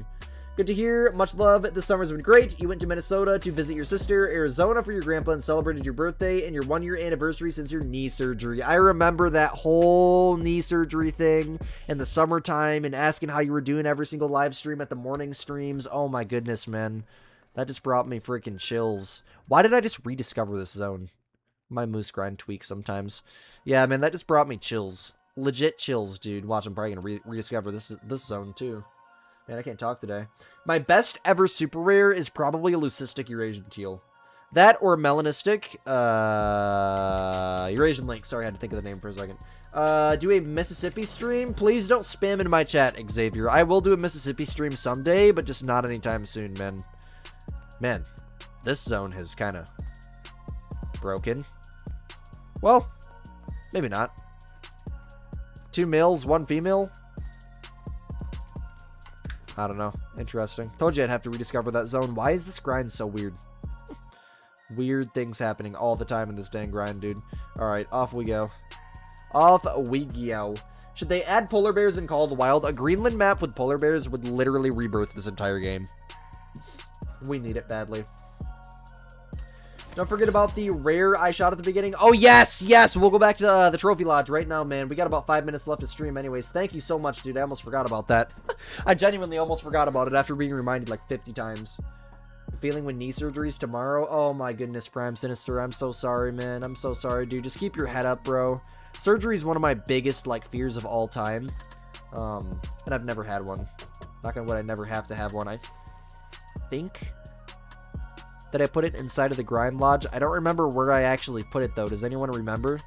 Good to hear. Much love. This summer's been great. You went to Minnesota to visit your sister, Arizona for your grandpa, and celebrated your birthday and your 1-year anniversary since your knee surgery. I remember that whole knee surgery thing in the summertime and asking how you were doing every single live stream at the morning streams. Oh my goodness, man. That just brought me freaking chills. Why did I just rediscover this zone? My moose grind tweaks sometimes. Yeah, man, that just brought me chills. Legit chills, dude. Watch, I'm probably going to rediscover this zone too. Man, I can't talk today. My best ever super rare is probably a leucistic Eurasian teal. That or melanistic Eurasian link. Sorry, I had to think of the name for a second. Do a Mississippi stream? Please don't spam in my chat, Xavier. I will do a Mississippi stream someday, but just not anytime soon, man. Man, this zone has kind of broken. Well, maybe not. 2 males, 1 female. I don't know. Interesting. Told you I'd have to rediscover that zone. Why is this grind so weird? Weird things happening all the time in this dang grind, dude. Alright, off we go. Off we go. Should they add polar bears in Call of the Wild? A Greenland map with polar bears would literally rebirth this entire game. We need it badly. Don't forget about the rare I shot at the beginning. Oh, yes, yes. We'll go back to the Trophy Lodge right now, man. We got about 5 minutes left to stream anyways. Thank you so much, dude. I almost forgot about that. I genuinely almost forgot about it after being reminded like 50 times. Feeling when knee surgeries tomorrow? Oh, my goodness, Prime Sinister. I'm so sorry, man. I'm so sorry, dude. Just keep your head up, bro. Surgery is one of my biggest, like, fears of all time. And I've never had one. Knock on wood, I never have to have one. I think that I put it inside of the grind lodge. I don't remember where I actually put it, though. Does anyone remember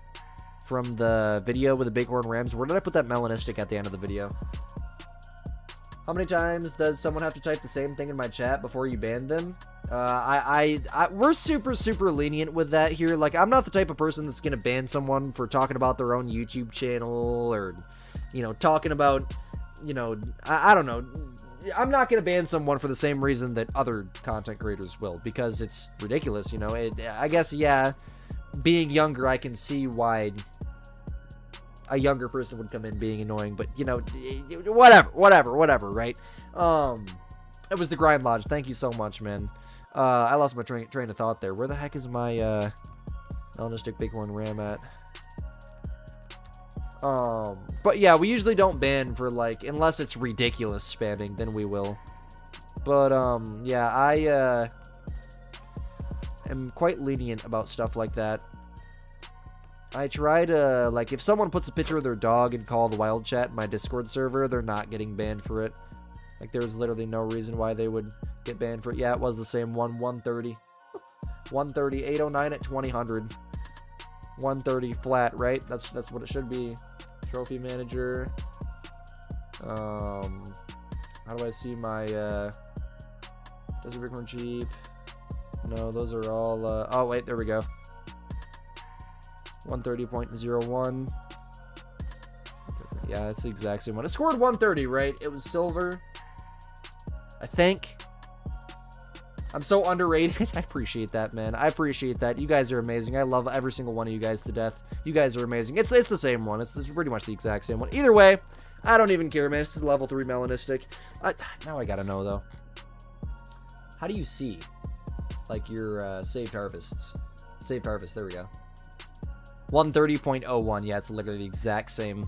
from the video with the Bighorn Rams? Where did I put that melanistic at the end of the video? How many times does someone have to type the same thing in my chat before you ban them? We're super lenient with that here. Like, I'm not the type of person that's gonna ban someone for talking about their own YouTube channel or, you know, talking about, you know, I don't know. I'm not going to ban someone for the same reason that other content creators will, because it's ridiculous, you know. I guess, yeah, being younger, I can see why a younger person would come in being annoying, but you know, whatever, right? It was the Grind Lodge. Thank you so much, man. I lost my train of thought there. Where the heck is my melanistic bighorn ram at? But yeah, we usually don't ban for, like, unless it's ridiculous spamming, then we will. But yeah, I am quite lenient about stuff like that. I try to, like, if someone puts a picture of their dog and call the wild chat in my Discord server, they're not getting banned for it. Like, there's literally no reason why they would get banned for it. Yeah, it was the same one. 130. 130. 809 at 2000. 130 flat, right? That's what it should be. Trophy manager. How do I see my Desert Bighorn Jeep? No, those are all oh wait, there we go. 130.01. Yeah, that's the exact same one. It scored 130, right? It was silver, I think. I'm so underrated. I appreciate that, man. I appreciate that. You guys are amazing. I love every single one of you guys to death. You guys are amazing. It's the same one. It's pretty much the exact same one. Either way, I don't even care, man. This is level 3 melanistic. Now I gotta know, though. How do you see, like, your saved harvests? Saved harvest. There we go. 130.01. Yeah, it's literally the exact same.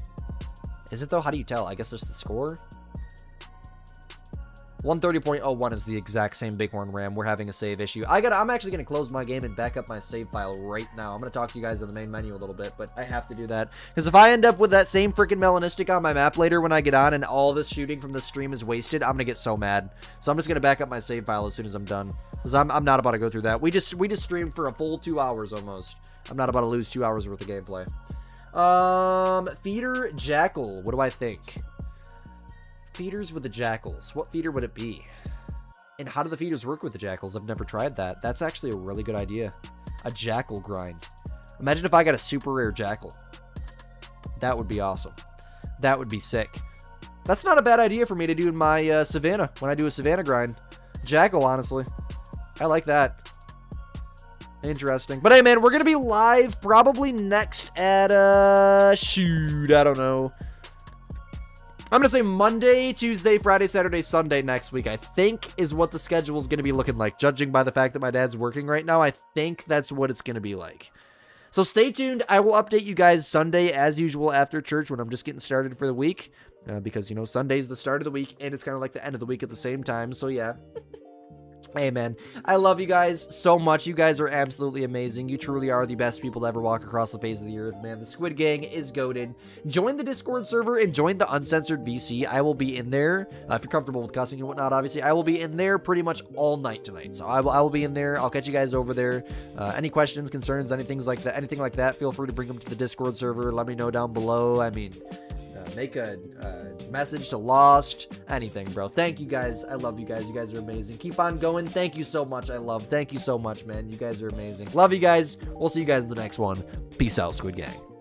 Is it, though? How do you tell? I guess there's the score. 130.01 is the exact same Bighorn Ram. We're having a save issue. I'm actually going to close my game and back up my save file right now. I'm going to talk to you guys in the main menu a little bit, but I have to do that. Because if I end up with that same freaking melanistic on my map later when I get on and all this shooting from the stream is wasted, I'm going to get so mad. So I'm just going to back up my save file as soon as I'm done. Because I'm not about to go through that. We just streamed for a full 2 hours almost. I'm not about to lose 2 hours worth of gameplay. Feeder Jackal. What do I think? Feeders with the jackals. What feeder would it be? And how do the feeders work with the jackals? I've never tried that. That's actually a really good idea. A jackal grind. Imagine if I got a super rare jackal. That would be awesome. That would be sick. That's not a bad idea for me to do in my savannah. When I do a savannah grind. Jackal, honestly. I like that. Interesting. But hey, man, we're going to be live probably next at, shoot, I don't know. I'm going to say Monday, Tuesday, Friday, Saturday, Sunday next week, I think is what the schedule is going to be looking like. Judging by the fact that my dad's working right now, I think that's what it's going to be like. So stay tuned. I will update you guys Sunday as usual after church when I'm just getting started for the week. Because, you know, Sunday's the start of the week and it's kind of like the end of the week at the same time. So, yeah. Hey, man, I love you guys so much. You guys are absolutely amazing. You truly are the best people to ever walk across the face of the earth, man. The Squid Gang is goated. Join the Discord server and join the Uncensored VC. I will be in there. If you're comfortable with cussing and whatnot, obviously. I will be in there pretty much all night tonight. So I will be in there. I'll catch you guys over there. Any questions, concerns, anything like that, feel free to bring them to the Discord server. Let me know down below. I mean, make a message to Lost, anything, bro. Thank you guys. I love you guys. You guys are amazing. Keep on going. Thank you so much. Thank you so much, man. You guys are amazing. Love you guys. We'll see you guys in the next one. Peace out, Squid Gang.